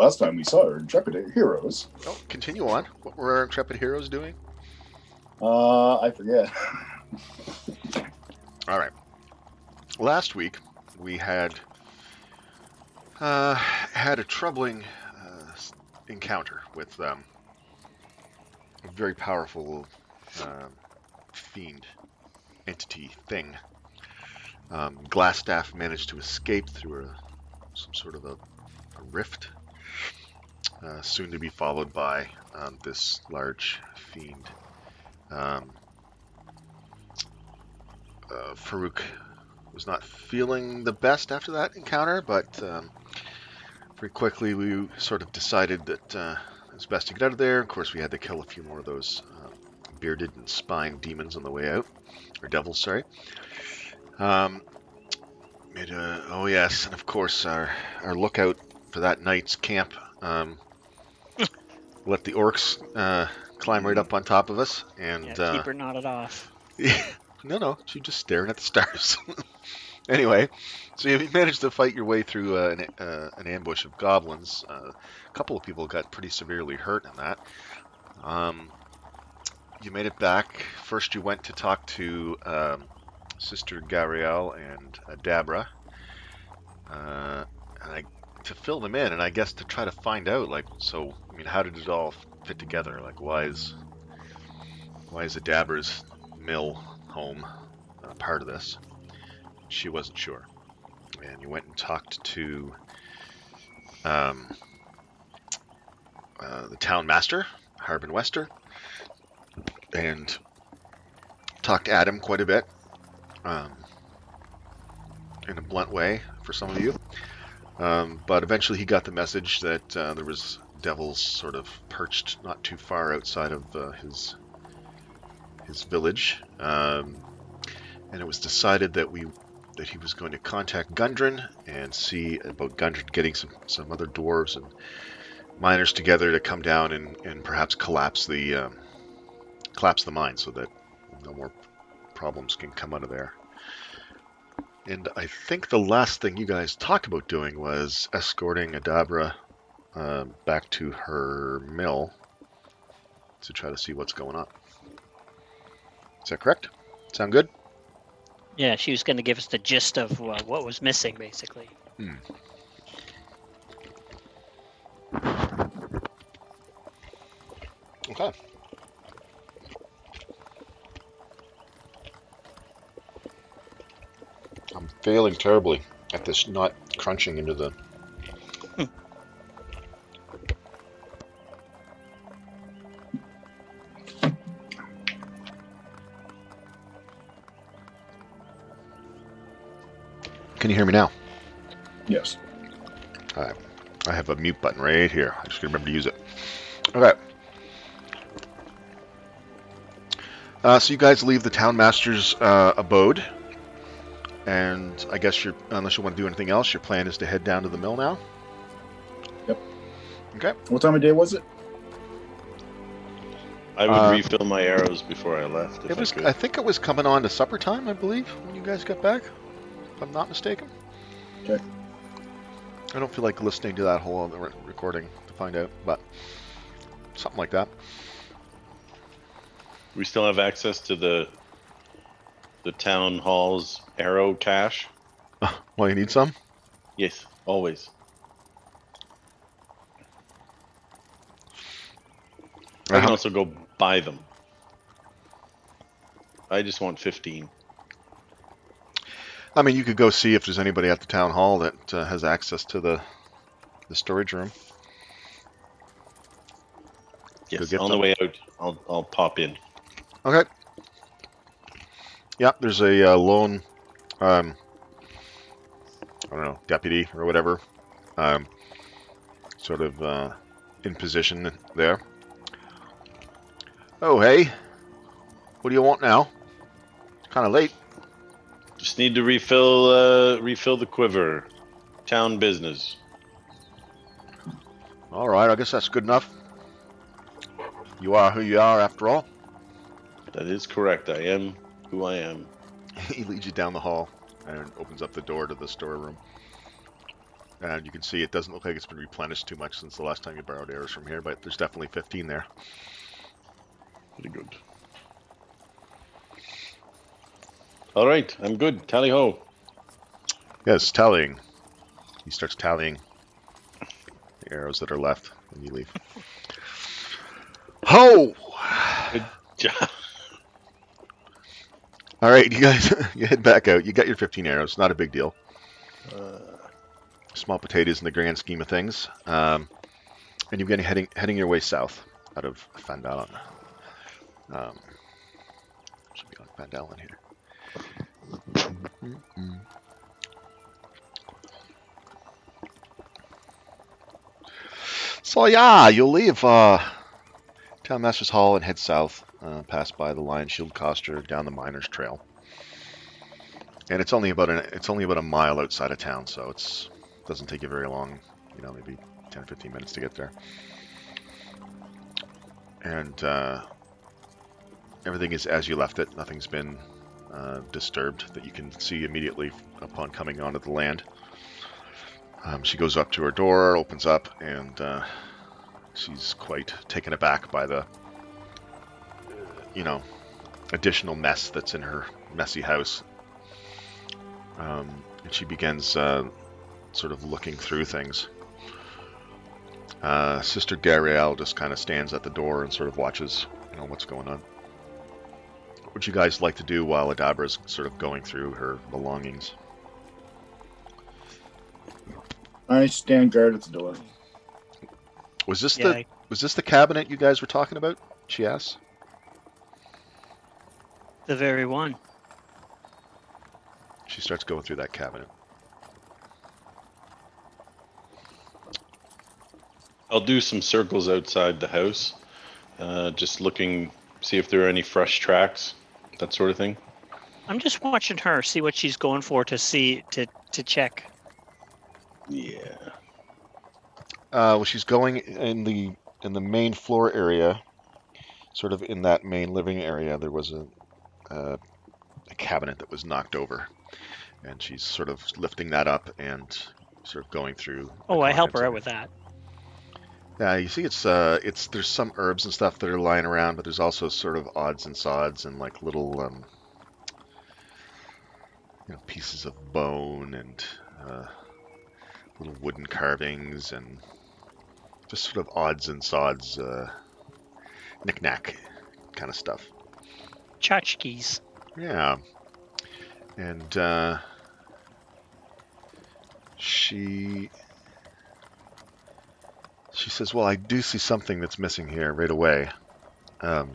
last time we saw our intrepid heroes. Oh, continue on. What were our intrepid heroes doing? I forget. All right. Last week we had a troubling encounter with a very powerful fiend entity thing. Glassstaff managed to escape through some sort of a rift, soon to be followed by this large fiend. Farouk was not feeling the best after that encounter, but very quickly we sort of decided that it was best to get out of there. Of course, we had to kill a few more of those bearded and spined demons on the way out, or devils, sorry. Oh yes, and of course our lookout for that night's camp let the orcs climb right up on top of us, and keep her nodded off. No, she's just staring at the stars. Anyway, so you managed to fight your way through an ambush of goblins. A couple of people got pretty severely hurt in that. You made it back. First, you went to talk to Sister Gariel and Dabra, to fill them in, and I guess to try to find out, how did it all fit together? Like, why is Dabra's mill home part of this? She wasn't sure. And you went and talked to the town master, Harbin Wester, and talked to Adam quite a bit, in a blunt way for some of you. But eventually he got the message that there was devils sort of perched not too far outside of his village, and it was decided that he was going to contact Gundren and see about Gundren getting some other dwarves and miners together to come down and perhaps collapse the mine so that no more problems can come out of there. And I think the last thing you guys talked about doing was escorting Adabra back to her mill to try to see what's going on. Is that correct? Sound good? Yeah, she was going to give us the gist of what was missing, basically. Okay. I'm failing terribly at this not crunching into the... Can you hear me now? Yes. All right. I have a mute button right here. I just gotta remember to use it. Okay. So you guys leave the town master's abode, and I guess unless you want to do anything else, your plan is to head down to the mill now? Yep. Okay. What time of day was it? I would refill my arrows before I left. I think it was coming on to supper time, I believe, when you guys got back, if I'm not mistaken. Okay. I don't feel like listening to that whole other recording to find out, but something like that. We still have access to the town hall's arrow cache? Well, you need some? Yes, always. I can also go buy them. I just want 15. I mean, you could go see if there's anybody at the town hall that has access to the storage room. Yes, on the way out, I'll pop in. Okay. Yeah, there's a lone, I don't know, deputy or whatever, sort of in position there. Oh, hey. What do you want now? Kind of late. Just need to refill the quiver. Town business. All right, I guess that's good enough. You are who you are, after all. That is correct. I am who I am. He leads you down the hall and opens up the door to the storeroom. And you can see it doesn't look like it's been replenished too much since the last time you borrowed arrows from here, but there's definitely 15 there. Pretty good. All right, I'm good. Tally ho. Yes, tallying. He starts tallying the arrows that are left when you leave. Ho! Good job. All right, you guys, you head back out. You got your 15 arrows. Not a big deal. Small potatoes in the grand scheme of things. And you're getting heading your way south out of Phandalin. Should be on Phandalin here. So yeah, you'll leave Townmaster's Hall and head south, pass by the Lion Shield Coster down the Miners Trail, and it's only about a mile outside of town, so it doesn't take you very long. You know, maybe 10 or 15 minutes to get there. And everything is as you left it. Nothing's been disturbed that you can see immediately upon coming onto the land. She goes up to her door, opens up, and she's quite taken aback by the, additional mess that's in her messy house. And she begins sort of looking through things. Sister Gariel just kind of stands at the door and sort of watches, what's going on. What would you guys like to do while Adabra's sort of going through her belongings? I stand guard at the door. Was this the cabinet you guys were talking about? She asks. The very one. She starts going through that cabinet. I'll do some circles outside the house, just looking, see if there are any fresh tracks, that sort of thing. I'm just watching her, see what she's going for to check. Yeah. Well, she's going in the main floor area, sort of in that main living area. There was a cabinet that was knocked over, and she's sort of lifting that up and sort of going through. Oh, I help her out with that. Yeah, you see, there's some herbs and stuff that are lying around, but there's also sort of odds and sods and like little pieces of bone and little wooden carvings and just sort of odds and sods, knick-knack kind of stuff. Tchotchkes. Yeah. And she says, well, I do see something that's missing here right away. There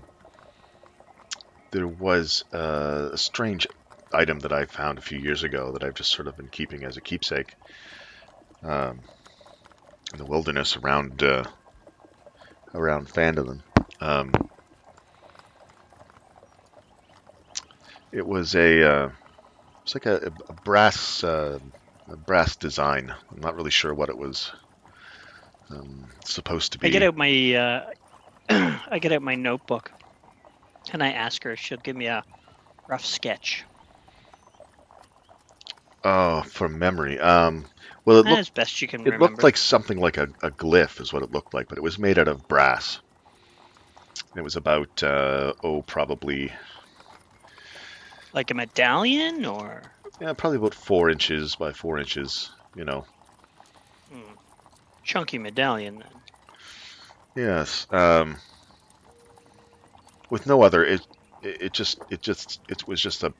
was a strange item that I found a few years ago that I've just sort of been keeping as a keepsake in the wilderness around Phandalin. It was it's like a brass design. I'm not really sure what it was supposed to be. I get out my notebook, and I ask her if she'll give me a rough sketch. Oh, from memory. Well, As best you can remember. It looked like something like a glyph is what it looked like, but it was made out of brass. It was about, probably... Like a medallion, or? Yeah, probably about 4 inches by 4 inches, Chunky medallion, then. Yes. With no other, it was just a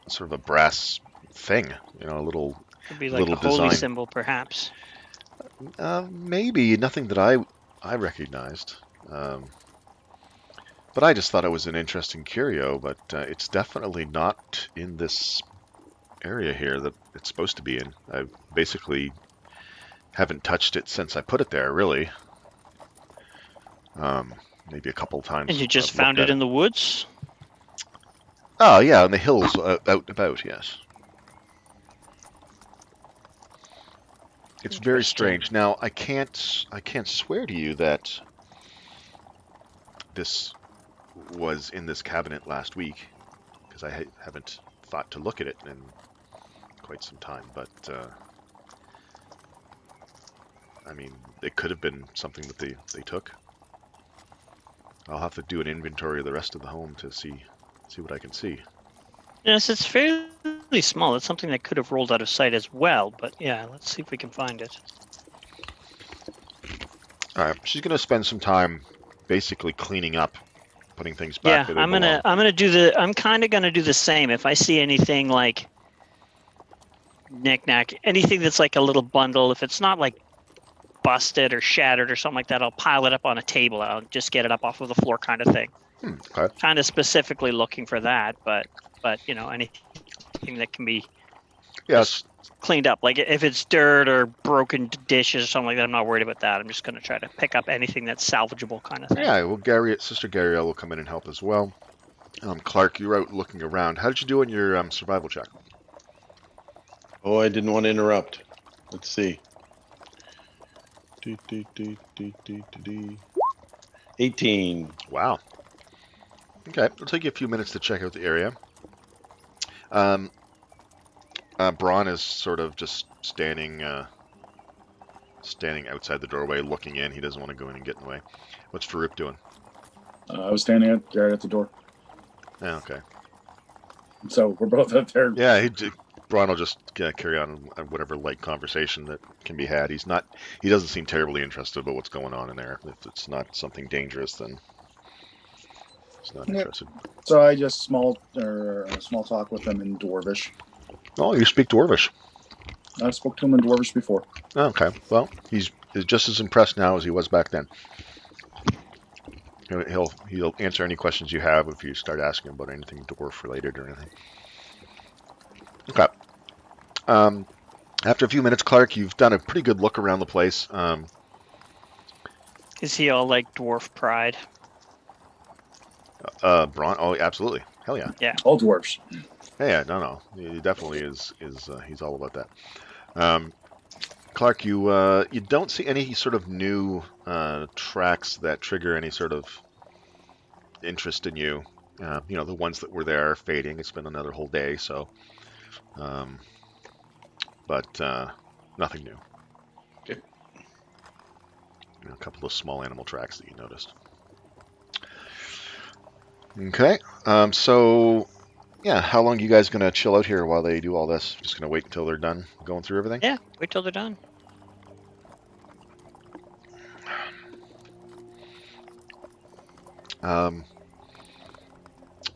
sort of a brass thing, a little. Could be like a holy design. symbol, perhaps. Maybe nothing that I recognized. But I just thought it was an interesting curio. But it's definitely not in this area here that it's supposed to be in. I basically haven't touched it since I put it there, really. Maybe a couple times. And you just found it in the woods? Oh, yeah, on the hills out and about, yes. It's very strange. Now, I can't swear to you that this was in this cabinet last week, because I haven't thought to look at it in quite some time, but I mean, it could have been something that they took. I'll have to do an inventory of the rest of the home to see what I can see. Yes, it's fairly small. It's something that could have rolled out of sight as well. But yeah, let's see if we can find it. All right, she's gonna spend some time basically cleaning up, putting things back Yeah, where they I'm belong. kind of gonna do the same. If I see anything like knick-knack, anything that's like a little bundle, if it's not like busted or shattered or something like that, I'll pile it up on a table. I'll just get it up off of the floor, kind of thing. Okay. Kind of specifically looking for that, but you know, anything that can be Yes. cleaned up. Like if it's dirt or broken dishes or something like that, I'm not worried about that. I'm just going to try to pick up anything that's salvageable, kind of thing. Yeah. Well, Sister Gabrielle will come in and help as well. Clark, you're out looking around. How did you do in your survival check? Oh, I didn't want to interrupt. Let's see. 18. Wow. Okay, it'll take you a few minutes to check out the area. Braun is sort of just standing outside the doorway, looking in. He doesn't want to go in and get in the way. What's Farouk doing? I was standing guard at the door. Yeah, okay. So we're both out there. Yeah, Braun will just carry on whatever light conversation that can be had. He doesn't seem terribly interested about what's going on in there. If it's not something dangerous, then he's not interested. So I just small talk with him in Dwarvish. Oh, you speak Dwarvish. I spoke to him in Dwarvish before. Okay, well, he's just as impressed now as he was back then. He'll answer any questions you have if you start asking about anything dwarf related or anything. Okay. After a few minutes, Clark, you've done a pretty good look around the place. Is he all like dwarf pride? Braun, oh, absolutely, hell yeah. Yeah. All dwarves. Yeah, no, he definitely is. He's all about that. Clark, you don't see any sort of new tracks that trigger any sort of interest in you. The ones that were there are fading. It's been another whole day, so. But nothing new. Okay. A couple of small animal tracks that you noticed. Okay. So, yeah, how long are you guys gonna chill out here while they do all this? Just gonna wait until they're done going through everything? Yeah, wait till they're done.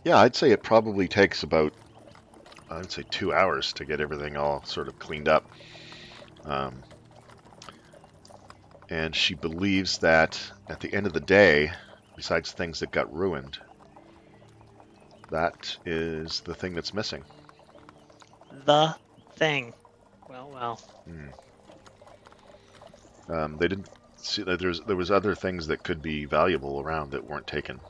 Yeah, I'd say it probably takes about, 2 hours to get everything all sort of cleaned up. And she believes that at the end of the day, besides things that got ruined, that is the thing that's missing. The thing. Well. They didn't see that there was other things that could be valuable around that weren't taken.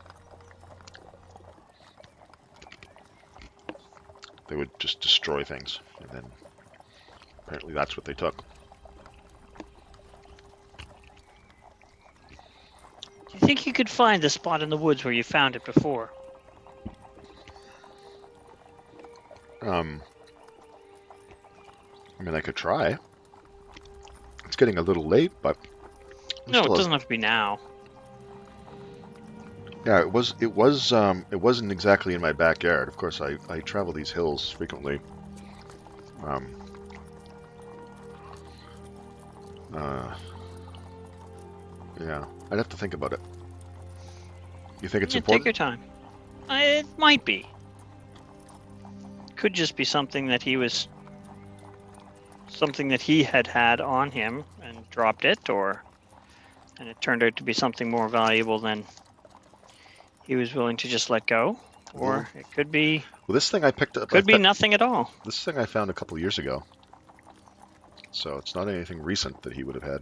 They would just destroy things, and then apparently that's what they took. Do you think you could find the spot in the woods where you found it before? I mean, I could try. It's getting a little late, but No, it doesn't have to be now. Yeah, it wasn't exactly in my backyard. Of course, I travel these hills frequently. Yeah, I'd have to think about it. You think it's Yeah, important? take your time. It might be. Could just be something that he had on him and dropped it, and it turned out to be something more valuable than he was willing to just let go. Or it could be. Well, this thing I picked up. Could be nothing at all. This thing I found a couple of years ago, so it's not anything recent that he would have had.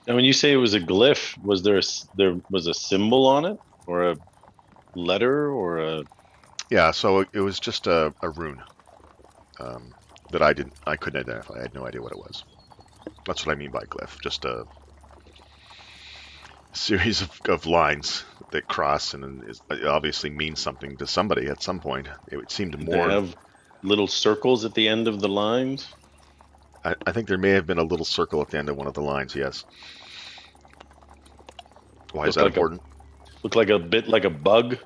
Now, when you say it was a glyph, was there a symbol on it, or a letter, or a? Yeah, so it was just a rune that I couldn't identify. I had no idea what it was. That's what I mean by glyph. Just a series of lines that cross, and it obviously means something to somebody at some point. It seemed Did more. they have little circles at the end of the lines? I think there may have been a little circle at the end of one of the lines, yes. Why is that Looked like important? Looked like a bit like a bug,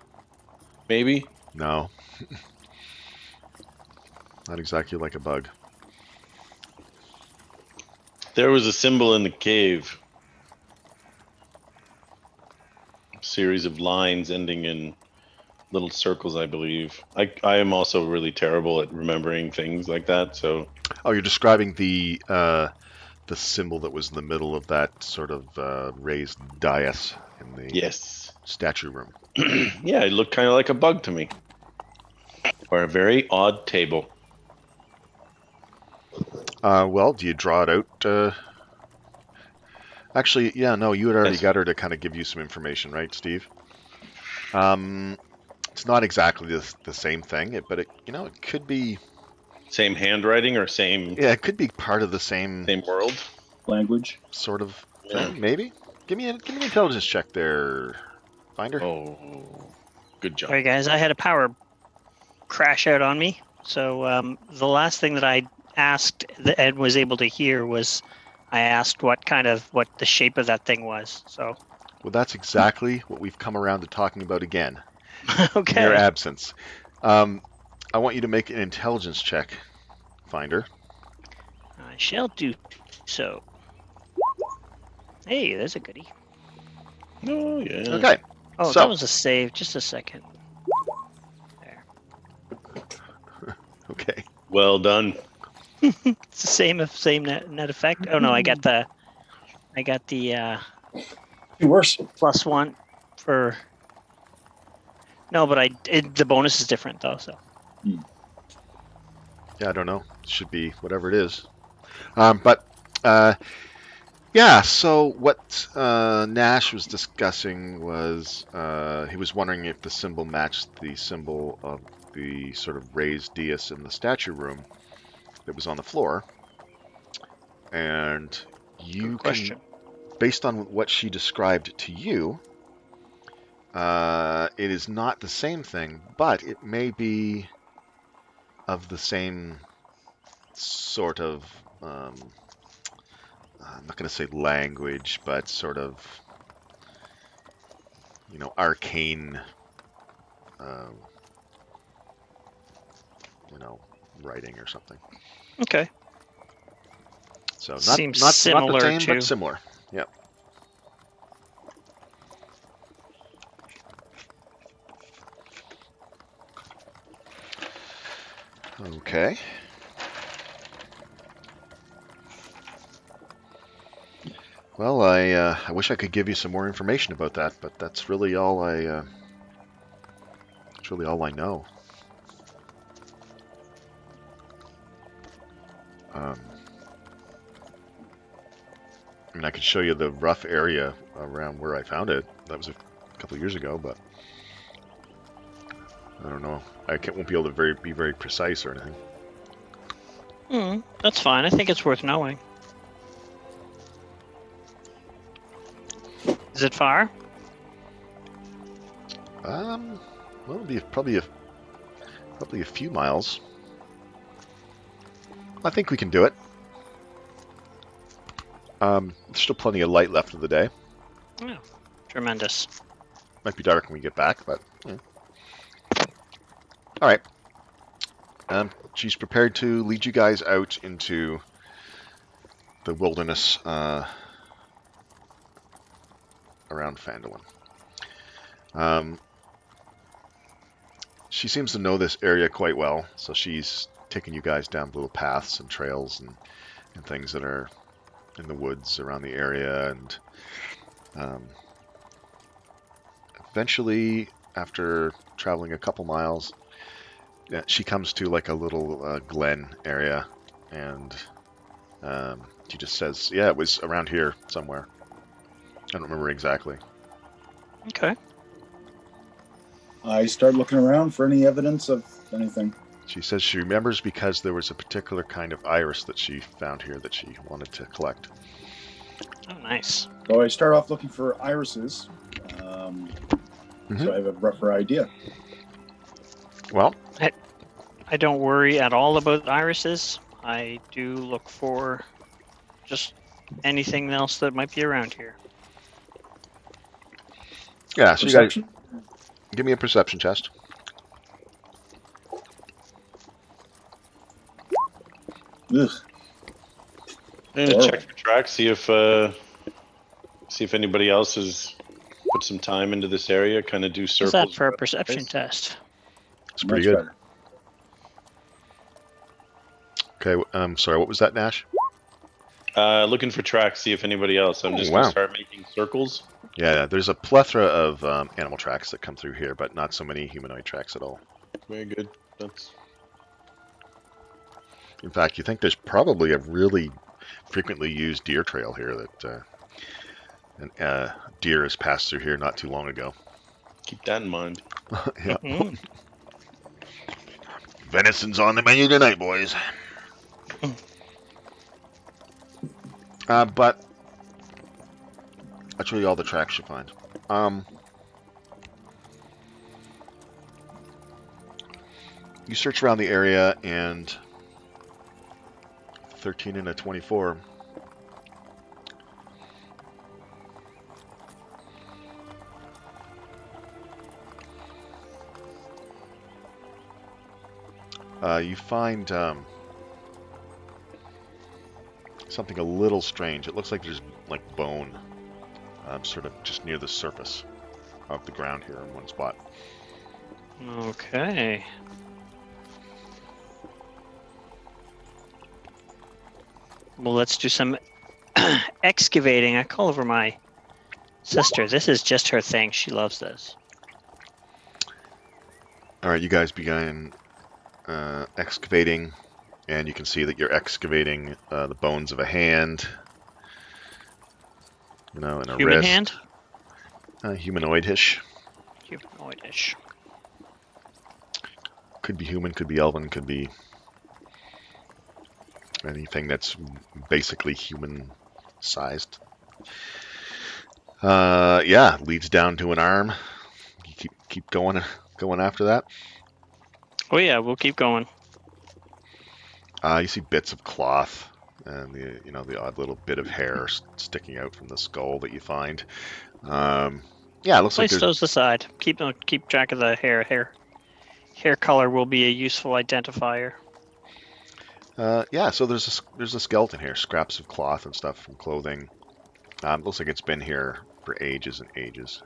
maybe? No. Not exactly like a bug. There was a symbol in the cave. A series of lines ending in little circles, I believe. I am also really terrible at remembering things like that, so Oh, you're describing the symbol that was in the middle of that sort of raised dais in the yes. statue room. Yeah, it looked kind of like a bug to me. Or a very odd table. Well, do you draw it out? Actually, yeah, no, you had already Yes. got her to kind of give you some information, right, Steve? It's not exactly the same thing, but it could be. Same handwriting or same Yeah, it could be part of the same world? Language. sort of Yeah. thing, maybe. Give me an intelligence check there, Finder. Oh, good job. All right, guys. I had a power crash out on me. So the last thing that I asked that Ed was able to hear was I asked what the shape of that thing was. So Well, that's exactly what we've come around to talking about again. okay. In your absence. I want you to make an intelligence check, Finder. I shall do so. Hey, there's a goodie. Oh, yeah. Okay. Oh, So- that was a save. Just a second. There. Okay. Well done. It's the same net effect. Oh no, I got the Worse. +1 for. No, but the bonus is different though. So Yeah, I don't know. It should be whatever it is. Yeah, so what Nash was discussing was he was wondering if the symbol matched the symbol of the sort of raised dais in the statue room that was on the floor. And you question. based on what she described to you, it is not the same thing, but it may be of the same sort of, I'm not going to say language, but sort of, arcane, writing or something. Okay. So not Seems not similar the same, to- but similar. Yep. Okay. Well, I wish I could give you some more information about that, but that's really all I know. I mean, I could show you the rough area around where I found it. That was a couple of years ago, but I don't know. Won't be able to be very precise or anything. That's fine. I think it's worth knowing. Is it far? Well, it'll be probably a few miles. I think we can do it. There's still plenty of light left of the day. Yeah. Tremendous. Might be dark when we get back, but yeah. All right. She's prepared to lead you guys out into the wilderness around Phandalin. She seems to know this area quite well, so she's taking you guys down little paths and trails and things that are in the woods around the area, and eventually, after traveling a couple miles, she comes to like a little glen area, and she just says, "Yeah, it was around here somewhere. I don't remember exactly." Okay. I start looking around for any evidence of anything. She says she remembers because there was a particular kind of iris that she found here that she wanted to collect. Oh, nice. So I start off looking for irises. So I have a rougher idea. Well, I don't worry at all about irises. I do look for just anything else that might be around here. Yeah, so you guys Perception? give me a perception test. Ugh. I'm gonna Horrible. check for tracks, see if anybody else has put some time into this area. Kind of do What's circles. that for a around the perception place. test? It's pretty Much good. better. Okay, sorry, what was that, Nash? Looking for tracks, see if anybody else. I'm Oh, just wow. gonna start making circles. Yeah, there's a plethora of animal tracks that come through here, but not so many humanoid tracks at all. Very good. That's In fact, you think there's probably a really frequently used deer trail here that deer has passed through here not too long ago. keep that in mind. Yeah. Mhm. Venison's on the menu tonight, boys. But that's really all the tracks you find. You search around the area, and 13 and a 24. You find something a little strange. It looks like there's like bone sort of just near the surface of the ground here in one spot. Okay. Well, let's do some excavating. I call over my sister. This is just her thing. She loves this. All right, you guys begin excavating, and you can see that you're excavating the bones of a hand, and a Human wrist. hand? Humanoid-ish. Humanoid-ish. Could be human, could be elven, could be anything that's basically human-sized. Yeah, leads down to an arm. You keep going after that. Oh yeah, we'll keep going. You see bits of cloth and the odd little bit of hair sticking out from the skull that you find. Yeah, it looks like Place those aside. Keep track of the hair. Hair color will be a useful identifier. yeah, so there's a skeleton here, scraps of cloth and stuff from clothing. Looks like it's been here for ages and ages.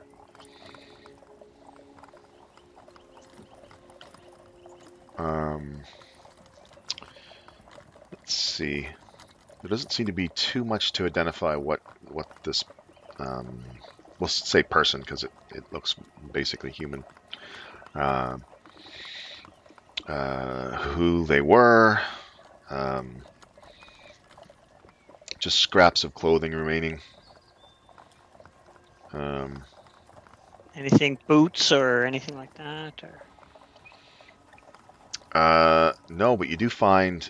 Let's see. There doesn't seem to be too much to identify what this, we'll say person, because it looks basically human. Who they were. Just scraps of clothing remaining. Anything boots or anything like that? Or... No, but you do find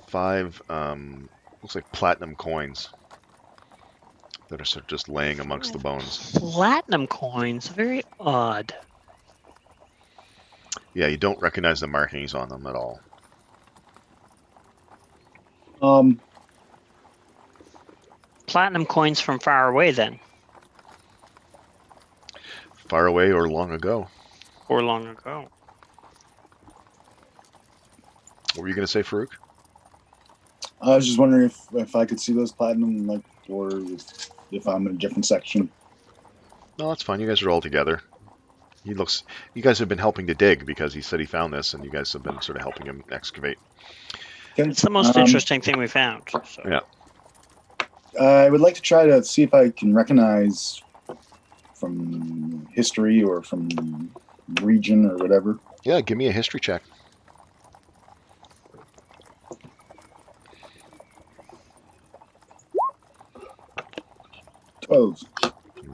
5 looks like platinum coins that are sort of just laying amongst the bones. Platinum coins, very odd. Yeah, you don't recognize the markings on them at all. Platinum coins from far away then, Far away or long ago. or long ago. What were you going to say, Farouk? I was just wondering if I could see those platinum, like, or if I'm in a different section. No, that's fine. You guys are all together. You guys have been helping to dig because he said he found this, and you guys have been sort of helping him excavate. Okay. It's the most interesting thing we found. So. Yeah. I would like to try to see if I can recognize from history or from region or whatever. Yeah, give me a history check. 12.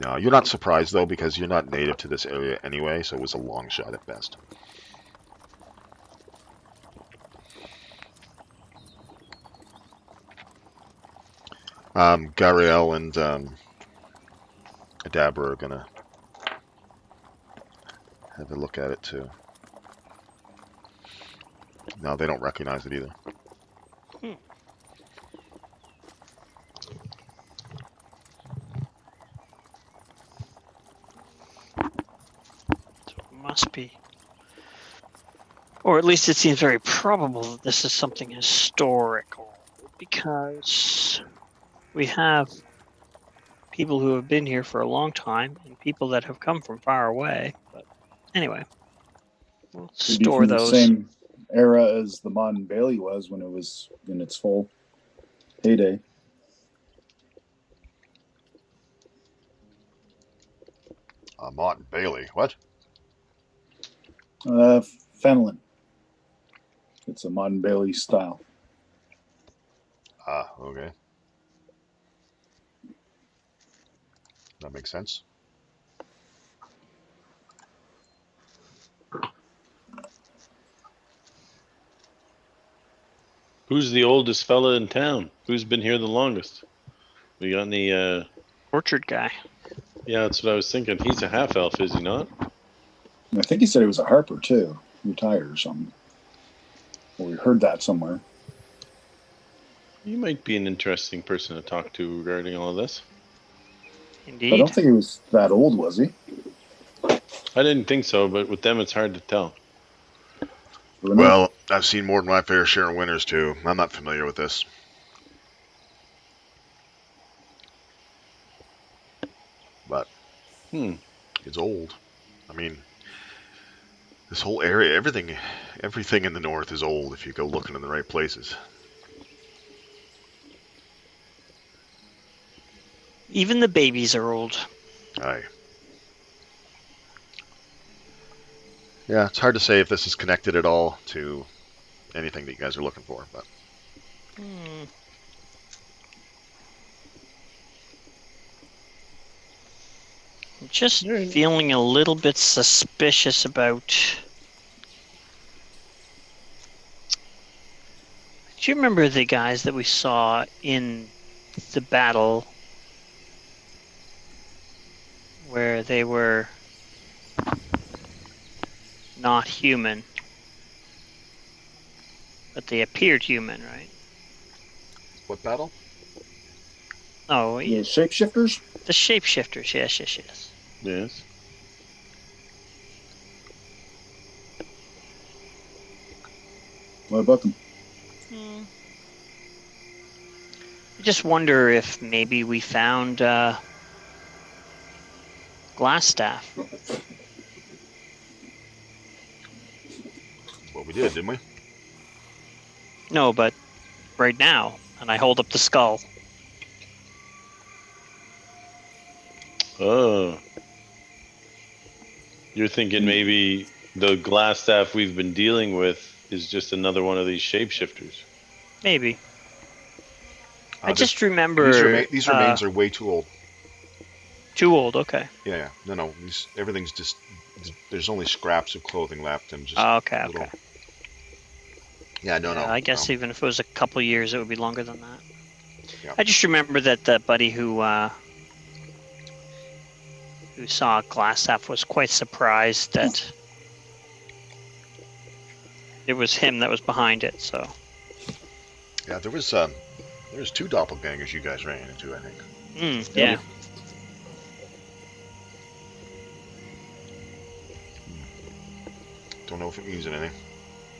No, you're not surprised, though, because you're not native to this area anyway, so it was a long shot at best. Gariel and Adabra are going to have a look at it, too. No, they don't recognize it either. So it must be. Or at least it seems very probable that this is something historical, because we have people who have been here for a long time and people that have come from far away. But anyway, we'll Could be store from the those. same era as the Mon Bailey was when it was in its full heyday. Martin Bailey. What? Phandalin. It's a Mon Bailey style. Ah, okay. That makes sense. Who's the oldest fella in town? Who's been here the longest? We got any? Orchard guy. Yeah, that's what I was thinking. He's a half elf, is he not? I think he said he was a harper too, retired or something. Well, we heard that somewhere. He might be an interesting person to talk to regarding all of this. Indeed. I don't think he was that old, was he? I didn't think so, but with them, it's hard to tell. Well, I've seen more than my fair share of winters too. I'm not familiar with this. But it's old. I mean, this whole area, everything in the north is old if you go looking in the right places. Even the babies are old. Aye. Yeah, it's hard to say if this is connected at all to anything that you guys are looking for, but I'm just feeling a little bit suspicious about. Do you remember the guys that we saw in the battle where they were not human, but they appeared human, right? what battle? Oh, The shapeshifters? the shapeshifters. Yes. Yes. What about them? I just wonder if maybe we found glass staff. Well, we did, didn't we? No, but right now, and I hold up the skull. Oh. You're thinking maybe the glass staff we've been dealing with is just another one of these shapeshifters. Maybe. I just remember these remains are way too old. Too old. Okay. Yeah. No. Everything's just. There's only scraps of clothing left and just. Okay. Yeah. No. I guess even if it was a couple of years, it would be longer than that. Yeah. I just remember that buddy who saw glass staff was quite surprised that it was him that was behind it. So. Yeah, there was two doppelgangers you guys ran into, I think. Yeah. Don't know if it means anything.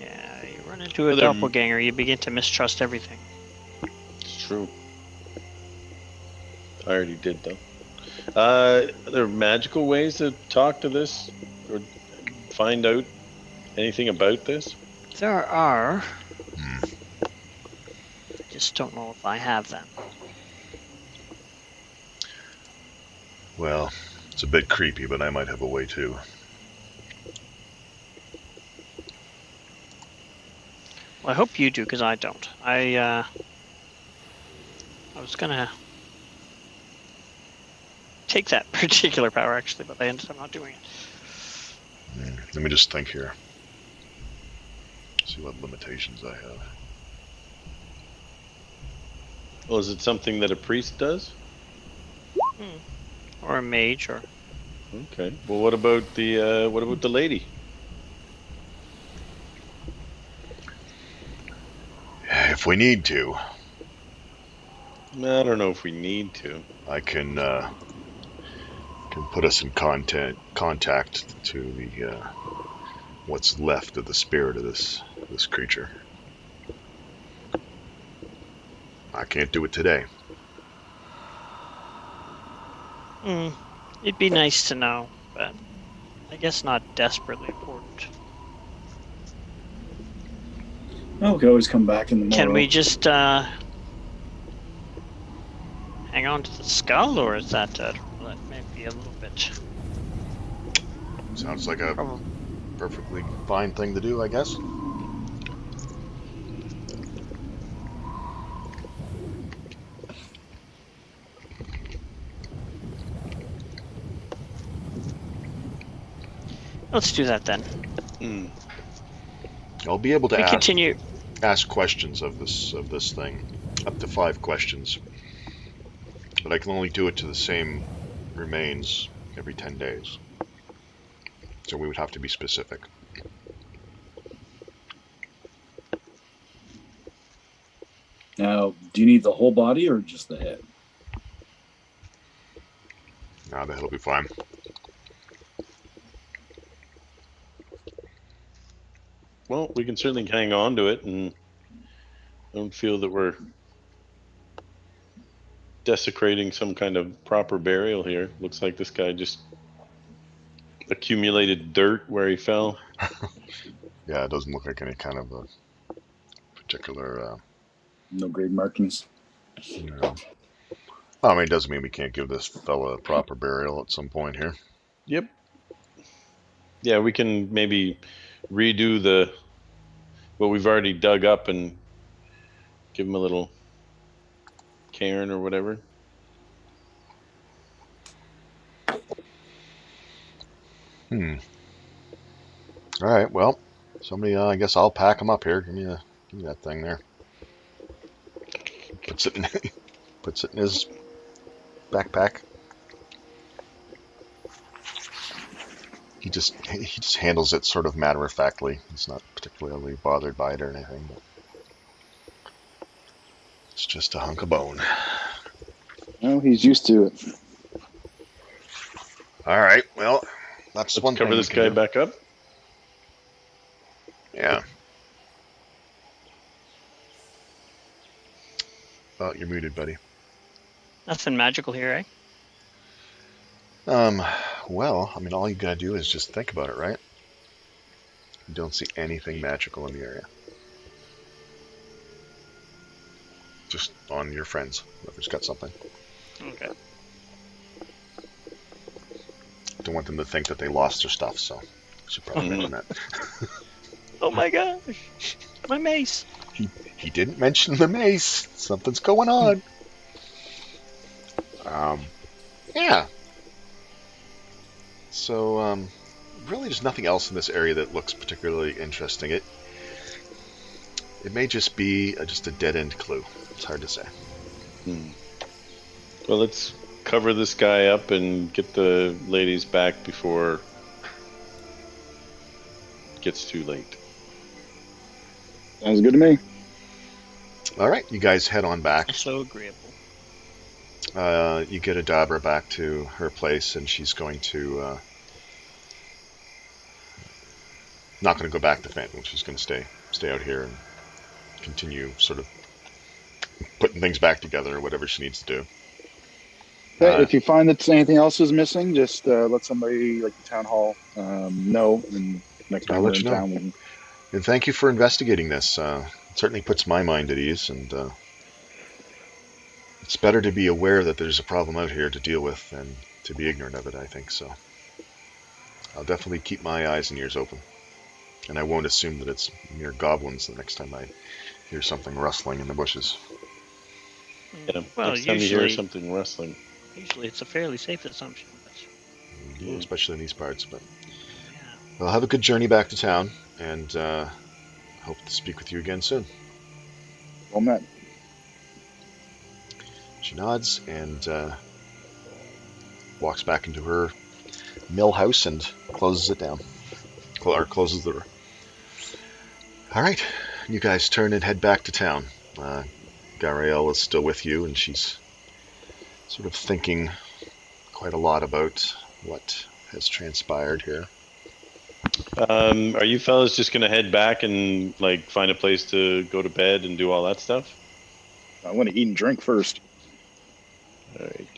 Yeah, you run into a doppelganger, you begin to mistrust everything. It's true. I already did, though. Are there magical ways to talk to this or find out anything about this? There are. I just don't know if I have them. Well, it's a bit creepy, but I might have a way too. Well, I hope you do, because I don't. I was gonna take that particular power, actually, but I ended up not doing it. Let me just think here. See what limitations I have. Well, is it something that a priest does? Or a mage, or... Okay. Well, what about the lady? If we need to, I don't know if we need to. I can put us in contact to the what's left of the spirit of this creature. I can't do it today. It'd be nice to know, but I guess not desperately important. Well, we could always come back in the morning. Can we just hang on to the skull, or is that may be a little bit? Sounds like a perfectly fine thing to do, I guess. Let's do that then. I'll be able to continue. Ask questions of this thing, up to 5 questions, but I can only do it to the same remains every 10 days. So we would have to be specific. Now, do you need the whole body or just the head? Nah, the head'll be fine. Well, we can certainly hang on to it, and don't feel that we're desecrating some kind of proper burial here. Looks like this guy just accumulated dirt where he fell. Yeah, it doesn't look like any kind of a particular... No grave markings? No. Well, I mean, it doesn't mean we can't give this fella a proper burial at some point here. Yep. Yeah, we can maybe redo what we've already dug up and give him a little cairn or whatever. All right, well, somebody, I guess I'll pack him up here. Give me that thing there. Puts it in his backpack. He just handles it sort of matter-of-factly. He's not particularly bothered by it or anything. But it's just a hunk of bone. Well, he's used to it. All right, well, that's one thing. Cover this guy back up? Yeah. Oh, you're muted, buddy. Nothing magical here, eh? Well, I mean, all you gotta do is just think about it, right? You don't see anything magical in the area. Just on your friends, whoever's got something. Okay. Don't want them to think that they lost their stuff, so I should probably mention that. Oh my gosh! My mace! He didn't mention the mace. Something's going on. Yeah. So, really there's nothing else in this area that looks particularly interesting. It may just be just a dead-end clue. It's hard to say. Well, let's cover this guy up and get the ladies back before it gets too late. Sounds good to me. All right, you guys head on back. So agreeable. You get Adabra back to her place, and she's going to not going to go back to Phandalin. She's going to stay out here and continue sort of putting things back together or whatever she needs to do. Okay, if you find that anything else is missing, just let somebody like the town hall know, and next time I'll we're let in you know. town. And thank you for investigating this. It certainly puts my mind at ease, and it's better to be aware that there's a problem out here to deal with than to be ignorant of it, I think. So I'll definitely keep my eyes and ears open. And I won't assume that it's mere goblins the next time I hear something rustling in the bushes. Yeah, Well, next time you hear something rustling. Usually it's a fairly safe assumption. But... Yeah, especially in these parts. But Yeah. well, have a good journey back to town, and hope to speak with you again soon. Well met. She nods and walks back into her mill house and closes it down. Or closes the door. All right, you guys turn and head back to town. Gariel is still with you, and she's sort of thinking quite a lot about what has transpired here. Are you fellas just gonna head back and like find a place to go to bed and do all that stuff? I want to eat and drink first. All right.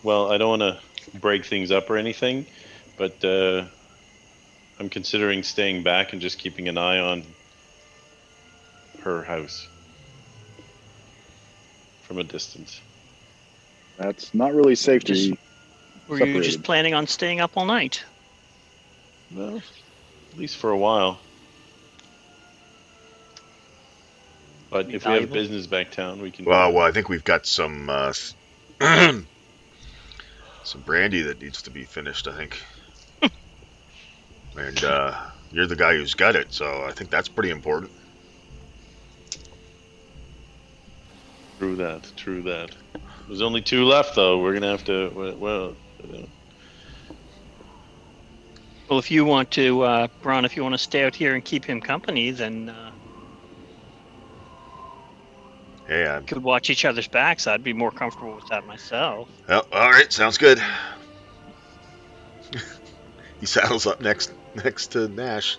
Well, I don't want to break things up or anything, but I'm considering staying back and just keeping an eye on her house from a distance. That's not really safe to be Were you just separated. planning on staying up all night? Well, at least for a while. But Be if we have valuable. business back town, we can. Well, I think we've got some some brandy that needs to be finished, I think. And you're the guy who's got it, so I think that's pretty important. True that. There's only 2 left, though. We're gonna have to. Well, Well, if you want to, Ron, if you want to stay out here and keep him company, then Hey, we could watch each other's backs. I'd be more comfortable with that myself. well, all right, sounds good. He saddles up next to Nash.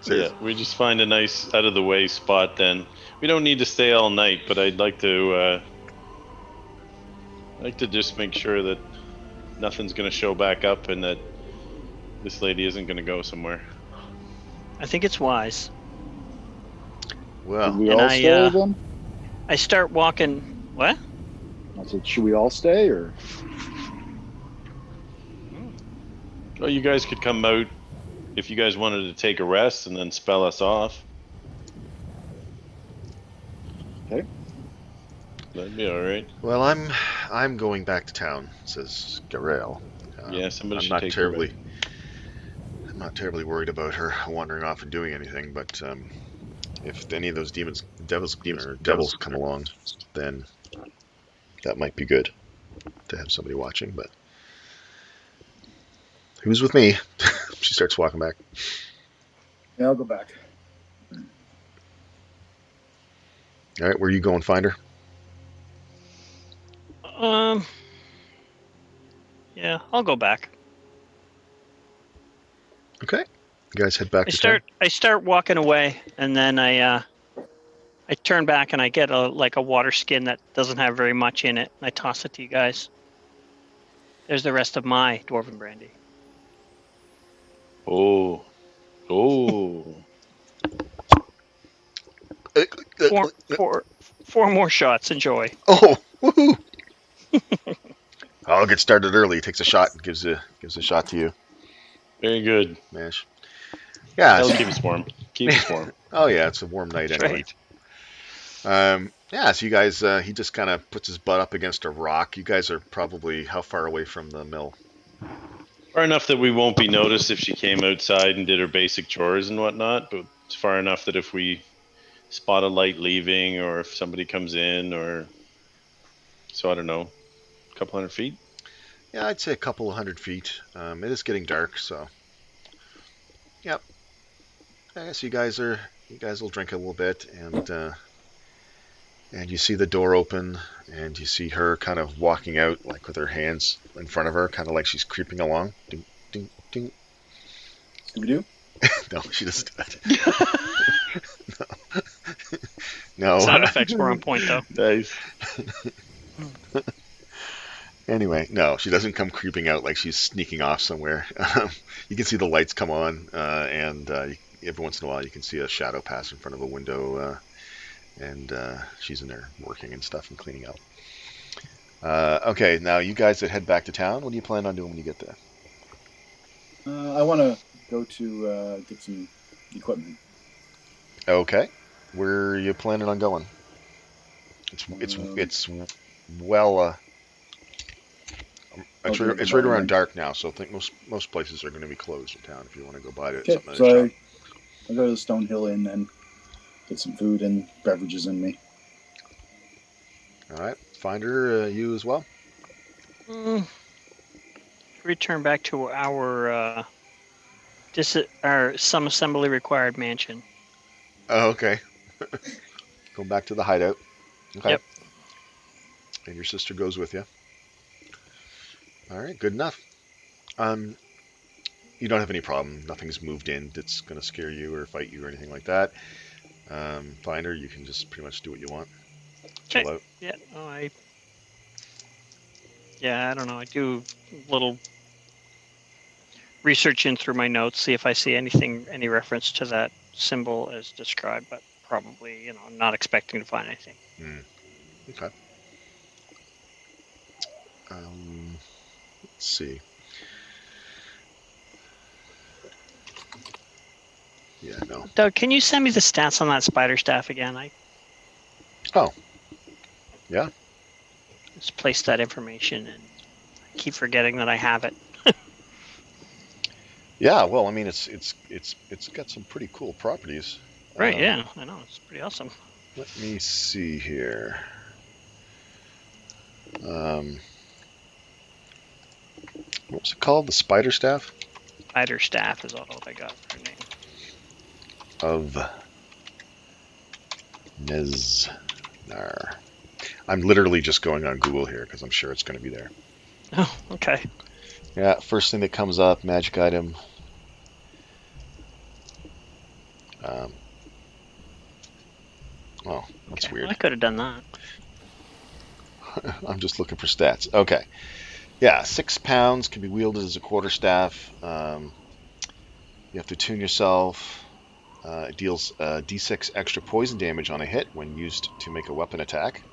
yeah, we just find a nice out of the way spot. Then we don't need to stay all night, but I'd like to just make sure that nothing's gonna show back up and that this lady isn't gonna go somewhere. I think it's wise. Should Well, we And all I, stay then? I start walking. What? I said, should we all stay or? Well, you guys could come out if you guys wanted to take a rest and then spell us off. Okay. That'd be all right. well, I'm going back to town, says Garel. Yeah, somebody I'm should not take terribly. her. I'm not terribly worried about her wandering off and doing anything, but if any of those devils come along, then that might be good to have somebody watching. But who's with me? She starts walking back. Yeah, I'll go back. All right, where are you going? Find her. Yeah, I'll go back. Okay, you guys head back I to town. start walking away, and then I turn back and I get a water skin that doesn't have very much in it. And I toss it to you guys. There's the rest of my dwarven brandy. Oh. Four more shots. Enjoy. Oh, woohoo! I'll get started early. He takes a shot and gives a shot to you, Very good. Nash. Yeah. That'll keep us warm. Keep us warm. Oh yeah, it's a warm night That's anyway. right. Yeah, so you guys, he just kind of puts his butt up against a rock. You guys are probably how far away from the mill? Far enough that we won't be noticed if she came outside and did her basic chores and whatnot, but it's far enough that if we spot a light leaving or if somebody comes in or so, I don't know, a couple 100 feet. Yeah, I'd say a couple of 100 feet. It is getting dark, so yep. I guess you guys will drink a little bit, and you see the door open, and you see her kind of walking out, like with her hands in front of her, kind of like she's creeping along. Ding, ding, ding. Scooby-Doo? No, she doesn't do that. No. Sound effects were on point though. Nice. Anyway, no, she doesn't come creeping out like she's sneaking off somewhere. You can see the lights come on, and every once in a while you can see a shadow pass in front of a window, and she's in there working and stuff and cleaning up. Okay, now you guys that head back to town, what do you plan on doing when you get there? I want to go to get some equipment. Okay, where are you planning on going? It's well. It's right around dark now, so I think most places are going to be closed in town if you want to go buy it. Okay, Something so I go to the Stonehill Inn and get some food and beverages in me. All right, Finder, you as well. Return back to our some assembly required mansion. Oh, okay. Go back to the hideout. Okay. Yep. And your sister goes with you. All right, good enough. You don't have any problem. Nothing's moved in that's going to scare you or fight you or anything like that. Finder, you can just pretty much do what you want. Chill out. Yeah. Oh, I don't know. I do a little research in through my notes, see if I see any reference to that symbol as described, but probably, not expecting to find anything. Okay. Let's see. Yeah, no. Doug, can you send me the stats on that spider staff again? Oh. Yeah. Just placed that information and I keep forgetting that I have it. Yeah, well, I mean, it's got some pretty cool properties. Right, yeah, I know. It's pretty awesome. Let me see here. What was it called? The spider staff? Spider staff is all I got for her name. Of Neznar. I'm literally just going on Google here because I'm sure it's going to be there. Oh, okay. Yeah, first thing that comes up, magic item. Oh, that's weird. Well, I could have done that. I'm just looking for stats. Okay. Yeah, 6 pounds, can be wielded as a quarterstaff. You have to tune yourself. It deals d6 extra poison damage on a hit when used to make a weapon attack.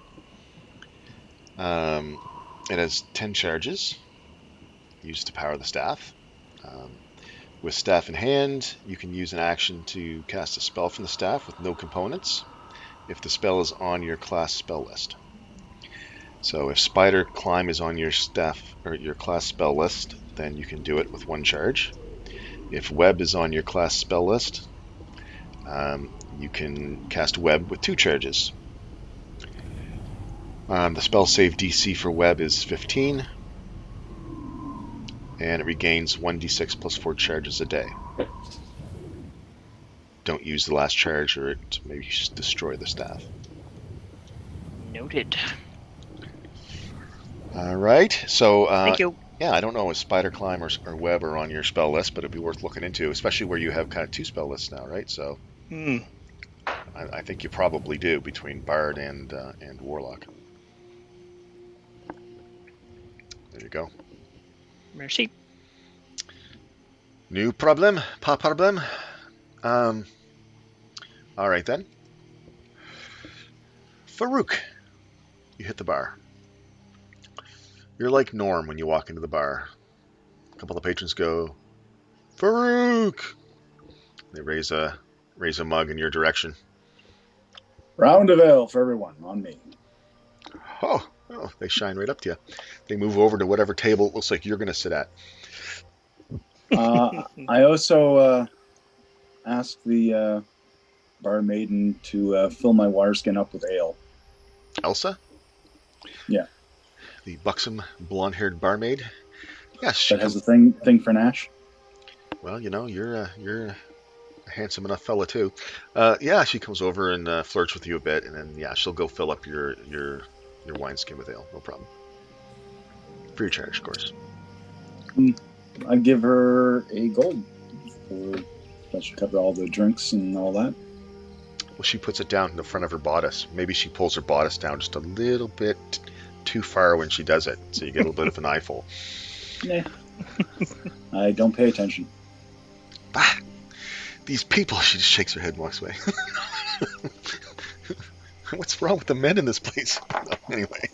It has 10 charges used to power the staff. With staff in hand, you can use an action to cast a spell from the staff with no components if the spell is on your class spell list. So if Spider Climb is on your staff or your class spell list, then you can do it with 1 charge. If Web is on your class spell list, you can cast Web with 2 charges. The spell save DC for Web is 15, and it regains 1d6 plus 4 charges a day. Don't use the last charge or it may destroy the staff. Noted. All right, so Thank you. yeah, I don't know if Spider Climb or Web are on your spell list, but it'd be worth looking into, especially where you have kind of 2 spell lists now, right? So I think you probably do between Bard and Warlock. There you go. Merci. No problem, pas problem. All right then. Farouk, you hit the bar. You're like Norm when you walk into the bar. A couple of patrons go, Farouk! They raise a mug in your direction. Round of ale for everyone, on me. Oh, they shine right up to you. They move over to whatever table it looks like you're going to sit at. I also asked the barmaiden to fill my water skin up with ale. Elsa? Yeah. The buxom, blonde-haired barmaid? Yes. That has a thing for Nash? Well, you're a handsome enough fella, too. Yeah, she comes over and flirts with you a bit, and then, yeah, she'll go fill up your wineskin with ale. No problem. Free charge, of course. I give her a gold that should cover all the drinks and all that. Well, she puts it down in the front of her bodice. Maybe she pulls her bodice down just a little bit too far when she does it, so you get a little bit of an eyeful. Nah. I don't pay attention. Bah! These people, she just shakes her head and walks away. What's wrong with the men in this place? Anyway.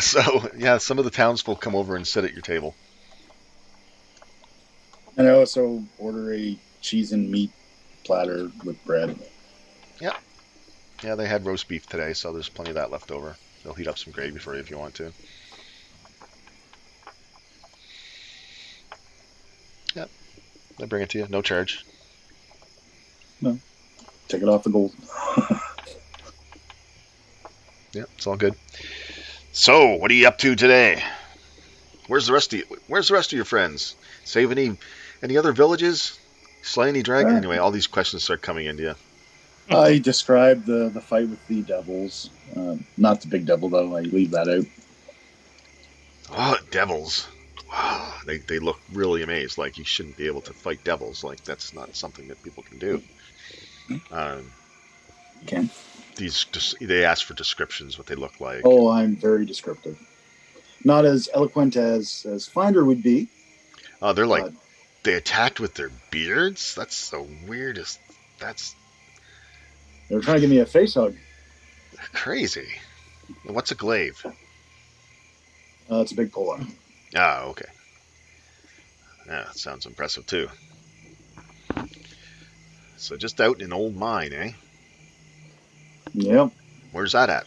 Some of the townsfolk come over and sit at your table. And I also order a cheese and meat platter with bread. Yeah. Yeah, they had roast beef today, so there's plenty of that left over. They'll heat up some gravy for you if you want to. Yep. They bring it to you. No charge. No. Take it off the gold. Yeah, it's all good. So, what are you up to today? Where's the rest of your friends? Save any other villages? Slay any dragon? Anyway, all these questions start coming into you. I described the fight with the devils. Not the big devil, though. I leave that out. Oh, devils. Wow, they look really amazed. Like, you shouldn't be able to fight devils. Like, that's not something that people can do. Okay. They ask for descriptions, what they look like. Oh, I'm very descriptive. Not as eloquent as Finder would be. Oh, they're like, but they attacked with their beards? That's the weirdest. That's they were trying to give me a face hug. crazy. What's a glaive? It's a big pull on. Ah, okay. Yeah, that sounds impressive too. So just out in an old mine, eh? Yep. Where's that at?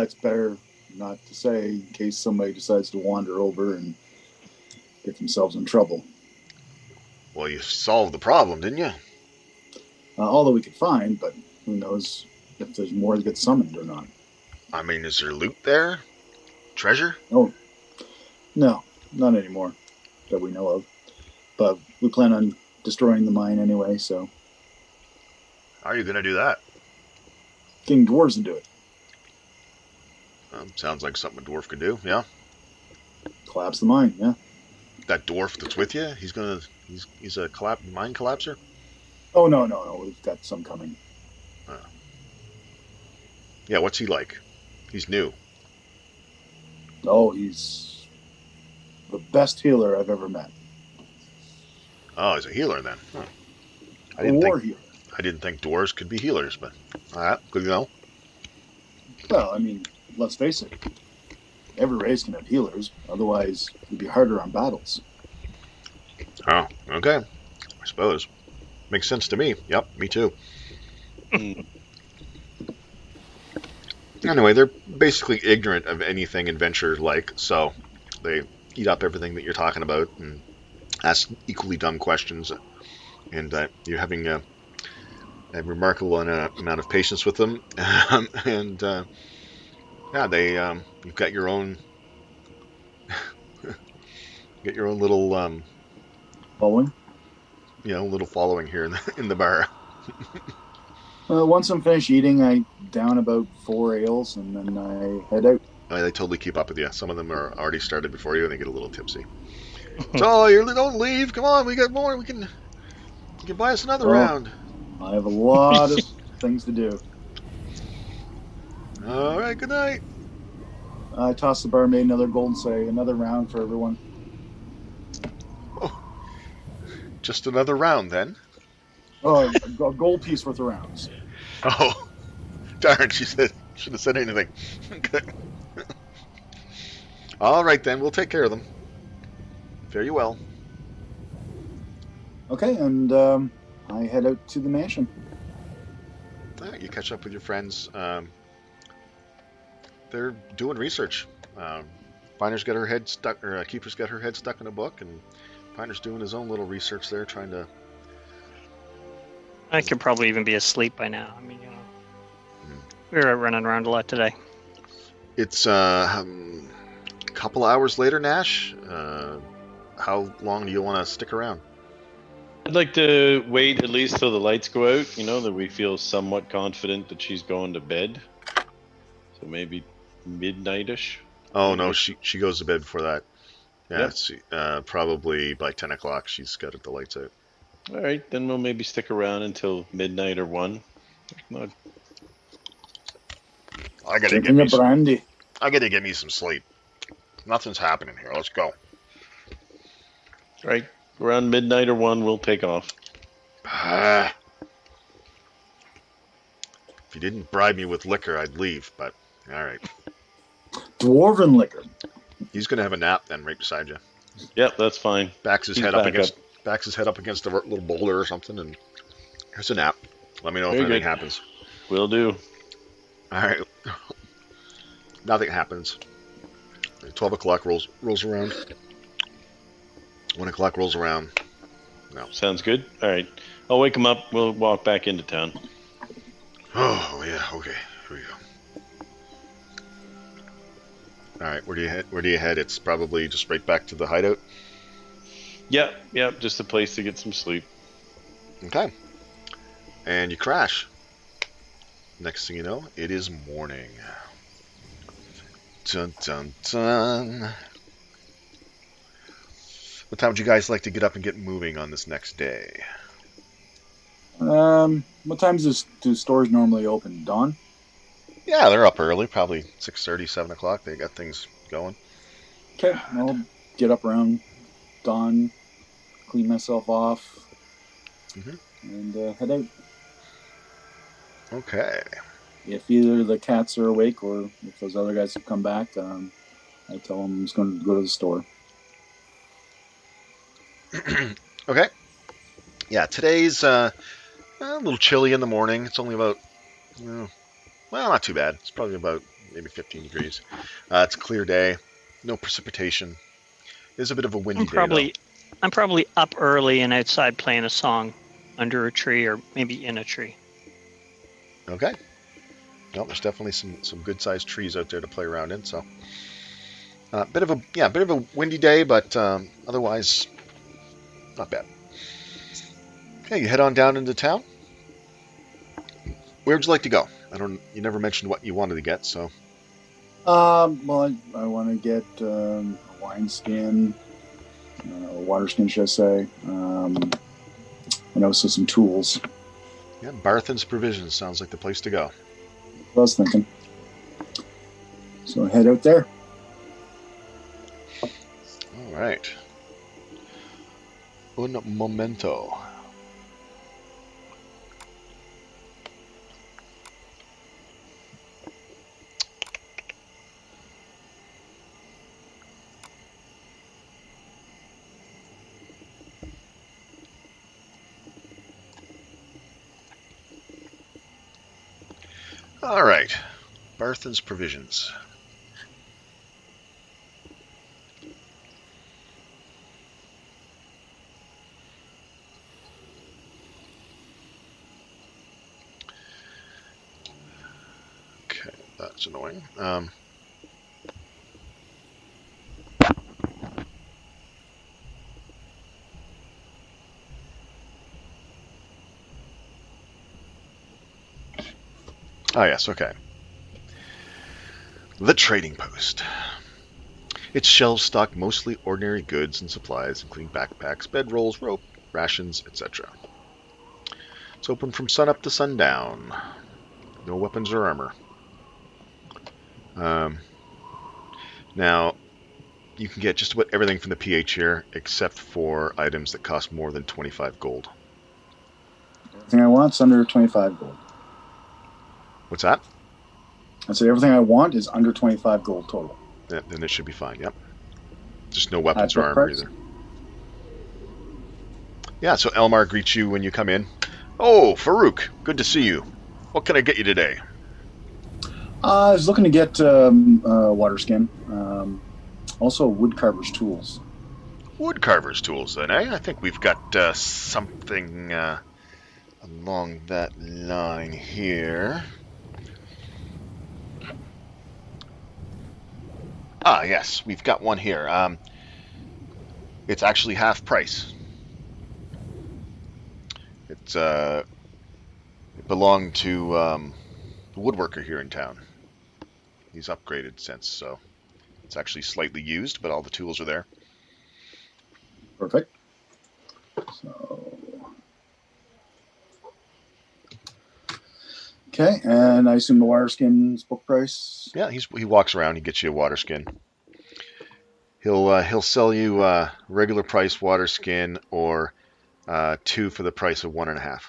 It's better not to say in case somebody decides to wander over and get themselves in trouble. Well, you solved the problem, didn't you? All that we could find, but who knows if there's more that get summoned or not. I mean, is there loot there? Treasure? Oh, no, not anymore that we know of. But we plan on destroying the mine anyway, so How are you going to do that? getting dwarves to do it. Sounds like something a dwarf could do, yeah? Collapse the mine, yeah. That dwarf that's with you, he's a mine collapser? Oh, no, we've got some coming. Yeah, what's he like? He's new. Oh, he's the best healer I've ever met. Oh, he's a healer then. Huh. I didn't think dwarves could be healers, but good to know. Well, I mean, let's face it. Every race can have healers. Otherwise, it'd be harder on battles. Oh, okay. I suppose. Makes sense to me. Yep, me too. Anyway, they're basically ignorant of anything adventure-like, so they eat up everything that you're talking about and ask equally dumb questions. And you're having a remarkable amount of patience with them. And you've got your own little Following? little following here in the bar. Once I'm finished eating, I down about 4 ales and then I head out. They totally keep up with you. Some of them are already started before you, and they get a little tipsy. So you don't leave. Come on, we got more. You can buy us another round. I have a lot of things to do. All right, good night. I toss the barmaid another gold and say, another round for everyone. Oh, just another round then? Oh, a gold piece worth of rounds. Oh, darn, should have said anything. Okay. All right, then, we'll take care of them. Fare you well. Okay, and I head out to the mansion. All right, you catch up with your friends. They're doing research. Finder's got her head stuck, or Keeper's got her head stuck in a book, and Finder's doing his own little research there, trying to... I could probably even be asleep by now. I mean, we were running around a lot today. It's a couple hours later, Nash. How long do you want to stick around? I'd like to wait at least till the lights go out, that we feel somewhat confident that she's going to bed. So maybe midnight-ish. Oh, no, she goes to bed before that. Yeah, Yep. Probably by 10 o'clock she's got the lights out. All right, then we'll maybe stick around until midnight or 1. Not... I gotta get me some sleep. Nothing's happening here. Let's go. All right, around midnight or 1, we'll take off. If you didn't bribe me with liquor, I'd leave, but all right. Dwarven liquor. He's going to have a nap then right beside you. Yep, that's fine. Backs his head up against a little boulder or something, and here's a nap. Let me know if anything happens. Will do. All right. Nothing happens. 12 o'clock rolls around. 1 o'clock rolls around. No. Sounds good. All right. I'll wake him up. We'll walk back into town. Oh, yeah. Okay. Here we go. All right. Where do you head? It's probably just right back to the hideout? Yep. Just a place to get some sleep. Okay. And you crash. Next thing you know, it is morning. Dun dun dun. What time would you guys like to get up and get moving on this next day? What times do stores normally open? Dawn? Yeah, they're up early, probably 6:30, 7 o'clock. They got things going. Okay, I'll get up around dawn, clean myself off, hmm and head out. Okay. If either the cats are awake or if those other guys have come back, I tell them I'm just going to go to the store. Okay. Yeah, today's a little chilly in the morning. It's only about, well, not too bad. It's probably about maybe 15 degrees. It's a clear day. No precipitation. It is a bit of a windy day, though. I'm probably up early and outside playing a song under a tree or maybe in a tree. Okay. No, there's definitely some good sized trees out there to play around in. So, bit of a windy day, but otherwise not bad. Okay, you head on down into town. Where would you like to go? You never mentioned what you wanted to get, so. Well, I want to get a wine skin, or water skin, should I say, and also some tools. Yeah, Barthen's Provisions sounds like the place to go. I was thinking. So head out there. All right. Un momento. All right. Barthen's Provisions. Okay, that's annoying. Oh, yes, okay. The Trading Post. Its shelves stock mostly ordinary goods and supplies, including backpacks, bedrolls, rope, rations, etc. It's open from sunup to sundown. No weapons or armor. Now, you can get just about everything from the PH here, except for items that cost more than 25 gold. Everything I want's under 25 gold. What's that? I said everything I want is under 25 gold total. Yeah, then it should be fine, yep. Just no weapons At or what armor price? either. Yeah, so Elmar greets you when you come in. Oh, Farouk, good to see you. What can I get you today? I was looking to get water skin. Also, woodcarver's tools. Woodcarver's tools, then, eh? I think we've got something along that line here. Ah, yes, we've got one here. It's actually half price. It belonged to the woodworker here in town. He's upgraded since, so it's actually slightly used, but all the tools are there. Perfect. So, okay, and I assume the water skin's book price. Yeah, he walks around. He gets you a water skin. He'll sell you regular price water skin or 2 for the price of 1.5.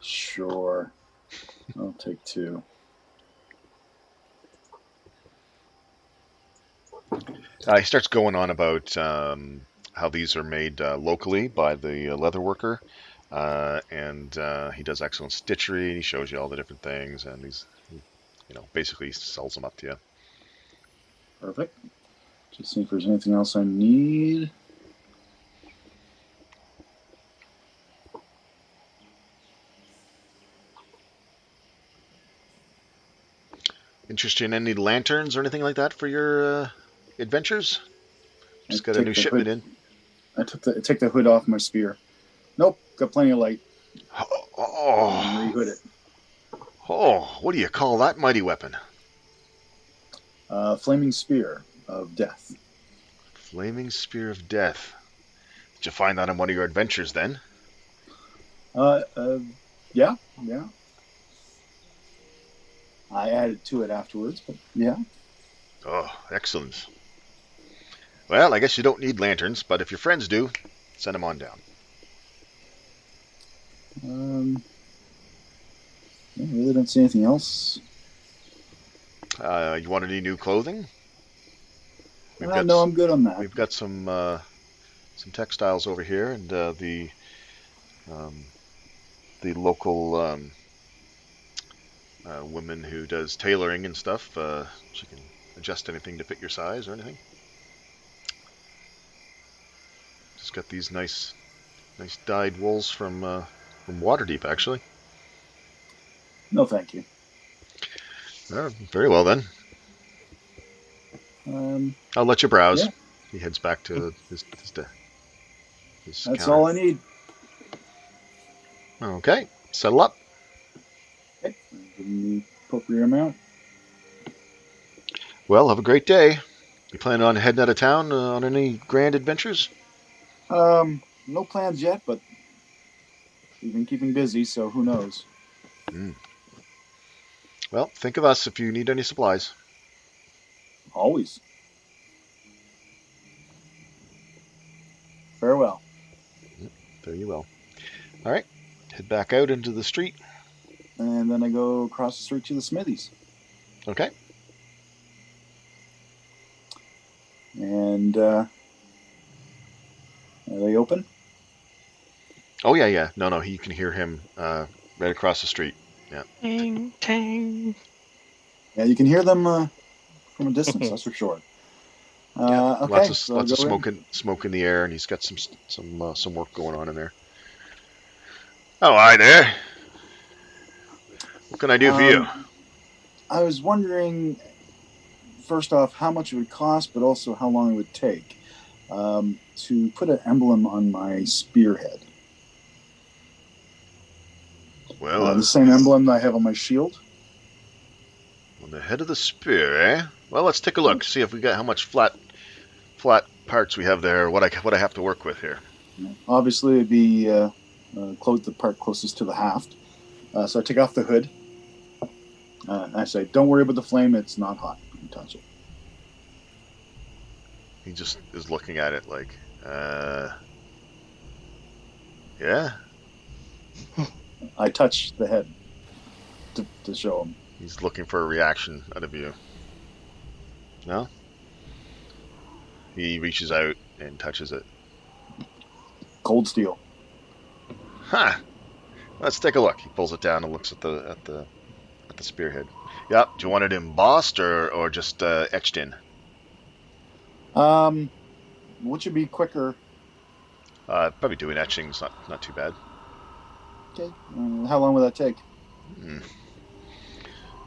Sure. I'll take 2. He starts going on about how these are made locally by the leather worker, and he does excellent stitchery. He shows you all the different things, and he's, basically sells them up to you. Perfect. Just see if there's anything else I need. Interested in any lanterns or anything like that for your adventures? Just got a new shipment in. take the hood off my spear. Nope, got plenty of light. Oh, Rehood it. oh, what do you call that mighty weapon? Flaming spear of death. Flaming spear of death. Did you find that on one of your adventures then? Yeah. I added to it afterwards, but yeah. Oh, excellent. Well, I guess you don't need lanterns, but if your friends do, send them on down. I really don't see anything else. You want any new clothing? No, I'm good on that. We've got some textiles over here, and the local woman who does tailoring and stuff. She can adjust anything to fit your size or anything. Just got these nice dyed wools from Waterdeep, actually. No, thank you. Very well then. I'll let you browse. Yeah. He heads back to his That's counter. all I need. Okay, settle up. Okay, give me the appropriate amount. Well, have a great day. You planning on heading out of town on any grand adventures? No plans yet, but we've been keeping busy, so who knows? Well, think of us if you need any supplies. Always. Farewell. There you will. All right, head back out into the street. And then I go across the street to the smithies. Okay. And are they open? Oh yeah. No. You can hear him right across the street. Yeah. Tang, tang. Yeah, you can hear them from a distance. That's for sure. Okay. Lots of smoke in the air, and he's got some work going on in there. Oh, hi there. What can I do for you? I was wondering, first off, how much it would cost, but also how long it would take to put an emblem on my spearhead. Well, the same emblem that I have on my shield. On the head of the spear, eh? Well, let's take a look. See if we got how much flat parts we have there. What I have to work with here. Obviously, it'd be the part closest to the haft. So I take off the hood. I say, "Don't worry about the flame. It's not hot. You can touch it." He just is looking at it like, yeah. I touch the head to show him. He's looking for a reaction out of you. No? He reaches out and touches it. Cold steel. Huh. Let's take a look. He pulls it down and looks at the spearhead. Yep. Do you want it embossed or just etched in? Which would be quicker? Probably doing etching's not too bad. Okay. How long will that take?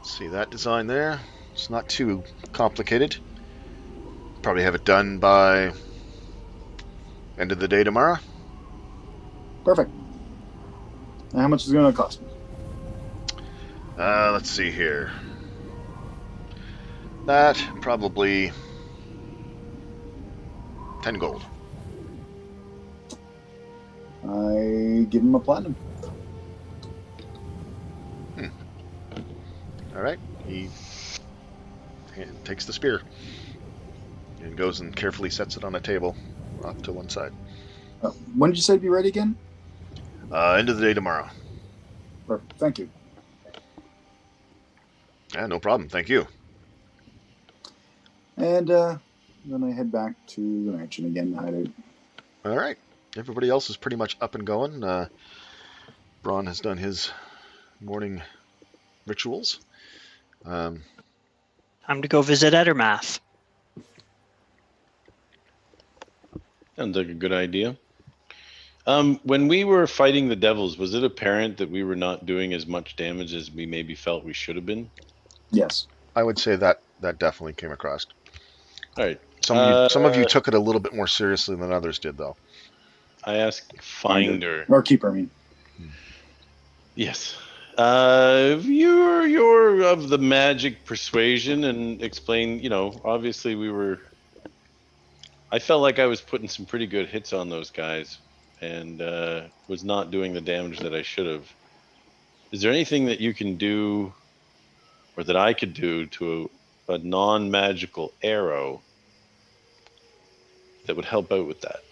See that design there? It's not too complicated. Probably have it done by end of the day tomorrow. Perfect. And how much is it going to cost me? Let's see here. That probably 10 gold. I give him a platinum. All right. He takes the spear and goes and carefully sets it on a table off to one side. When did you say it'd be ready again? End of the day tomorrow. Perfect. Thank you. Yeah, no problem. Thank you. And then I head back to the mansion again to hide out. All right. Everybody else is pretty much up and going. Braun has done his morning rituals. Time to go visit Edermath. Sounds like a good idea. When we were fighting the devils, was it apparent that we were not doing as much damage as we maybe felt we should have been? Yes. I would say that definitely came across. All right. Some of you took it a little bit more seriously than others did, though. I asked Finder. Or Keeper, I mean. Yes. You're of the magic persuasion, and explain. Obviously I felt like I was putting some pretty good hits on those guys, and was not doing the damage that I should have. Is there anything that you can do, or that I could do to a non-magical arrow that would help out with that?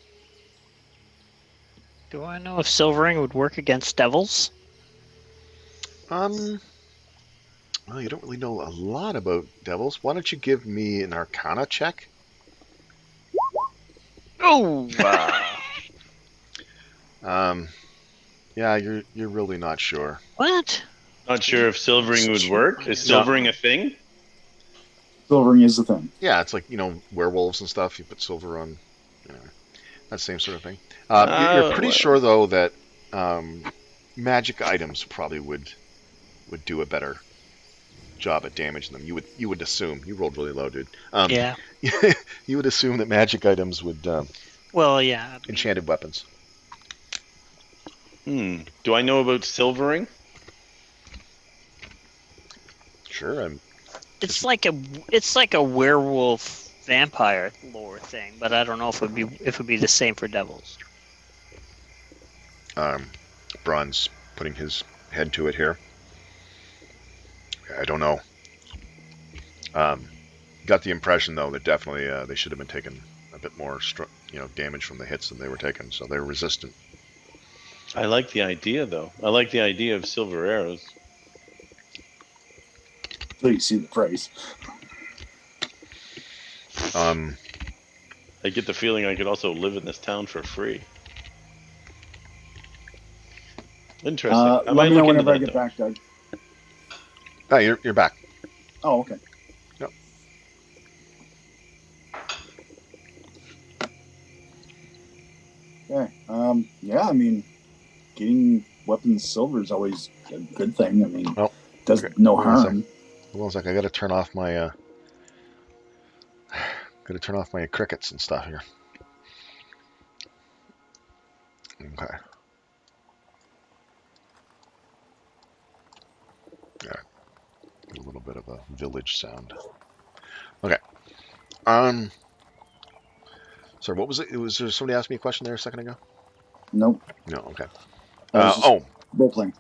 Do I know if silvering would work against devils? Well, you don't really know a lot about devils. Why don't you give me an Arcana check? Oh! Yeah, you're really not sure. What? Not sure if silvering would work. Is silvering a thing? Silvering is the thing. Yeah, it's like, werewolves and stuff. You put silver on, that same sort of thing. You're pretty sure, though, that magic items probably would do a better job at damaging them. You would assume. You rolled really low, dude. Yeah. You would assume that magic items would. Well, yeah. Enchanted weapons. Do I know about silvering? Sure. It's like a werewolf vampire lore thing, but I don't know if it would be the same for devils. Braun's putting his head to it here. I don't know. Got the impression, though, that definitely they should have been taking a bit more damage from the hits than they were taking, so they're resistant. I like the idea, though. I like the idea of silver arrows. So you see the price. I get the feeling I could also live in this town for free. Interesting. Let me know whenever I get back, Doug. Oh, you're back. Oh, okay. Yep. Okay. Yeah, I mean, getting weapons silver is always a good thing. I mean, does no harm. Hold on a sec. I got to turn off my crickets and stuff here. Okay. Yeah. A little bit of a village sound. Okay. Sorry, what was it? Was there somebody asked me a question there a second ago? Nope. No. Okay. Role playing.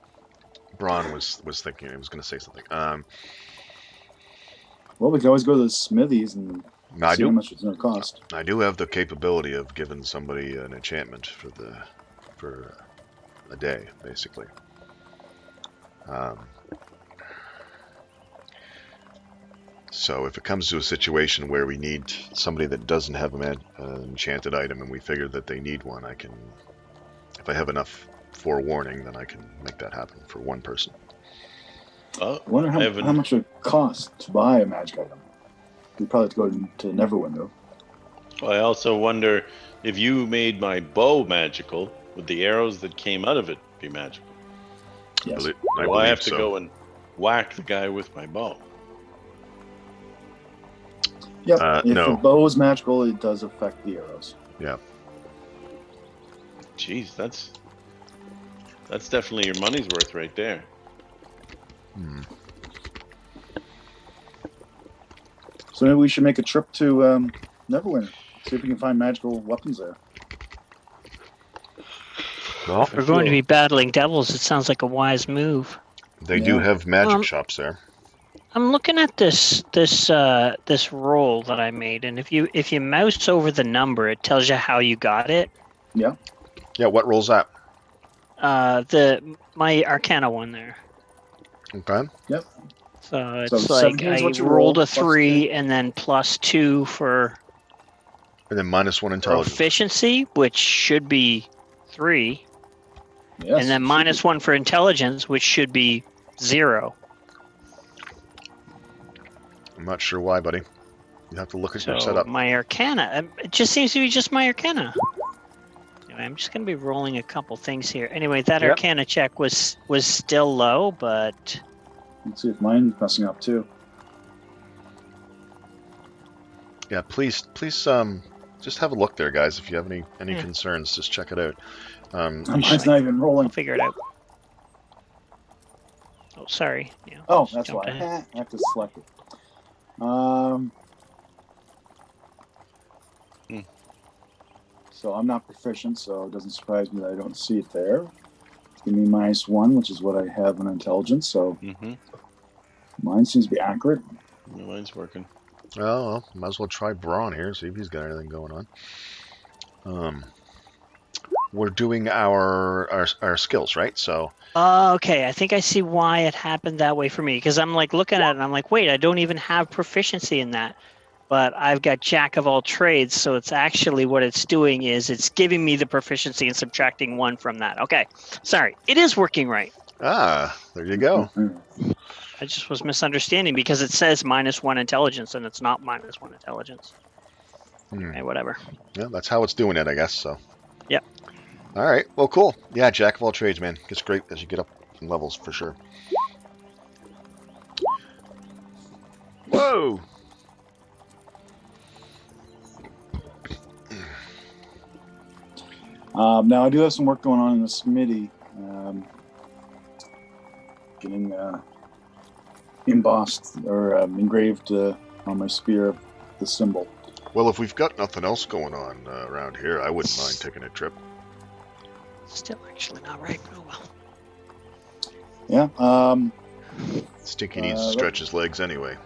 Braun was thinking he was going to say something. Well, we can always go to the smithies and see how much it's going to cost. I do have the capability of giving somebody an enchantment for a day, basically. So if it comes to a situation where we need somebody that doesn't have an enchanted item and we figure that they need one, if I have enough forewarning, then I can make that happen for one person. I wonder how much it would cost to buy a magic item. We'd probably have to go to Neverwinter. I also wonder if you made my bow magical, would the arrows that came out of it be magical? Yes. I have to go and whack the guy with my bow. Yep. If no. the bow is magical, it does affect the arrows. Yeah. Jeez, that's definitely your money's worth right there. So maybe we should make a trip to Neverwinter. See if we can find magical weapons there. Well, if we're going to be battling devils, it sounds like a wise move. They do have magic shops there. I'm looking at this roll that I made, and if you mouse over the number, it tells you how you got it. Yeah. Yeah. What roll's that? My Arcana one there. Okay. Yep. So it's like I rolled a 3 and then +2 for. And then -1 intelligence. Proficiency, which should be 3. Yes, and then -1 for intelligence, which should be 0. I'm not sure why, buddy. You have to look at your setup. My Arcana, it just seems to be just my Arcana. Anyway, I'm just going to be rolling a couple things here. Anyway, that Arcana check was still low, but... Let's see if mine's messing up too. Yeah, please, just have a look there, guys. If you have any Yeah. concerns, just check it out. Mine's not even I'll rolling. figure it out. Oh, sorry. Yeah. Oh, just that's jumped why. ahead. I have to select it. Um, Hmm. So I'm not proficient, so it doesn't surprise me that I don't see it there. Give me -1, which is what I have in intelligence, so Mm-hmm. mine seems to be accurate. Mine's working. well, might as well try Braun here, see if he's got anything going on. We're doing our skills, right? So Okay, I think I see why it happened that way for me. Because I'm like looking at it and I'm like, wait, I don't even have proficiency in that. But I've got Jack of all trades, so it's actually what it's doing is it's giving me the proficiency and subtracting 1 from that. Okay, sorry, it is working right. there you go. I just was misunderstanding because it says -1 intelligence and it's not -1 intelligence. Okay, whatever. Yeah, that's how it's doing it, I guess. So. Yep. All right. Well, cool. Yeah, Jack of all trades, man. It's great as you get up in levels for sure. Whoa. Now I do have some work going on in the smithy, getting embossed or engraved on my spear the symbol. Well, if we've got nothing else going on around here, I wouldn't mind taking a trip. Still actually not right. Oh well. Yeah. Stinky needs to stretch his legs anyway.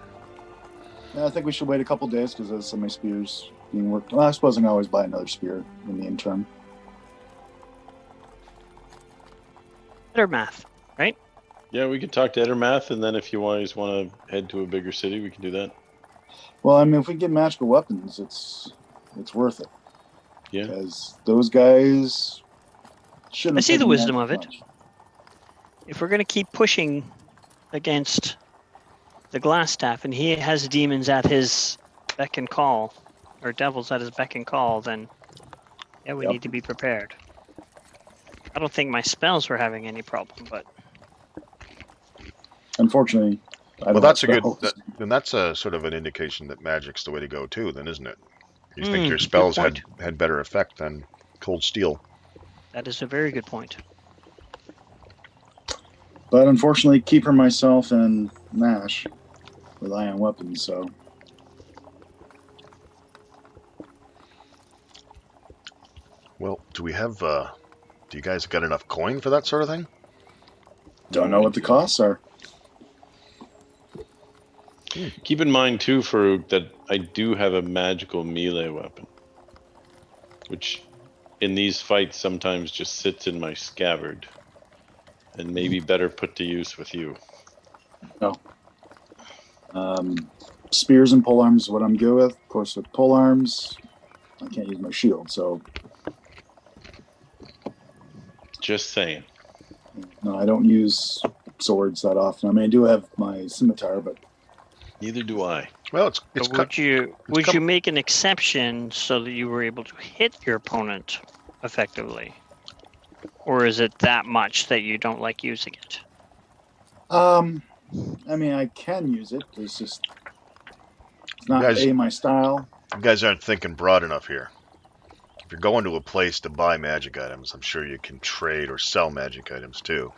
I think we should wait a couple days because some of my spears being worked. Well, I suppose I can always buy another spear in the interim. Better math, right? Yeah, we could talk to Edermath, and then if you guys want to head to a bigger city, we can do that. Well, I mean, if we get magical weapons, it's worth it. Yeah. Because those guys shouldn't. I see have the taken wisdom that of it. much. If we're going to keep pushing against the glass staff and he has demons at his beck and call, or devils at his beck and call, then yeah, we Yep. need to be prepared. I don't think my spells were having any problem, but Unfortunately, I Well, don't that's a have good. spells. Then that's a sort of an indication that magic's the way to go too. Then, isn't it? You think your good spells point. had better effect than cold steel. That is a very good point. But unfortunately, Keeper, myself, and Nash rely on weapons, so. Well, do we have? Do you guys got enough coin for that sort of thing? Don't know what the costs are. Keep in mind too, Farouk, that I do have a magical melee weapon, which in these fights sometimes just sits in my scabbard, and maybe better put to use with you. Spears and polearms is what I'm good with. Of course, with polearms, I can't use my shield, so Just saying. no, I don't use swords that often. I mean, I do have my scimitar, but Neither do I. Well, it's But cut. would you make an exception so that you were able to hit your opponent effectively, or is it that much that you don't like using it? I mean, I can use it. It's just it's not Guys- my style. You guys aren't thinking broad enough here. If you're going to a place to buy magic items, I'm sure you can trade or sell magic items too.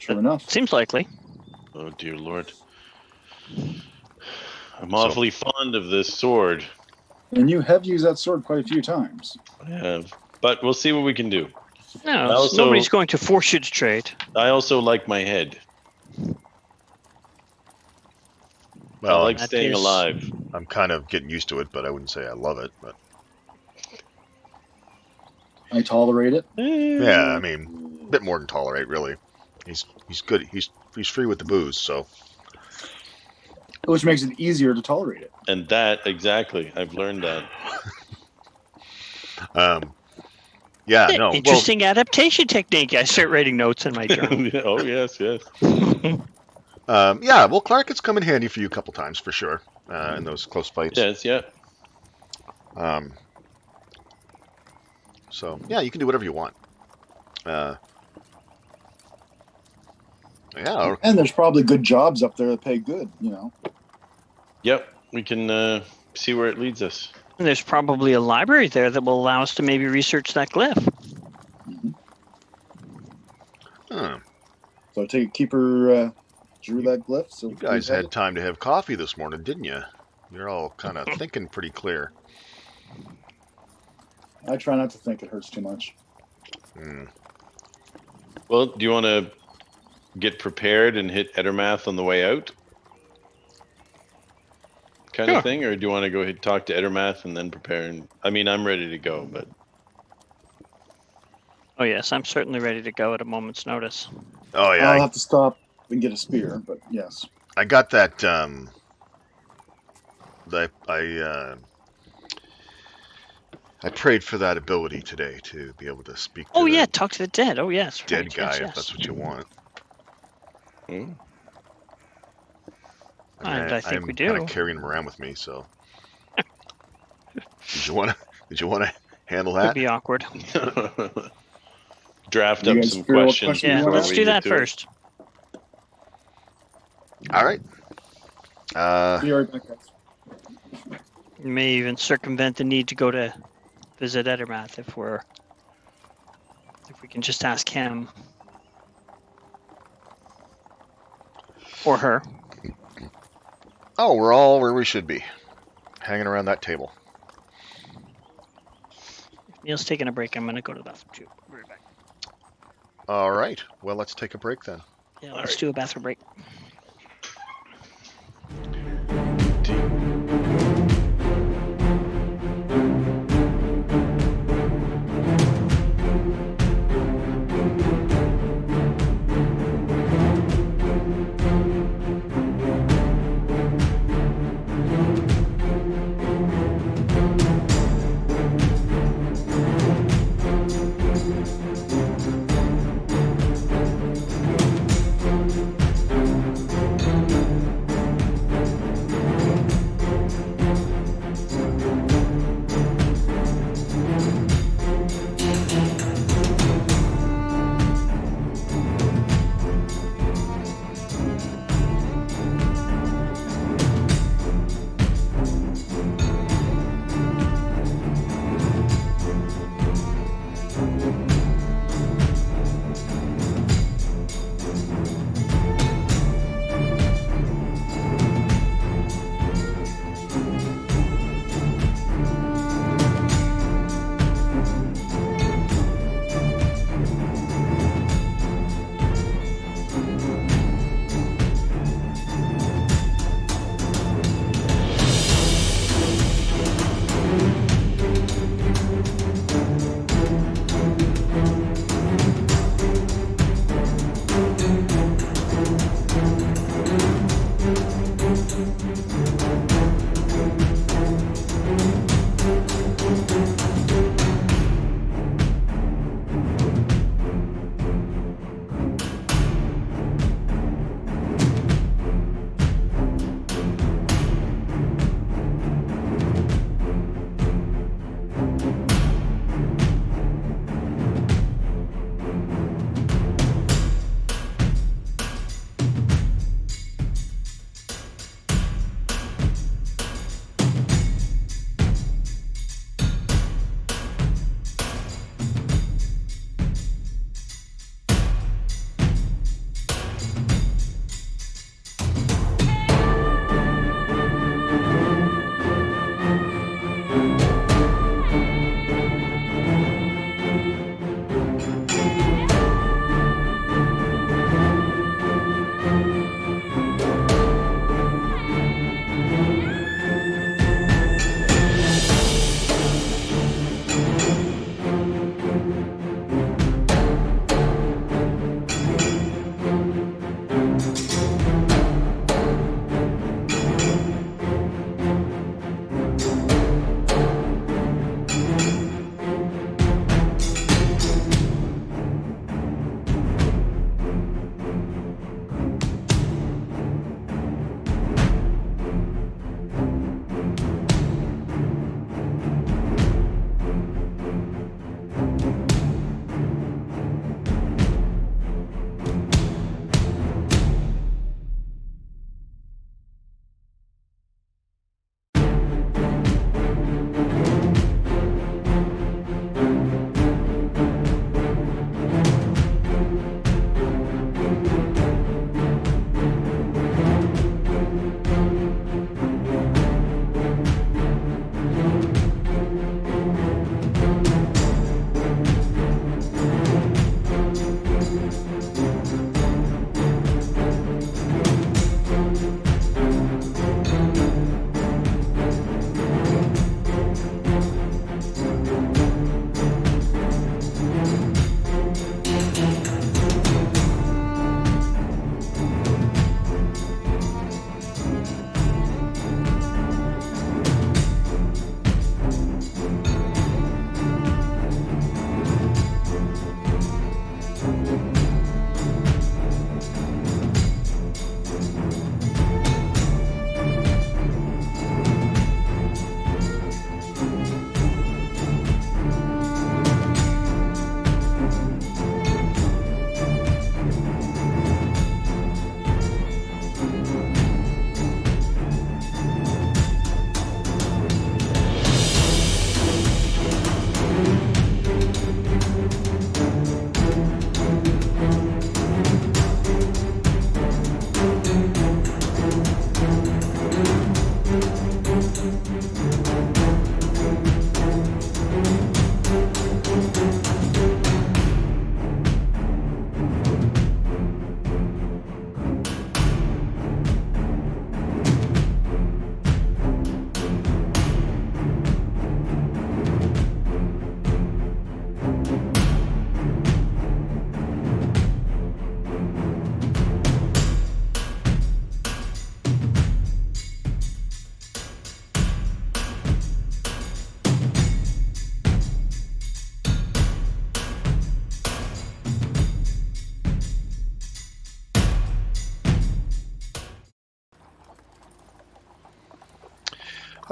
True enough. Seems likely. Oh dear Lord. I'm awfully fond of this sword. And you have used that sword quite a few times. I have. But we'll see what we can do. No, also- nobody's going to force you to trade. I also like my head. Well, I like That staying is- alive. I'm kind of getting used to it, but I wouldn't say I love it. But I tolerate it. yeah, I mean, a bit more than tolerate, really. He's good. He's free with the booze, so Which makes it easier to tolerate it. And that, exactly. I've learned that. yeah, no. Interesting adaptation technique. I start writing notes in my journal. Oh, yes, yes. Yeah. Well, Clark has come in handy for you a couple times for sure in those close fights. Yes, yeah. So yeah, you can do whatever you want. Yeah. And there's probably good jobs up there that pay good, you know. Yep. We can see where it leads us. And there's probably a library there that will allow us to maybe research that glyph. Mhm. Huh. So I take Keeper drew that glyph. So You guys we have had it. time to have coffee this morning, didn't you? You're all kind of thinking pretty clear. I try not to think; it hurts too much. Hmm. Well, do you want to get prepared and hit Edermath on the way out? Kind Sure. of thing? Or do you want to go ahead and talk to Edermath and then prepare? And I mean, I'm ready to go, but Oh yes, I'm certainly ready to go at a moment's notice. Oh yeah, I'll have to stop and get a spear, but yes. I got that. I prayed for that ability today to be able to speak to Oh the yeah, talk to the dead. Oh yes, dead right. guy, Yes, if yes. that's what you want. Hmm. And I think I'm we kind do. of carrying him around with me, so. Did you want to handle Could that? be awkward. Draft You up guys some figure out what questions question you Yeah, before want let's we do get that to first. All right. Be right back, guys. You may even circumvent the need to go to visit Edermath if we can just ask him or her. Oh, we're all where we should be, hanging around that table. If Neil's taking a break, I'm going to go to the bathroom too. Be right back. All right. Well, let's take a break then. Yeah, let's do a bathroom break.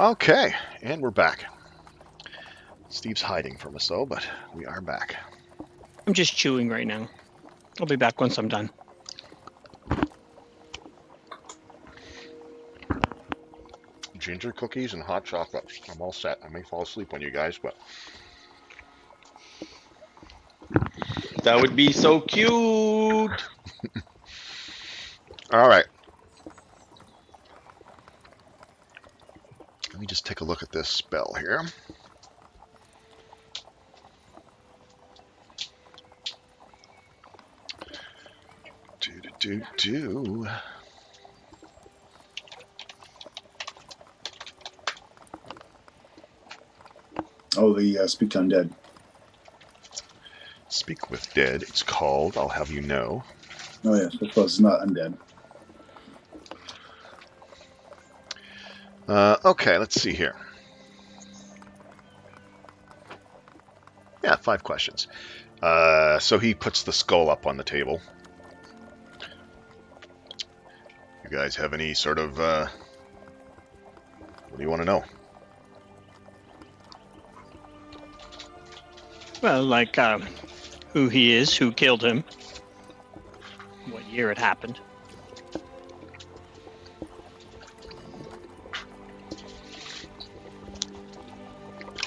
Okay, and we're back. Steve's hiding from us though, but we are back. I'm just chewing right now. I'll be back once I'm done. Ginger cookies and hot chocolate. I'm all set. I may fall asleep on you guys, but That would be so cute. all right. Let me just take a look at this spell here. Do. Oh, the Speak to Undead. Speak with Dead. It's called, I'll have you know. Oh, yes. I suppose it's not undead. Okay, let's see here. Yeah, 5 questions. So he puts the skull up on the table. You guys have any sort of, what do you want to know? Well, like who he is, who killed him, what year it happened.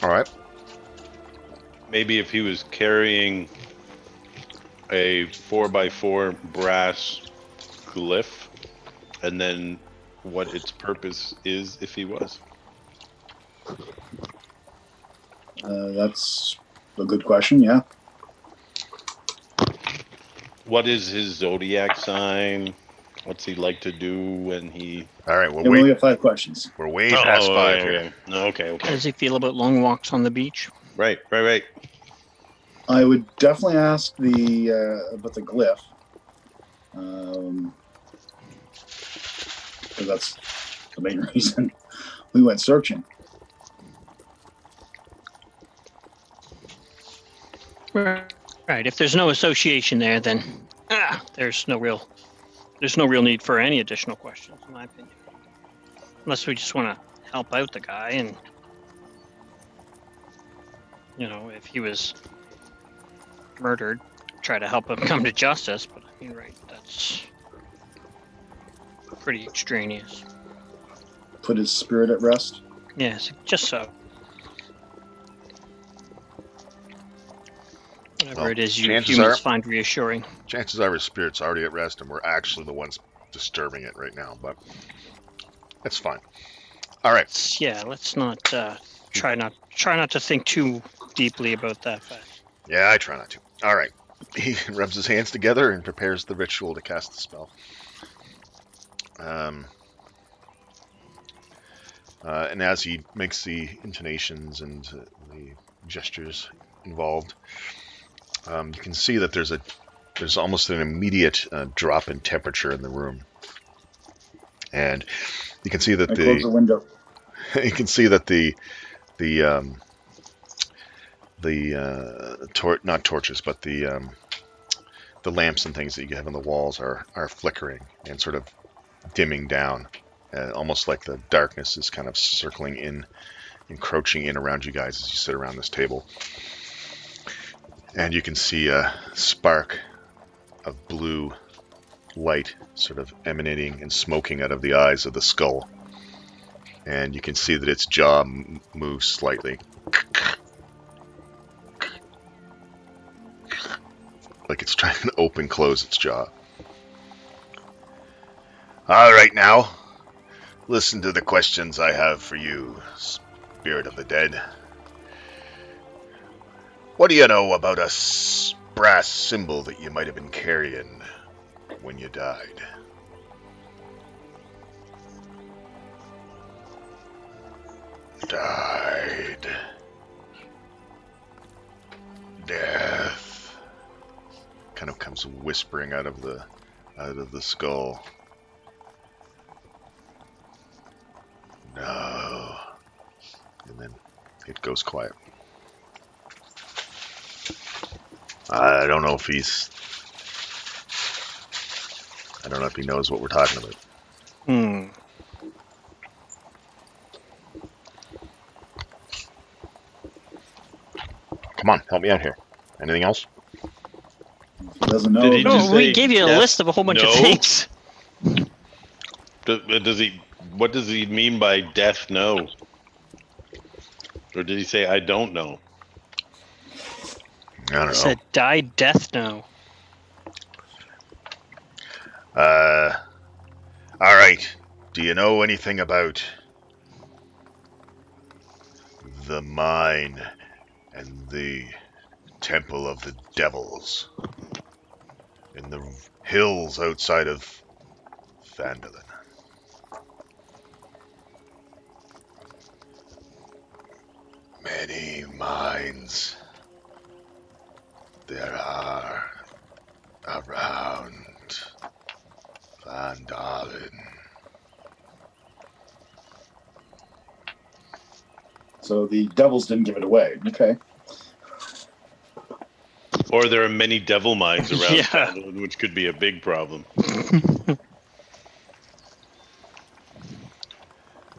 All right. Maybe if he was carrying a 4x4 brass glyph, and then what its purpose is if he was. That's a good question, yeah. What is his zodiac sign? What's he like to do when he... All right, And we only have 5 questions. we're way past 5 here. Okay. Okay. How does he feel about long walks on the beach? Right. I would definitely ask about the glyph. Because that's the main reason we went searching. Right. If there's no association there, then there's no real need for any additional questions, in my opinion. Unless we just want to help out the guy, and if he was murdered, try to help him come to justice. But I mean, right, that's pretty extraneous. Put his spirit at rest. Yes, just so. Whatever it is you humans find reassuring. Chances are his spirit's already at rest, and we're actually the ones disturbing it right now, but that's fine. All right. Yeah, let's not try not to think too deeply about that fact. Yeah, I try not to. All right. He rubs his hands together and prepares the ritual to cast the spell. And as he makes the intonations and the gestures involved, you can see that there's almost an immediate drop in temperature in the room, and you can see that close the window. You can see that not torches, but the lamps and things that you have on the walls are flickering and sort of dimming down, almost like the darkness is kind of circling in, encroaching in around you guys as you sit around this table. And you can see a spark of blue light sort of emanating and smoking out of the eyes of the skull. And you can see that its jaw moves slightly. Like it's trying to open, close its jaw. All right, now, listen to the questions I have for you, Spirit of the Dead. What do you know about a brass symbol that you might have been carrying when you died? Died. Death. Kind of comes whispering out of the skull. No. And then it goes quiet. I don't know if he knows what we're talking about. Come on, help me out here. Anything else? He doesn't know. Did he No, just we say gave you a death? list of a whole bunch of No? things. Does he? What does he mean by death? No. Or did he say I don't know? I don't know. Said die death no. All right. Do you know anything about the mine and the temple of the devils in the hills outside of Phandalin? Many mines there are around Phandalin. So the devils didn't give it away. Okay. Or there are many devil mines around Yeah. Phandalin, which could be a big problem.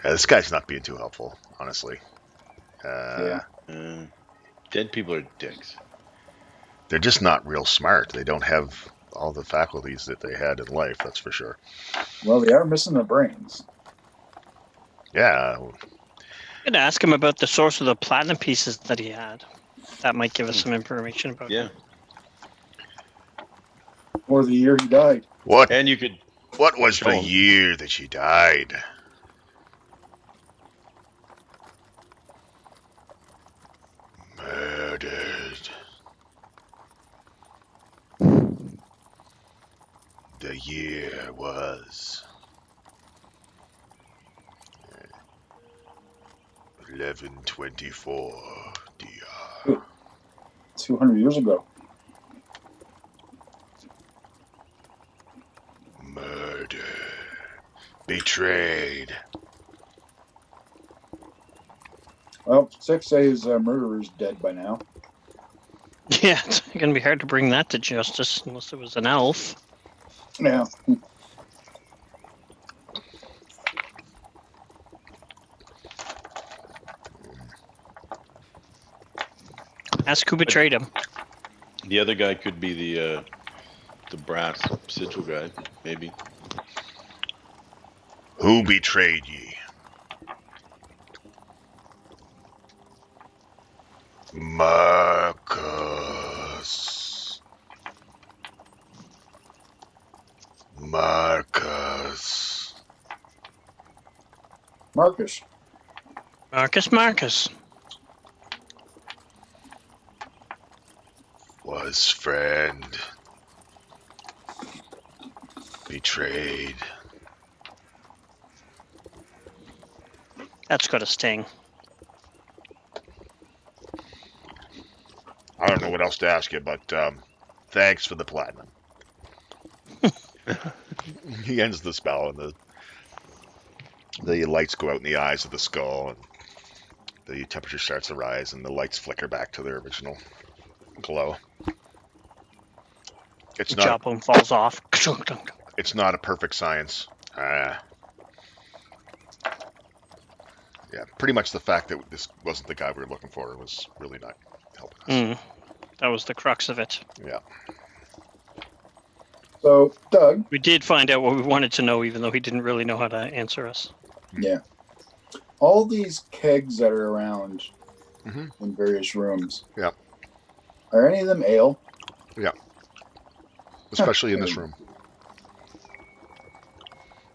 This guy's not being too helpful, honestly. Yeah. Dead people are dicks. They're just not real smart. They don't have all the faculties that they had in life, that's for sure. Well, they are missing their brains. Yeah, I'm gonna ask him about the source of the platinum pieces that he had. That might give us some information about Yeah. him. Or the year he died. What And you could was show the him. year that she died? Murdered. The year was 1124 DR. 200 years ago. Murder. Betrayed. Well, 6A's murderer's dead by now. Yeah, it's gonna be hard to bring that to justice unless it was an elf. Yeah. Ask who betrayed him. The other guy could be the brass sigil guy, maybe. Who betrayed ye? Marcus. Marcus. Marcus. Marcus. Was friend. Betrayed. That's got a sting. I don't know what else to ask you, but thanks for the platinum. He ends the spell, and the lights go out in the eyes of the skull, and the temperature starts to rise, and the lights flicker back to their original glow. It's The not. jawbone falls off. It's not a perfect science. Yeah, pretty much the fact that this wasn't the guy we were looking for was really not helping us. That was the crux of it. Yeah. So, Doug. We did find out what we wanted to know, even though he didn't really know how to answer us. Yeah. All these kegs that are around Mhm. in various rooms. Yeah. Are any of them ale? Yeah. Especially in this room.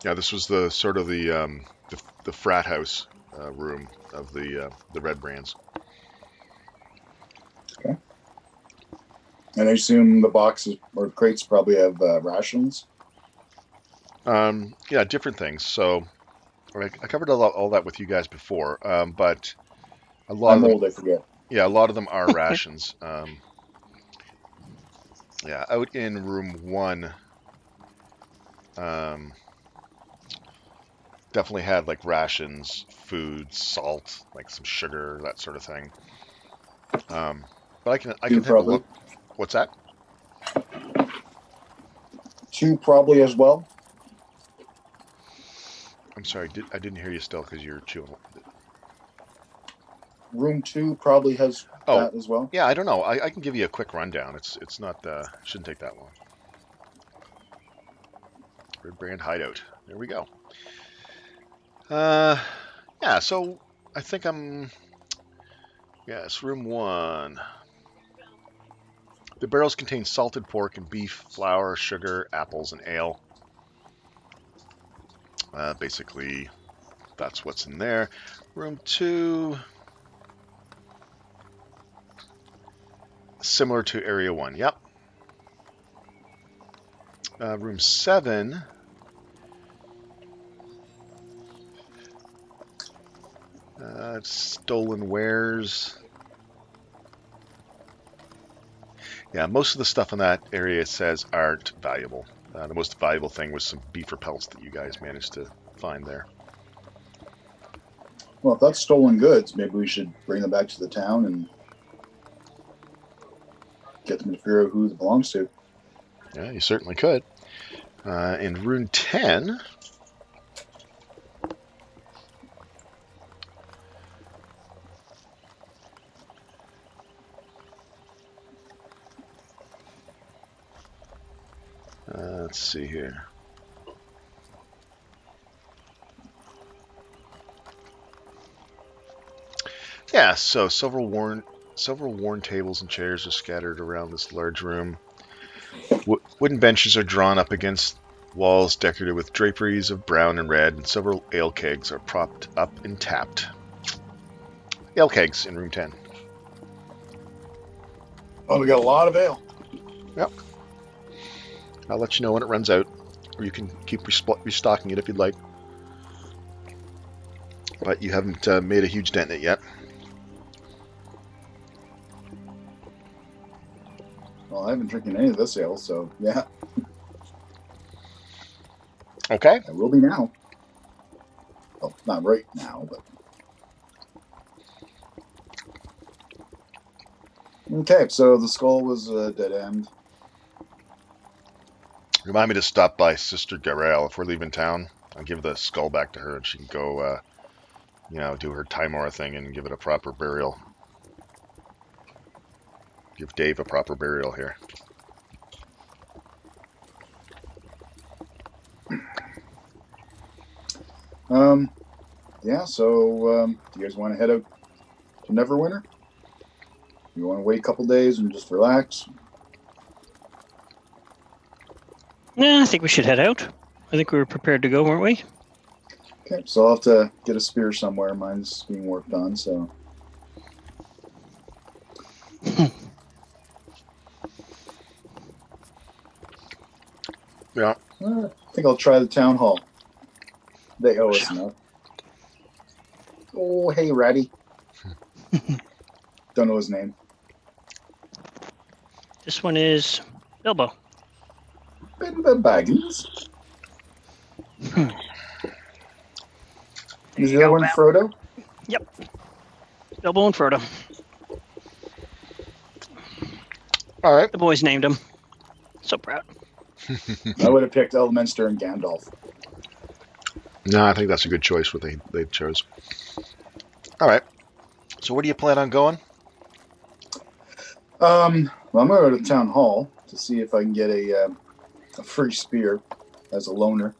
Yeah, this was the sort of the frat house room of the Red Brands. Okay. And I assume the boxes or crates probably have rations. Yeah, different things. So I covered all that with you guys before, but a lot I'm of them, old, I forget. yeah, a lot of them are rations. Yeah, out in room 1, definitely had like rations, food, salt, like some sugar, that sort of thing. But I can take a look. What's that? 2 probably as well. I'm sorry, I didn't hear you still because you're chewing. room 2 probably has Oh. that as well. Yeah, I don't know. I can give you a quick rundown. It's not shouldn't take that long. Red Brand Hideout. There we go. Yeah. So I think it's room 1. The barrels contain salted pork and beef, flour, sugar, apples, and ale. Basically, that's what's in there. Room 2, similar to Area 1. Yep. Room 7. Stolen wares. Yeah, most of the stuff in that area, it says, aren't valuable. The most valuable thing was some beaver pelts that you guys managed to find there. Well, if that's stolen goods, maybe we should bring them back to the town and get them to figure out who it belongs to. Yeah, you certainly could. In Room 10... let's see here. Yeah, so several worn tables and chairs are scattered around this large room. Wooden benches are drawn up against walls decorated with draperies of brown and red, and several ale kegs are propped up and tapped. Ale kegs in room 10. Oh, we got a lot of ale. Yep. I'll let you know when it runs out, or you can keep restocking it if you'd like. But you haven't made a huge dent in it yet. Well, I haven't drinking any of this ale, so yeah. Okay. I will be now. Well, not right now, but... Okay, so the skull was a dead end. Remind me to stop by Sister Garel if we're leaving town. I'll give the skull back to her, and she can go, do her Timor thing and give it a proper burial. Give Dave a proper burial here. Yeah, so do you guys want to head out to Neverwinter? You want to wait a couple days and just relax? Yeah, I think we should head out. I think we were prepared to go, weren't we? Okay, so I'll have to get a spear somewhere. Mine's being worked on, so... Yeah. I think I'll try the town hall. They owe us enough. Oh, hey, Ratty. Don't know his name. This one is Bilbo. Bilbo Baggins. Is the other one Frodo? Yep. Bilbo and Frodo. All right. The boys named him. So proud. I would have picked Elminster and Gandalf. No, I think that's a good choice what they chose. All right. So where do you plan on going? Well, I'm going to go to town hall to see if I can get a free spear as a loner.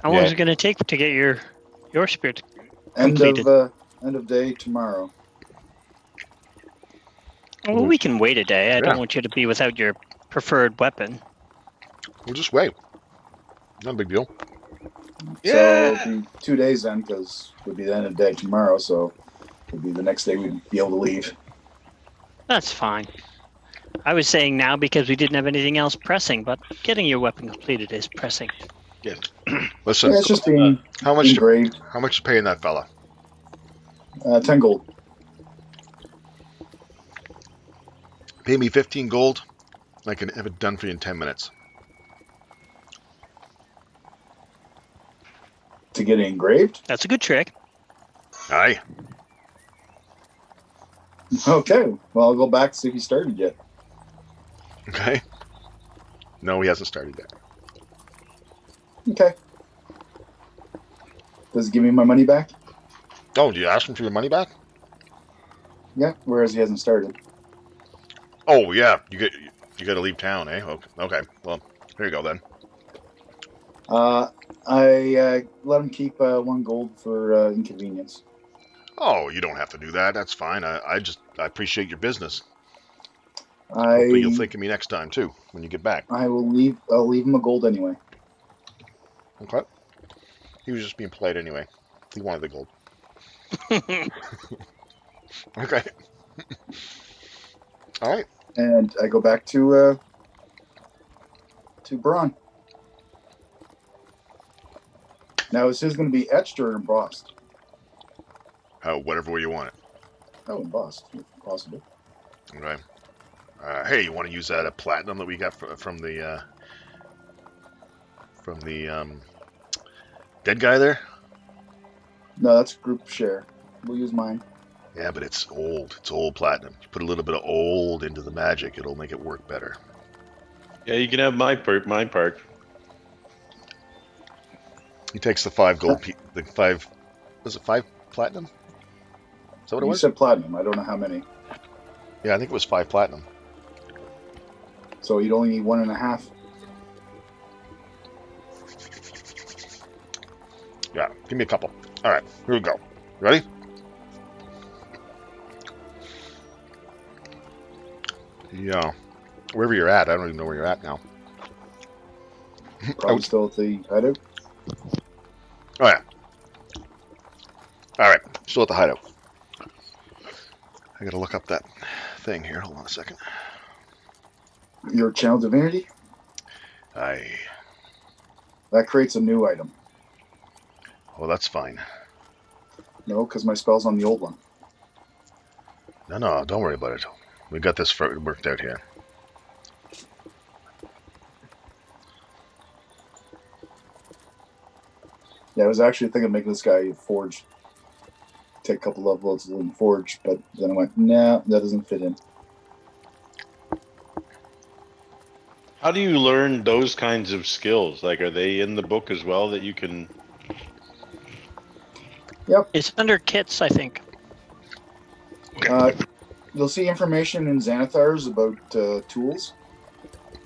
How long is it going to take to get your spirit End completed? of day tomorrow. Well, we can wait a day. I Yeah. don't want you to be without your preferred weapon. We'll just wait. Not a big deal. So it'll be 2 days then, because it would be the end of the day tomorrow, so it would be the next day we'd be able to leave. That's fine. I was saying now because we didn't have anything else pressing, but getting your weapon completed is pressing. Yes. Listen. Yeah, it's just being how much? engraved. How much you paying that fella? 10 gold. Pay me 15 gold. I can have it done for you in 10 minutes. To get it engraved? That's a good trick. Aye. Okay. Well, I'll go back to see if he started yet. Okay. No, he hasn't started yet. Okay. Does it give me my money back? Oh, do you ask him for your money back? Yeah, whereas he hasn't started. Oh, yeah. You got to leave town, eh? Okay. Well, here you go then. I let him keep 1 gold for inconvenience. Oh, you don't have to do that. That's fine. I appreciate your business. Hopefully you'll I think of me next time too when you get back. I'll leave him a gold anyway. Okay. He was just being polite anyway. He wanted the gold. Okay. All right. And I go back to Braun. Now, is his going to be etched or embossed? Whatever way you want it. Oh, embossed, if possible. Okay. Hey, you want to use that platinum that we got from the dead guy there? No, that's group share. We'll use mine. Yeah, but it's old. It's old platinum. You put a little bit of old into the magic, it'll make it work better. Yeah, you can have my part. He takes the 5 gold. The 5. Was it 5 platinum? Is that what it You was? said platinum. I don't know how many. Yeah, I think it was 5 platinum. So you'd only need 1.5. Yeah, give me a couple. All right, here we go. Ready? Yeah. Wherever you're at, I don't even know where you're at now. Probably still at the hideout. Oh yeah. All right, still at the hideout. I gotta look up that thing here. Hold on a second. Your channel divinity? That creates a new item. Oh, that's fine. No, because my spell's on the old one. No, don't worry about it. We got this worked out here. Yeah, I was actually thinking of making this guy forge. Take a couple of levels and forge, but then I went, nah, that doesn't fit in. How do you learn those kinds of skills? Like, are they in the book as well that you can? Yep. It's under kits, I think. You'll see information in Xanathar's about tools.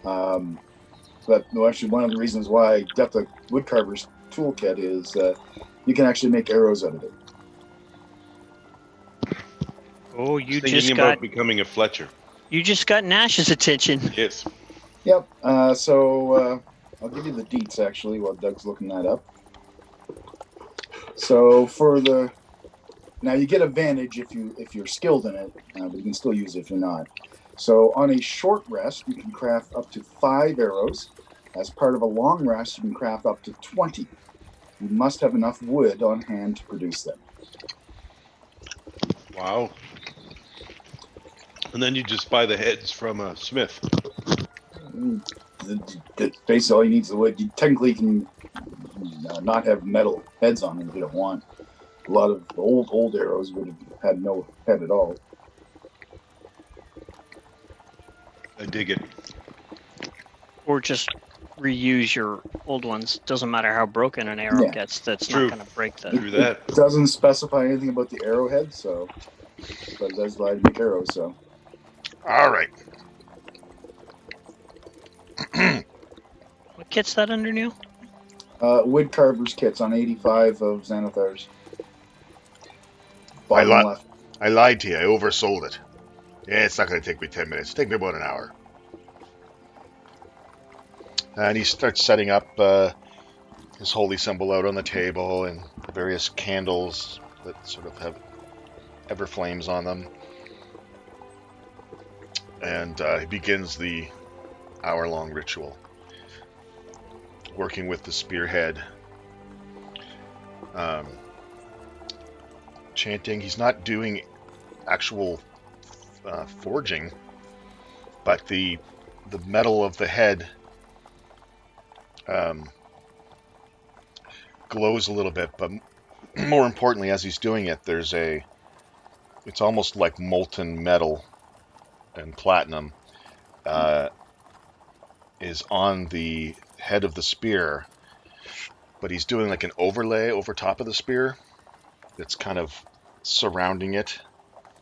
But no, actually, one of the reasons why I got the Woodcarver's toolkit is you can actually make arrows out of it. Oh, you Thinking just about got becoming a Fletcher. you just got Nash's attention. Yes. Yep. So I'll give you the deets actually while Doug's looking that up. So now you get advantage if you're skilled in it, but you can still use it if you're not. So on a short rest, you can craft up to 5 arrows. As part of a long rest, you can craft up to 20. You must have enough wood on hand to produce them. Wow. And then you just buy the heads from a smith. Basically, all you need is the wood. You technically can not have metal heads on them if you don't want. A lot of old arrows would have had no head at all. I dig it. Or just reuse your old ones. Doesn't matter how broken an arrow Yeah. gets. That's True. not going to break the. Through that. It doesn't specify anything about the arrowhead, but it does allow you to make arrows. So All right. What kit's that under, Neil? wood carver's kits on 85 of Xanathar's. I Bottom left. lied to you. I oversold it. Yeah, it's not going to take me 10 minutes. Take me about an hour. And he starts setting up his holy symbol out on the table and various candles that sort of have ever flames on them. And he begins the hour-long ritual, working with the spearhead, chanting. He's not doing actual forging, but the metal of the head glows a little bit, but more importantly, as he's doing it, it's almost like molten metal and platinum is on the head of the spear, but he's doing like an overlay over top of the spear, that's kind of surrounding it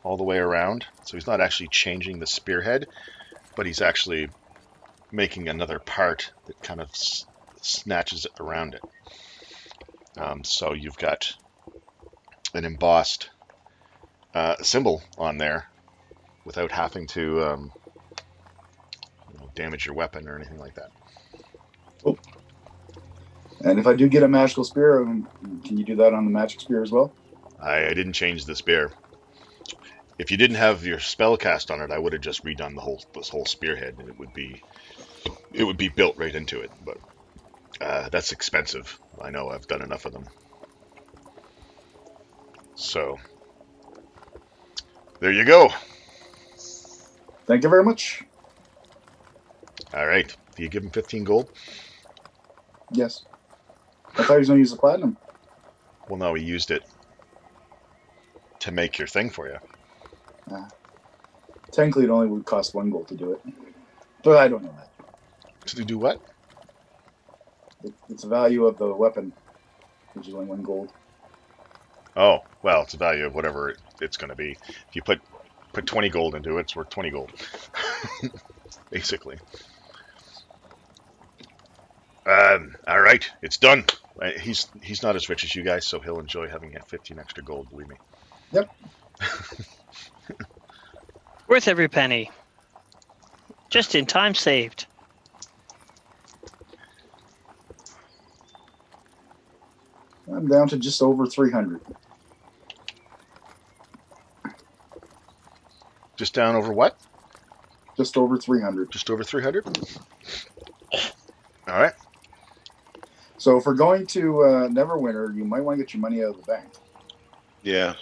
all the way around. So he's not actually changing the spearhead, but he's actually making another part that kind of snatches it around it. So you've got an embossed symbol on there without having to damage your weapon or anything like that. Oh. And if I do get a magical spear, can you do that on the magic spear as well? I didn't change the spear. If you didn't have your spell cast on it, I would have just redone this whole spearhead, and it would be built right into it. But that's expensive. I know, I've done enough of them. So there you go. Thank you very much. All right. Do you give him 15 gold? Yes. I thought he was going to use the platinum. Well, no, he used it to make your thing for you. Technically, it only would cost 1 gold to do it. But I don't know that. To do what? It's the value of the weapon, which is only 1 gold. Oh, well, it's the value of whatever it's going to be. If you put 20 gold into it, it's worth 20 gold. Basically. All right, it's done. He's not as rich as you guys, so he'll enjoy having 15 extra gold, believe me. Yep. Worth every penny. Just in time saved. I'm down to just over 300. Just down over what? Just over 300. Just over 300? All right. So if we're going to Neverwinter, you might want to get your money out of the bank. Yeah.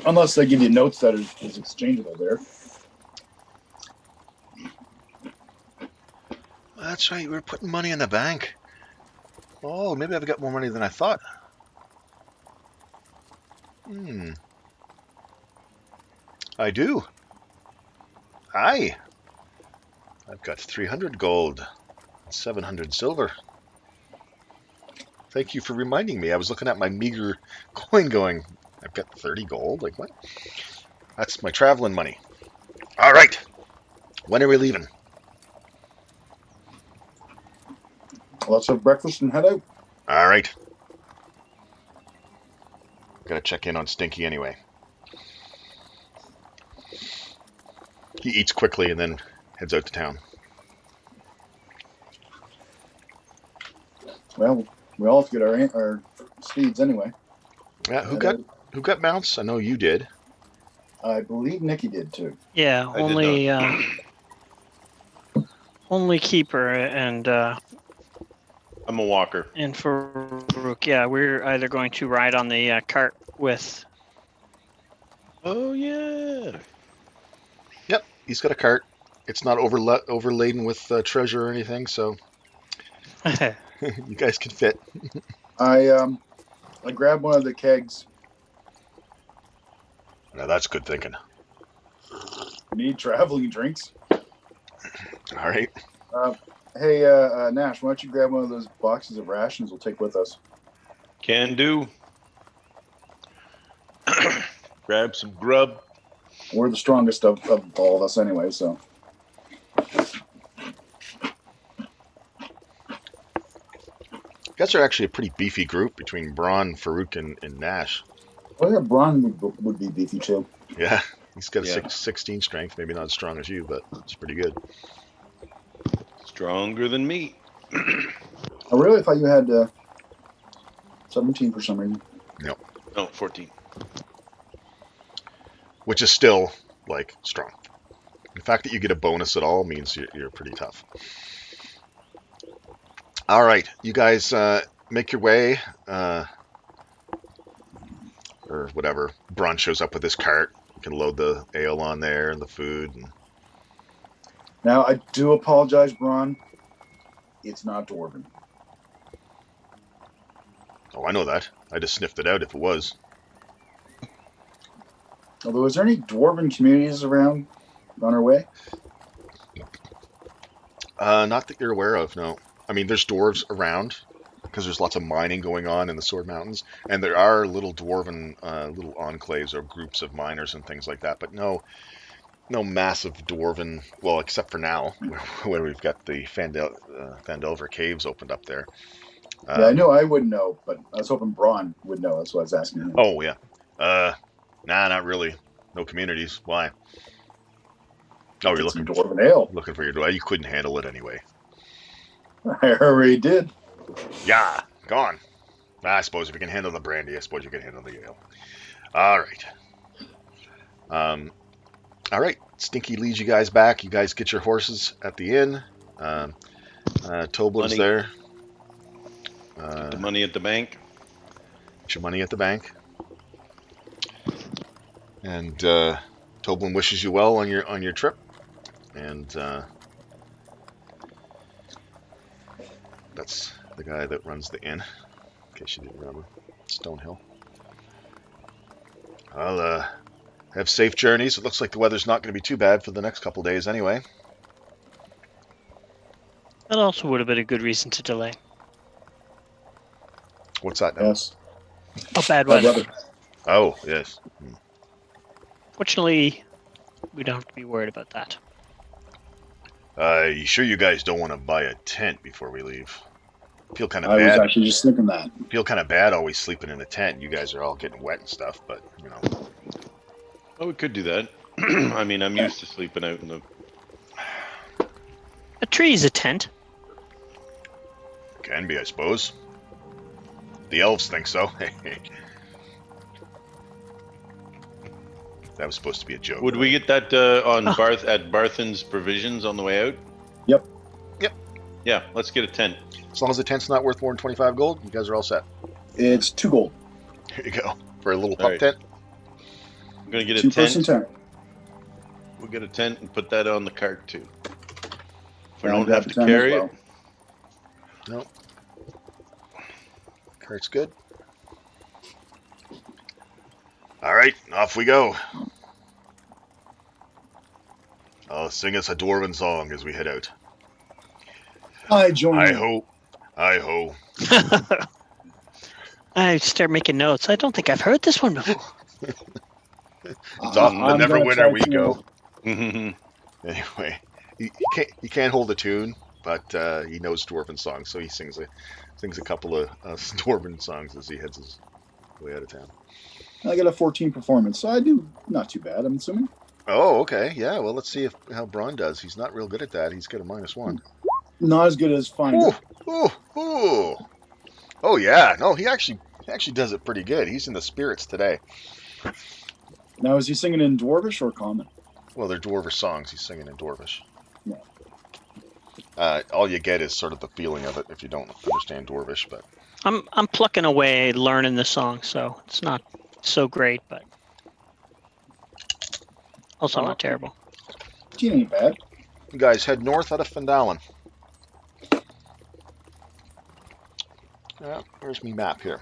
Unless they give you notes that is exchangeable there. That's right, we're putting money in the bank. Oh, maybe I've got more money than I thought. I do. Aye. I've got 300 gold, 700 silver. Thank you for reminding me. I was looking at my meager coin going, I've got 30 gold? Like, what? That's my traveling money. All right. When are we leaving? Let's have breakfast and head out. All right. Gotta check in on Stinky anyway. He eats quickly and then heads out to town. Well, we all have to get our steeds anyway. Yeah, who got mounts? I know you did. I believe Nikki did too. Yeah, only keeper and I'm a walker. and Farouk. Yeah, we're either going to ride on the cart with. Oh yeah. Yep, he's got a cart. It's not overladen with treasure or anything, so you guys can fit. I grabbed one of the kegs. Now that's good thinking. Need traveling drinks. All right. Hey, Nash, why don't you grab one of those boxes of rations we'll take with us? Can do. Grab some grub. We're the strongest of all of us anyway, so. Guys are actually a pretty beefy group between Braun, Farouk, and Nash. Oh yeah, Braun would be beefy too. Yeah, he's got a 16 strength. Maybe not as strong as you, but it's pretty good. Stronger than me. I really thought you had 17 for some reason. No, 14. Which is still, like, strong. The fact that you get a bonus at all means you're pretty tough. All right, you guys make your way, or whatever. Braun shows up with his cart. You can load the ale on there and the food. And... Now, I do apologize, Braun. It's not Dwarven. Oh, I know that. I just sniffed it out if it was. Although, is there any Dwarven communities around on our way? Not that you're aware of, no. I mean, there's dwarves around, because there's lots of mining going on in the Sword Mountains, and there are little dwarven little enclaves or groups of miners and things like that, but no massive dwarven, well, except for now, where we've got the Phandelver caves opened up there. Yeah, I know I wouldn't know, but I was hoping Braun would know. That's why I was asking him. Oh, yeah. Nah, not really. No communities. Why? Oh, you're Get some looking dwarven ale. for your door. You couldn't handle it anyway. I already did. Yeah, gone. I suppose if you can handle the brandy, I suppose you can handle the ale. All right. All right. Stinky leads you guys back. You guys get your horses at the inn. Toblin's Money. there. Get the money at the bank. Get your money at the bank. And Toblin wishes you well on your trip. And that's the guy that runs the inn, in case you didn't remember. Stonehill. I'll have safe journeys. It looks like the weather's not going to be too bad for the next couple days anyway. That also would have been a good reason to delay. What's that now? Yes. Oh, bad Bad weather. weather. Oh, yes. Fortunately, we don't have to be worried about that. You sure you guys don't want to buy a tent before we leave? Feel kind of I was bad. actually just thinking that. Feel kind of bad always sleeping in a tent. You guys are all getting wet and stuff, but you know. Oh, we could do that. I mean, I'm used to sleeping out in the. A tree is a tent. Can be, I suppose. The elves think so. That was supposed to be a joke. Would we get that on Barth at Barthen's provisions on the way out? Yep. Yeah, let's get a tent. As long as the tent's not worth more than 25 gold, you guys are all set. It's 2 gold. Here you go. For a little pup Alright. tent. I'm gonna get a 2-person tent. tent. We'll get a tent and put that on the cart too. If we Yeah, I'll don't grab have the to tent as carry well. it. Nope. Cart's good. Alright, off we go. I'll sing us a dwarven song as we head out. I join Hi you. ho. Hi ho. I start making notes. I don't think I've heard this one before. It's off the I'm gonna Neverwinter try we to- go. Anyway, he can't hold a tune, but he knows dwarven songs, so he sings a couple of dwarven songs as he heads his way out of town. I got a 14 performance, so I do not too bad, I'm assuming. Oh, okay, yeah. Well, let's see how Braun does. He's not real good at that. He's got a -1. Not as good as Finder. Ooh. Oh yeah, no, he actually does it pretty good. He's in the spirits today. Now, is he singing in Dwarvish or Common? Well, they're dwarvish songs. He's singing in dwarvish. Yeah. All you get is sort of the feeling of it if you don't understand dwarvish, but I'm plucking away learning the song, so it's not so great, but also not terrible. He ain't bad. you guys head north out of Phandalin. Where's me map here?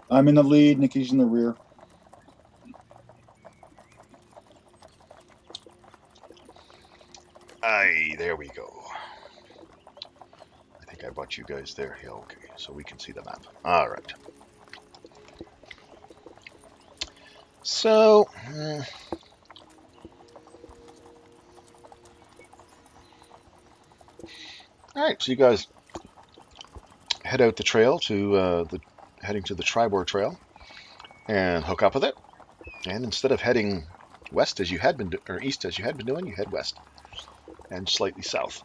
I'm in the lead, Nikki's in the rear. Aye, there we go. I think I brought you guys there. Yeah, okay, so we can see the map. All right. So, all right. So you guys head out the trail to heading to the Tribor Trail and hook up with it. And instead of heading west as you had been or east as you had been doing, you head west and slightly south.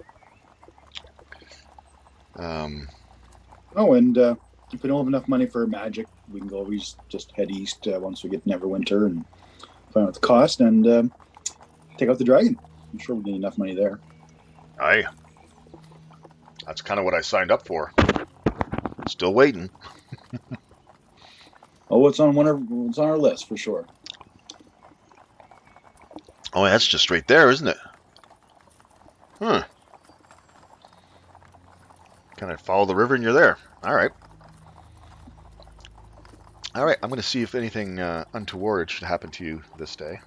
Oh, and if we don't have enough money for magic, we can always just head east once we get Neverwinter and find out the cost and take out the dragon. I'm sure we'll get enough money there. Aye. That's kind of what I signed up for. Still waiting. Oh, it's on our list for sure. Oh, that's just right there, isn't it? Huh. Kind of follow the river and you're there. All right. All right, I'm going to see if anything untoward should happen to you this day.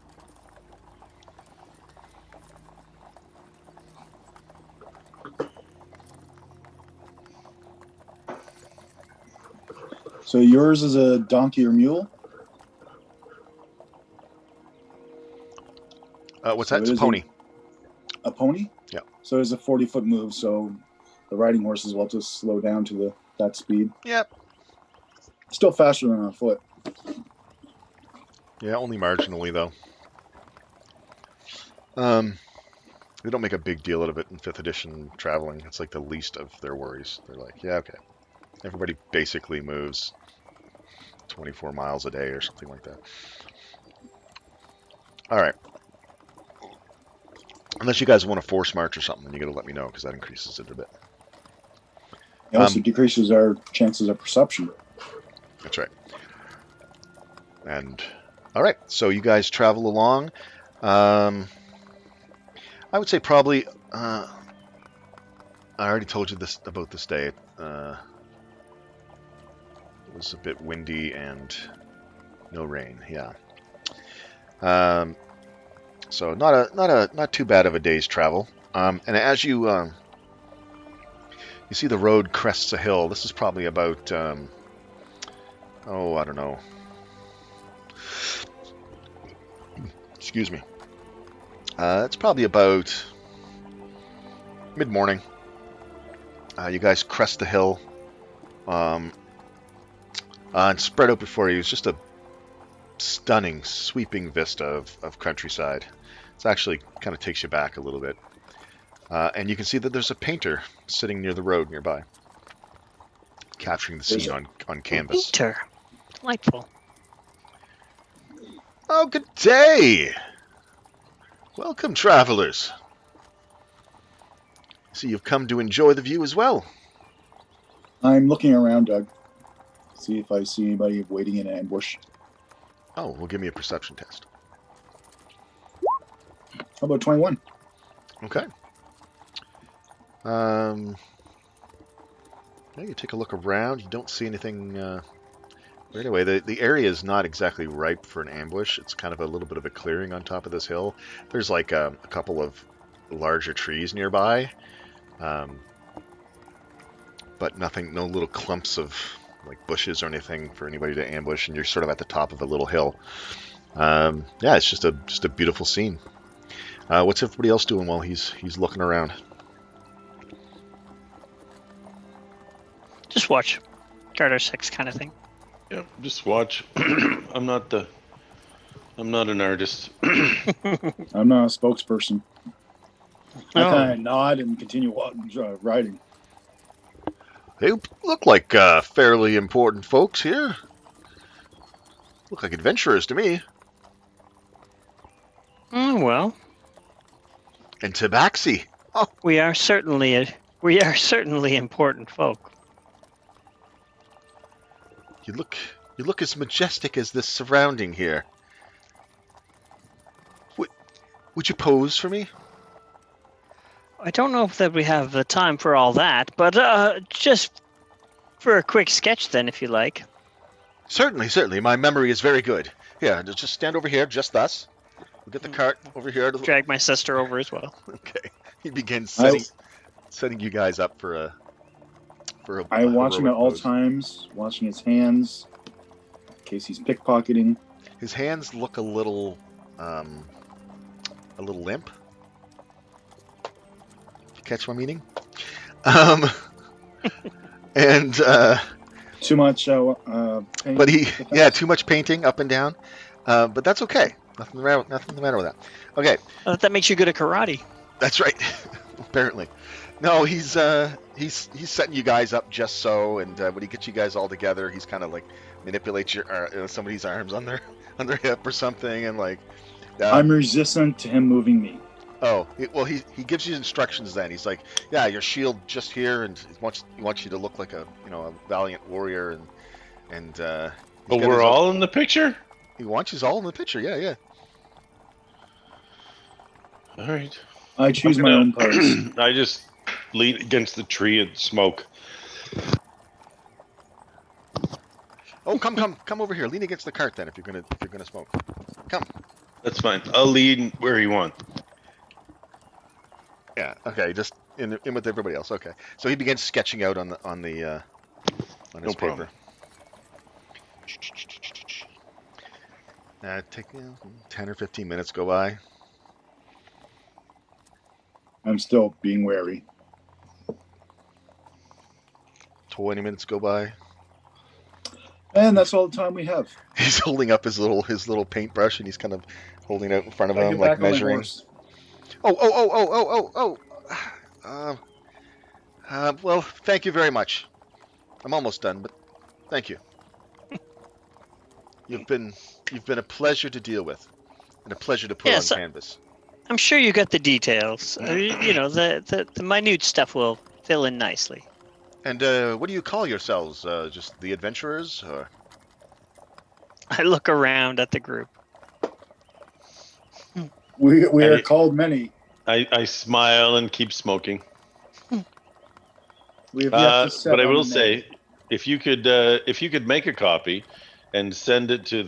So yours is a donkey or mule? What's So that? It's it a is pony. A pony? Yeah. So it's a 40-foot move, so the riding horses will just slow down to that speed. Yep. Still faster than on foot. Yeah, only marginally, though. They don't make a big deal out of it in 5th edition traveling. It's like the least of their worries. They're like, yeah, okay. Everybody basically moves 24 miles a day or something like that. All right. Unless you guys want to force march or something, then you got to let me know, because that increases it a bit. It also decreases our chances of perception. That's right. And all right, so you guys travel along. I would say probably. I already told you this about this day. It was a bit windy and no rain. Yeah. So not too bad of a day's travel. And as you see the road crests a hill. This is probably about I don't know. Excuse me. It's probably about mid-morning. You guys crest the hill, and spread out before you is just a stunning, sweeping vista of countryside. It actually kind of takes you back a little bit. And you can see that there's a painter sitting near the road nearby, capturing the scene on canvas. Painter. Delightful. Oh, good day! Welcome, travelers. See, you've come to enjoy the view as well. I'm looking around, Doug. See if I see anybody waiting in ambush. Oh, well, give me a perception test. How about 21? Okay. Yeah, you take a look around. You don't see anything. Right away, the area is not exactly ripe for an ambush. It's kind of a little bit of a clearing on top of this hill. There's like a couple of larger trees nearby, but nothing, no little clumps of like bushes or anything for anybody to ambush. And you're sort of at the top of a little hill. Yeah, it's just a beautiful scene. What's everybody else doing while he's looking around? Just watch. Guard our six kind of thing. Yeah, just watch. I'm not an artist. I'm not a spokesperson. I Oh. kind of nod and continue riding. They look like fairly important folks here. Look like adventurers to me. Well, And Tabaxi. Oh, we are certainly important folk. you look as majestic as this surrounding here. Would you pose for me? I don't know if that we have the time for all that, but just for a quick sketch then, if you like. Certainly. My memory is very good. Here, just stand over here, just thus. We'll get the cart over here. Drag my sister over as well. Okay. He begins setting you guys up for a I watch him at all pose. times, watching his hands, in case he's pickpocketing. His hands look a little limp. Did you catch my meaning? And Too much paint. but too much painting up and down. But that's okay. Nothing the matter with that. Okay, That makes you good at karate. that's right. Apparently, no. He's setting you guys up just so, and when he gets you guys all together, he's kind of like manipulates somebody's arms on their hip or something, and like. I'm resistant to him moving me. Oh, he gives you instructions. Then he's like, yeah, your shield just here, and he wants you to look like a valiant warrior, and. But we're all in the picture? He wants you all in the picture. Yeah. All right. I choose my own pose. I just lean against the tree and smoke. Oh, Oh, come over here. Lean against the cart then if you're gonna smoke. Come. That's fine. I'll lead where you want. Yeah. Okay. Just in with everybody else. Okay. So he begins sketching out on his No problem. paper. Take 10 or 15 minutes go by. I'm still being wary. 20 minutes go by. And that's all the time we have. He's holding up his little paintbrush and he's kind of holding it out in front of I him, get like back on my measuring. horse. Oh. Well, thank you very much. I'm almost done, but thank you. You've been a pleasure to deal with, and a pleasure to put Yes, on canvas. I'm sure you got the details. The minute stuff will fill in nicely. And what do you call yourselves? Just the adventurers, or? I look around at the group. We are called many. I smile and keep smoking. We have yet to set but I on will the say, name. if you could make a copy and send it to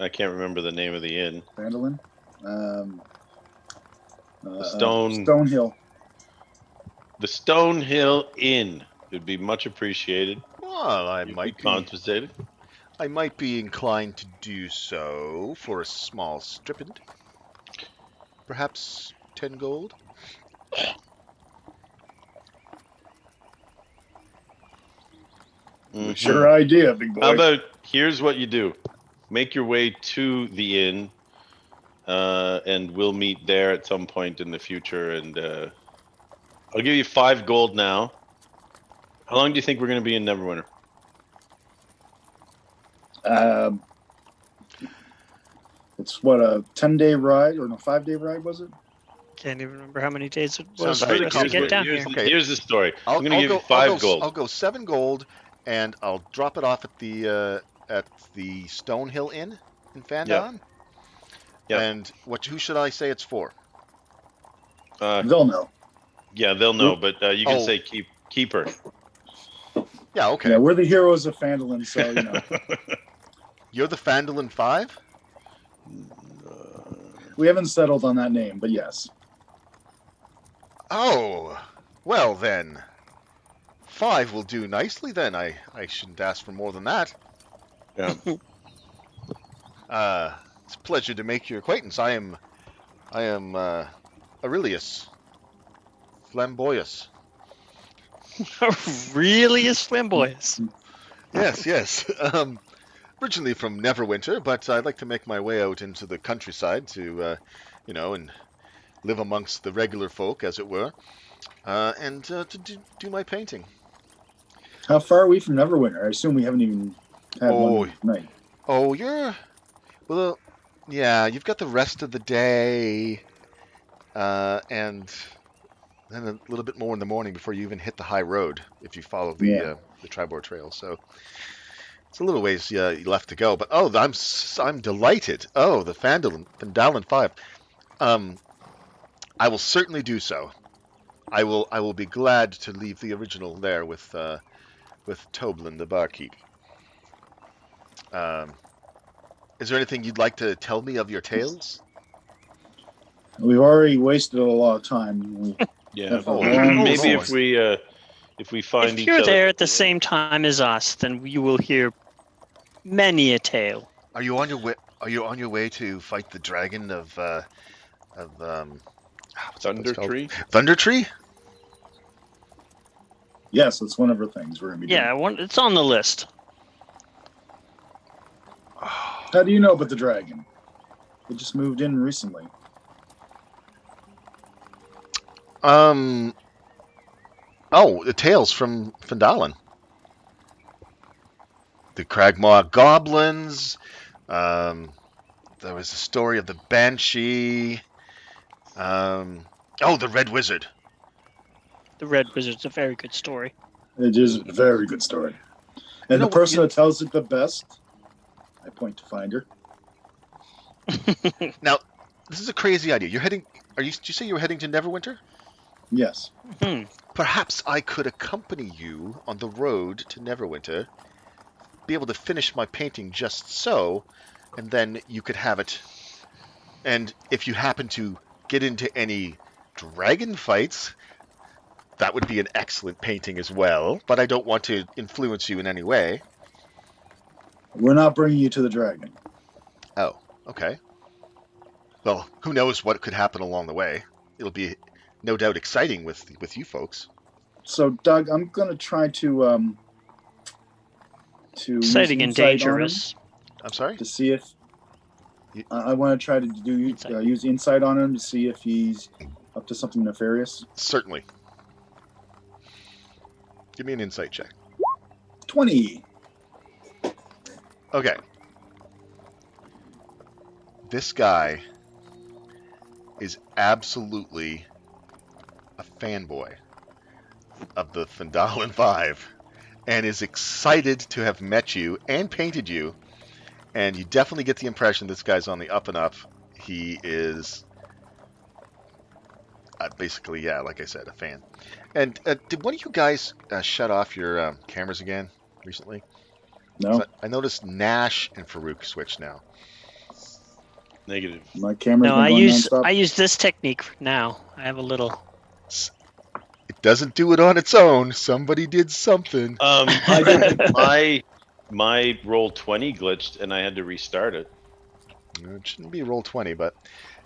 I can't remember the name of the inn. Phandalin. Stonehill. Stonehill. The Stonehill Inn would be much appreciated. Well, I You'd might be be compensated. I might be inclined to do so for a small stipend. Perhaps 10 gold. Mhm. Sure idea, big boy. How about here's what you do: make your way to the inn, and we'll meet there at some point in the future. And I'll give you 5 gold now. How long do you think we're going to be in Neverwinter? It's what, a 10-day ride or no 5-day ride was it? Can't even remember how many days it Sounds was very for us to get down here. Okay. Here's the story. I'm going to I'll give go, you 5 gold. I'll go 7 gold, and I'll drop it off at the Stonehill Inn in Phandalin. Yep. And who should I say it's for? They'll know. Yeah, they'll know, but you can Oh. say keeper. Yeah, okay. Yeah, we're the heroes of Phandalin, so you know. You're the Phandalin 5? We haven't settled on that name, but yes. Oh, well then. 5 will do nicely then. I shouldn't ask for more than that. Yeah. It's a pleasure to make your acquaintance. I am Aurelius Flamboyus. Really is flamboyant. Yes. Originally from Neverwinter, but I'd like to make my way out into the countryside to, and live amongst the regular folk, as it were, and to do my painting. How far are we from Neverwinter? I assume we haven't even had one night. Oh, you've got the rest of the day, and then a little bit more in the morning before you even hit the high road, if you follow the Tribord Trail. So it's a little ways left to go. But I'm delighted. Oh, the Phandalin 5. I will certainly do so. I will be glad to leave the original there with Toblin, the barkeep. Is there anything you'd like to tell me of your tales? We've already wasted a lot of time. Yeah. Maybe if we find If each you're other there at the same time as us, then you will hear many a tale. Are you on your way? Are you on your way to fight the dragon of Thunder Tree? Thunder Tree? Yes, that's one of our things we're going to be doing. It's on the list. How do you know about the dragon? It just moved in recently. The tales from Phandalin. The Cragmaw goblins. There was a story of the Banshee. The Red Wizard. The Red Wizard's a very good story. It is a very good story. And the person that tells it the best, I point to Finder. Now, this is a crazy idea. Did you say you were heading to Neverwinter? Yes. Perhaps I could accompany you on the road to Neverwinter be able to finish my painting just so, and then you could have it. And if you happen to get into any dragon fights, that would be an excellent painting as well. But I don't want to influence you in any way. We're not bringing you to the dragon. Oh, okay. Well, who knows what could happen along the way. It'll be no doubt exciting with you folks. So, Doug, I'm going to try to Exciting use and insight on him dangerous. I'm sorry? to see if You- I want to try to use insight on him to see if he's up to something nefarious. Certainly. Give me an insight check. 20. Okay. This guy is absolutely a fanboy of the Phandalin 5 and is excited to have met you and painted you. And you definitely get the impression this guy's on the up and up. He is basically, yeah, like I said, a fan. And did one of you guys shut off your cameras again recently? No, I noticed Nash and Farouk switched now. Negative. my camera's No, been I going use nonstop. I use this technique now. I have a little. It doesn't do it on its own. Somebody did something. I did my roll 20 glitched and I had to restart it. It shouldn't be roll 20, but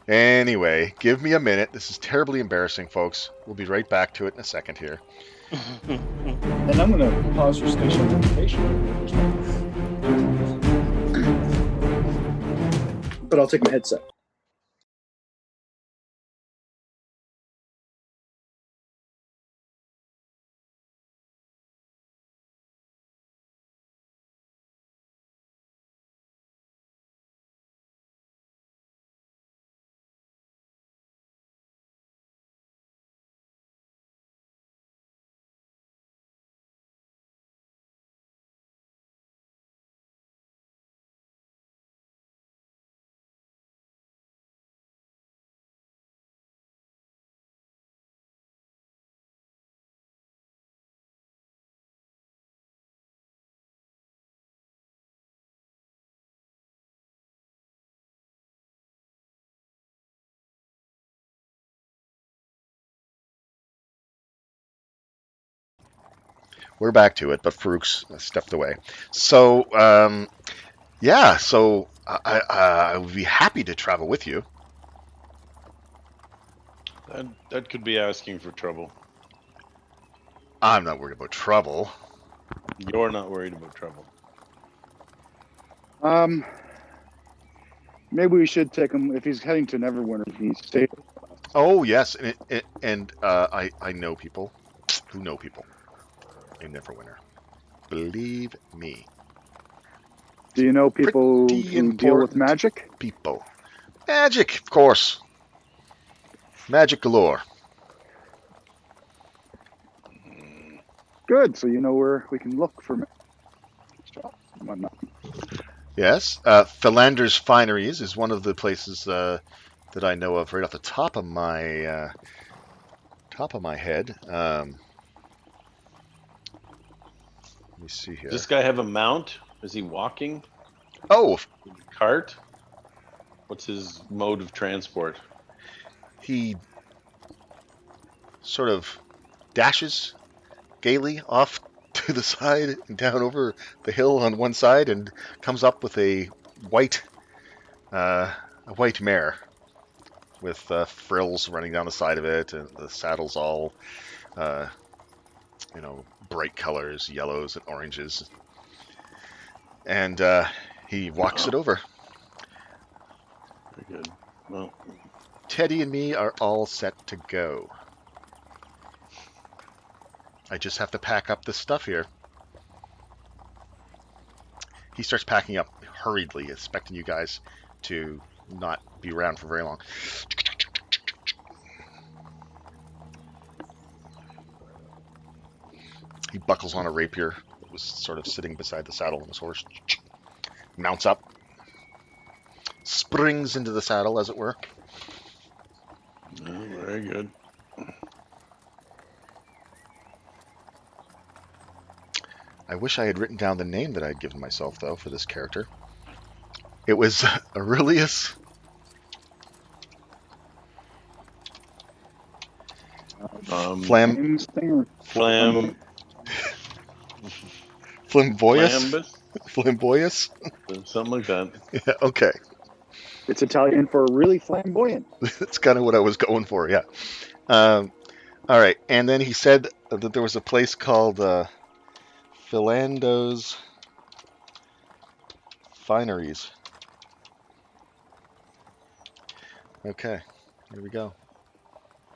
anyway, give me a minute. This is terribly embarrassing, folks. We'll be right back to it in a second here. And I'm going to pause your spatial identification. But I'll take my headset. We're back to it, but Farouk's stepped away. So, yeah, so I would be happy to travel with you. That could be asking for trouble. I'm not worried about trouble. You're not worried about trouble. Maybe we should take him if he's heading to Neverwinter. He's safe. Oh, yes, and I know people who know people in Neverwinter. Believe me. Do you know people Pretty who deal with important magic? People. Magic, of course. Magic galore. Good. So you know where we can look for whatnot. Yes. Philander's Fineries is one of the places that I know of right off the top of my head. Let me see here. Does this guy have a mount? Is he walking? Oh, Cart? What's his mode of transport? he sort of dashes gaily off to the side and down over the hill on one side and comes up with a white mare with frills running down the side of it, and the saddle's all bright colors, yellows and oranges, and he walks it over. Very good. Well, Teddy and me are all set to go. I just have to pack up this stuff here. He starts packing up hurriedly, expecting you guys to not be around for very long. He buckles on a rapier that was sort of sitting beside the saddle on his horse. Mounts up. Springs into the saddle, as it were. oh, very good. I wish I had written down the name that I had given myself, though, for this character. It was Aurelius. Flam... Flam, Flamboyous? Flambus, Flamboyous? something like that. Yeah, okay. It's Italian for really flamboyant. That's kind of what I was going for, yeah. All right, and then he said that there was a place called Philando's Fineries. Okay, here we go.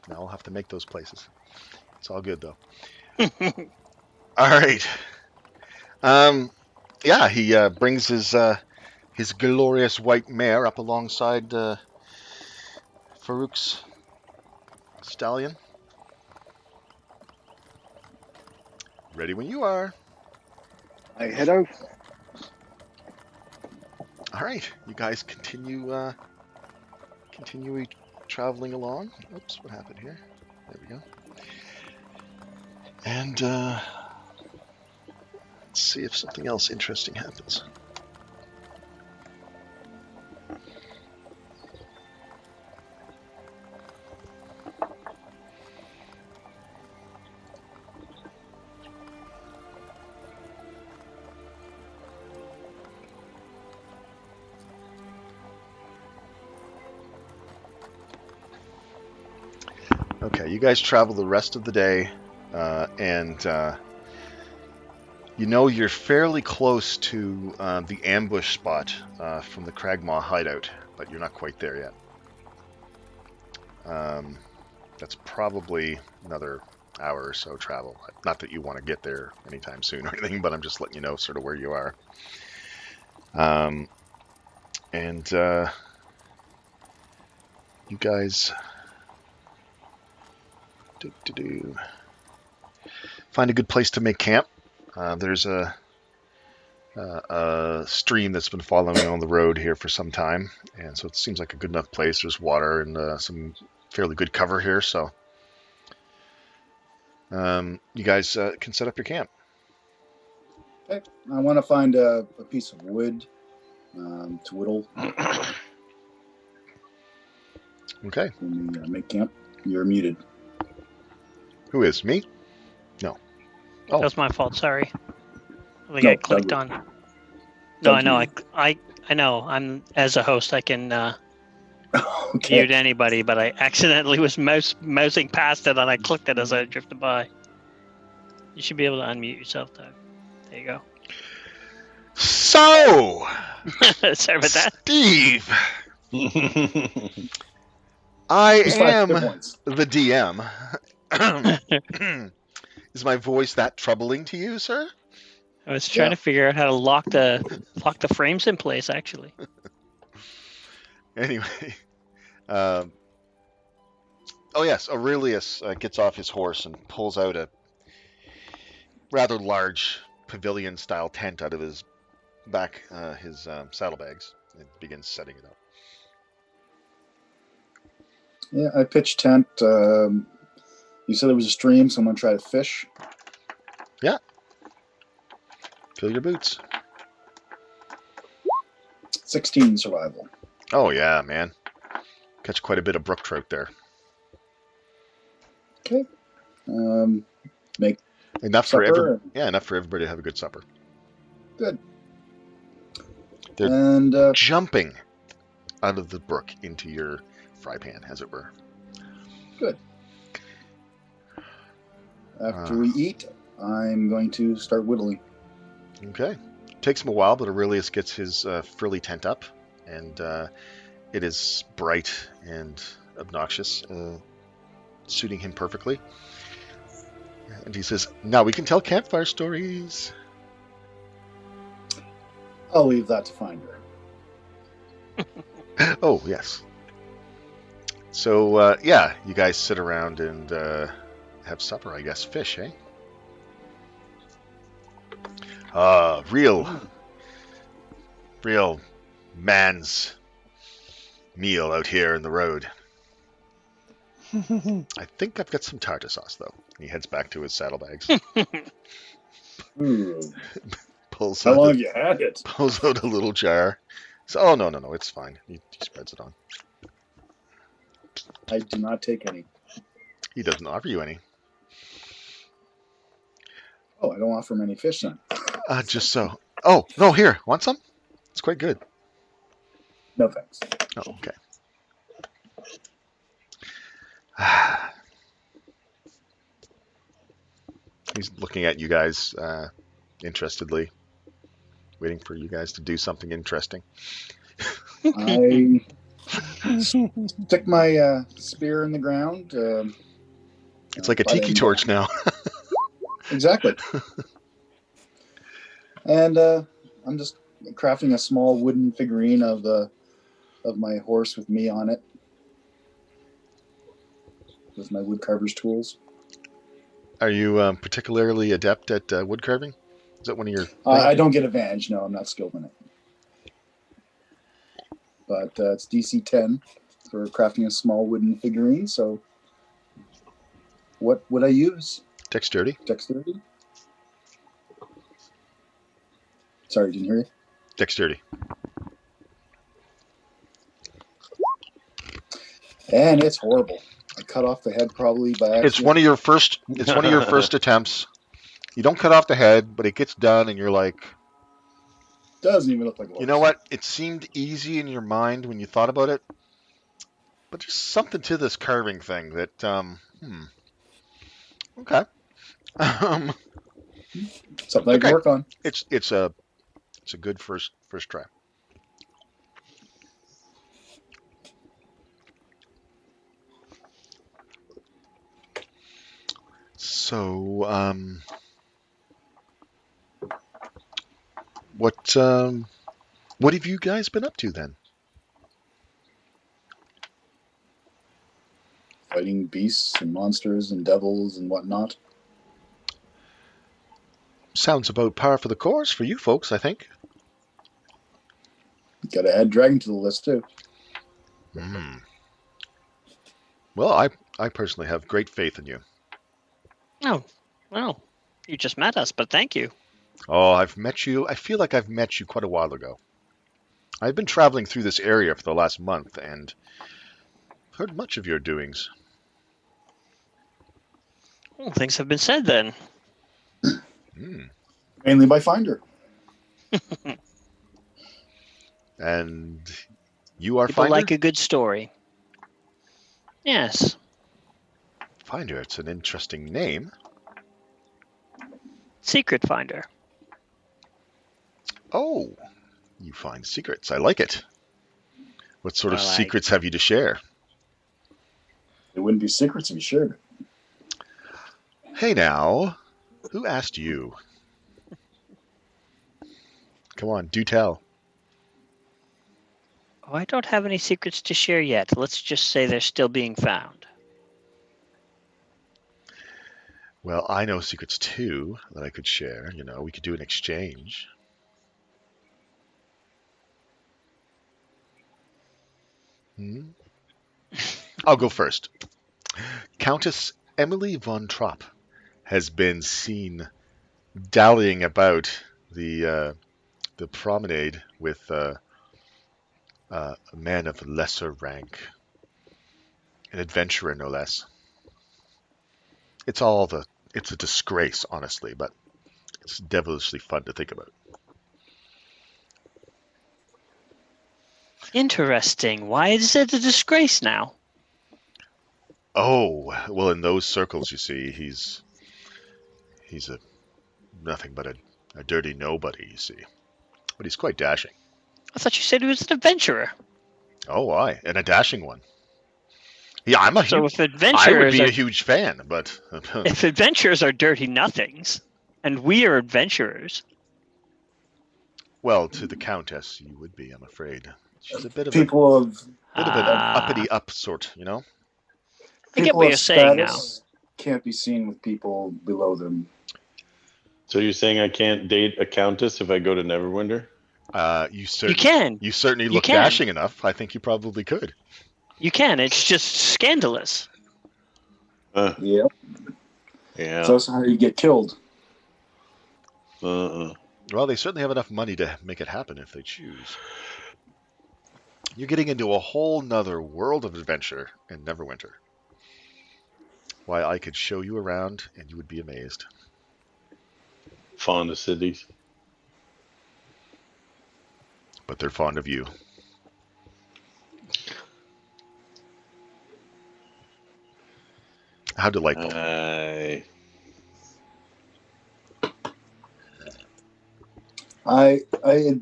Now I'll have to make those places. It's all good, though. All right. Yeah, he brings his glorious white mare up alongside Farouk's stallion. Ready when you are. I head out. All right, you guys continue traveling along. Oops, what happened here? There we go. And let's see if something else interesting happens. Okay, you guys travel the rest of the day, and you know you're fairly close to the ambush spot from the Cragmaw hideout, but you're not quite there yet. That's probably another hour or so travel. Not that you want to get there anytime soon or anything, but I'm just letting you know sort of where you are. And you guys find a good place to make camp. There's a stream that's been following on the road here for some time, and so it seems like a good enough place. There's water and some fairly good cover here, so you guys can set up your camp. Okay. I want to find a piece of wood to whittle. Okay. When we make camp. You're muted. Who is me? No. That was my fault. Sorry. I think No, I clicked Doug. on. No, I Doug know. muted. I know. I'm as a host. I can Okay. mute anybody, but I accidentally was mousing past it, and I clicked it as I drifted by. You should be able to unmute yourself, Doug. There you go. So, Sorry about that. Steve, I Just 5 am hit points. the DM. Is my voice that troubling to you, sir? I was trying Yeah. to figure out how to lock the frames in place. Actually, Anyway, oh yes, Aurelius gets off his horse and pulls out a rather large pavilion-style tent out of his back, his saddlebags, and begins setting it up. Yeah, I pitched tent. You said there was a stream, so I'm going to try to fish. Fill your boots. 16 survival. Oh yeah, man. Catch quite a bit of brook trout there. Okay. Make Enough supper. for enough for everybody to have a good supper. Good. They're And jumping out of the brook into your fry pan, as it were. good. After we eat, I'm going to start whittling. Okay. Takes him a while, but Aurelius gets his frilly tent up, and it is bright and obnoxious, suiting him perfectly. And he says, "Now we can tell campfire stories." I'll leave that to Finder. Oh, yes. So, yeah, you guys sit around and have supper, I guess. Fish, eh? Real man's meal out here in the road. I think I've got some tartar sauce, though. He heads back to his saddlebags. Ooh. Pulls How out long a, have you had it? pulls out a little jar. So, oh no, it's fine. He spreads it on. I do not take any. He doesn't offer you any. Oh, I don't offer many fish then. Just so. Oh no, here, want some? It's quite good. No thanks. Oh, okay. He's looking at you guys interestedly, waiting for you guys to do something interesting. I stick my spear in the ground. It's like a butt tiki end torch down. now. Exactly. And I'm just crafting a small wooden figurine of my horse with me on it, with my woodcarver's tools. Are you particularly adept at wood carving? Is that one of your? I don't get advantage. No, I'm not skilled in it. But it's DC 10 for crafting a small wooden figurine. So, what would I use? Dexterity. Dexterity. Sorry, didn't hear you. Dexterity. And it's horrible. I cut off the head probably by accident. It's one of your first. It's one of your first attempts. You don't cut off the head, but it gets done, and you're like, Doesn't even look like it. you know what? It seemed easy in your mind when you thought about it, but there's something to this carving thing that, okay. Something I can work on. It's a good first try. So, what have you guys been up to then? Fighting beasts and monsters and devils and whatnot. Sounds about par for the course for you folks, I think. Got to add dragon to the list too. Well, I personally have great faith in you. Oh, well, you just met us, but thank you. Oh, I've met you. I feel like I've met you quite a while ago. I've been traveling through this area for the last month and heard much of your doings. Well, things have been said then. Mainly by Finder. And you are People Finder? like a good story. Yes. Finder, it's an interesting name. Secret Finder. Oh, you find secrets. I like it. What sort of Well, secrets have you to share? It wouldn't be secrets if you shared it. Hey now, who asked you? Come on, do tell. Oh, I don't have any secrets to share yet. Let's just say they're still being found. Well, I know secrets too that I could share. You know, we could do an exchange. I'll go first. Countess Emily von Trapp has been seen dallying about the promenade with a man of lesser rank, an adventurer no less. It's a disgrace, honestly, but it's devilishly fun to think about. Interesting. Why is it a disgrace now? Oh, well, in those circles, you see, he's nothing but a dirty nobody, you see. But he's quite dashing. I thought you said he was an adventurer. Oh, aye, and a dashing one. Yeah, I would be a huge fan, but if adventurers are dirty nothings, and we are adventurers. Well, to the Countess, you would be, I'm afraid. She's a bit of an uppity up sort, you know. I get what you're saying now. Can't be seen with people below them. So you're saying I can't date a countess if I go to Neverwinter? You can. You certainly look dashing enough. I think you probably could. You can. It's just scandalous. Yep. Yeah. So that's how you get killed. Well, they certainly have enough money to make it happen if they choose. You're getting into a whole nother world of adventure in Neverwinter. Why, I could show you around and you would be amazed. Fond of cities. But they're fond of you. How delightful. I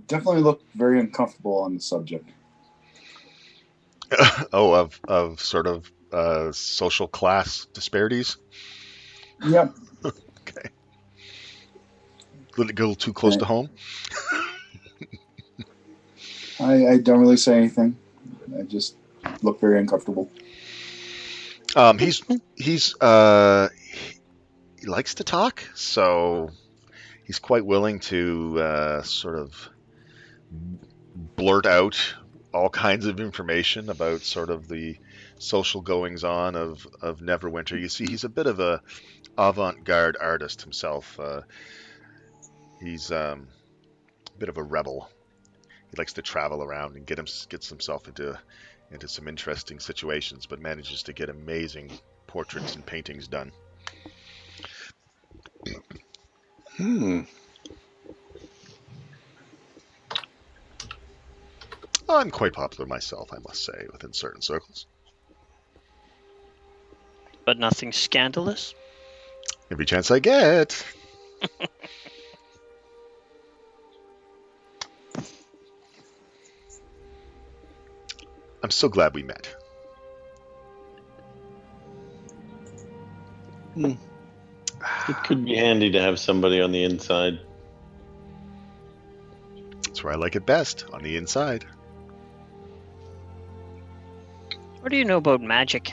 definitely look very uncomfortable on the subject. Oh, of sort of social class disparities? Yep. Okay. A little too close to home? I don't really say anything. I just look very uncomfortable. He likes to talk, so he's quite willing to sort of blurt out all kinds of information about sort of the social goings on of Neverwinter. You see, he's a bit of a avant-garde artist himself. He's a bit of a rebel. He likes to travel around and gets himself into some interesting situations, but manages to get amazing portraits and paintings done. I'm quite popular myself, I must say, within certain circles. But nothing scandalous? Every chance I get. I'm so glad we met. It could be handy to have somebody on the inside. That's where I like it best, on the inside. What do you know about magic?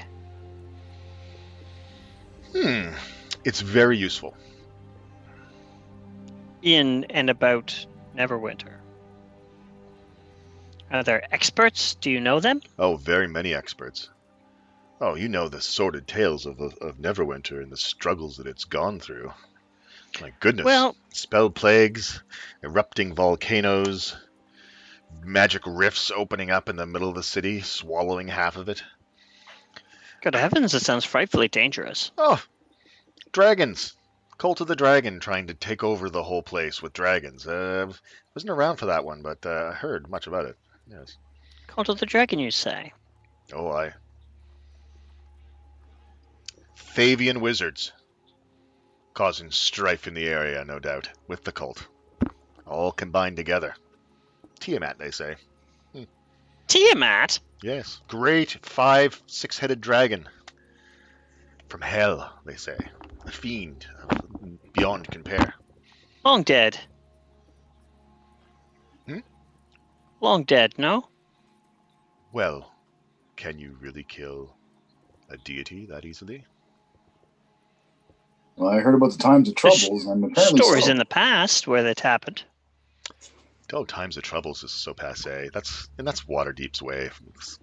It's very useful. In and about Neverwinter. Are there experts? Do you know them? Oh, very many experts. Oh, you know the sordid tales of Neverwinter and the struggles that it's gone through. My goodness. Well, spell plagues, erupting volcanoes, magic rifts opening up in the middle of the city, swallowing half of it. good heavens, it sounds frightfully dangerous. Oh, dragons. Cult of the Dragon trying to take over the whole place with dragons. Wasn't around for that one, but I heard much about it. Yes. Cult of the Dragon, you say? Oh, aye. Favian wizards. Causing strife in the area, no doubt, with the cult. All combined together. Tiamat, they say. Tiamat? Yes. Great 5, 6-headed dragon. From hell, they say. A fiend beyond compare. Long dead. Long dead, no? Well, can you really kill a deity that easily? Well, I heard about the times of troubles, and apparently Stories so. in the past where that happened. Oh, times of troubles is so passé. That's Waterdeep's way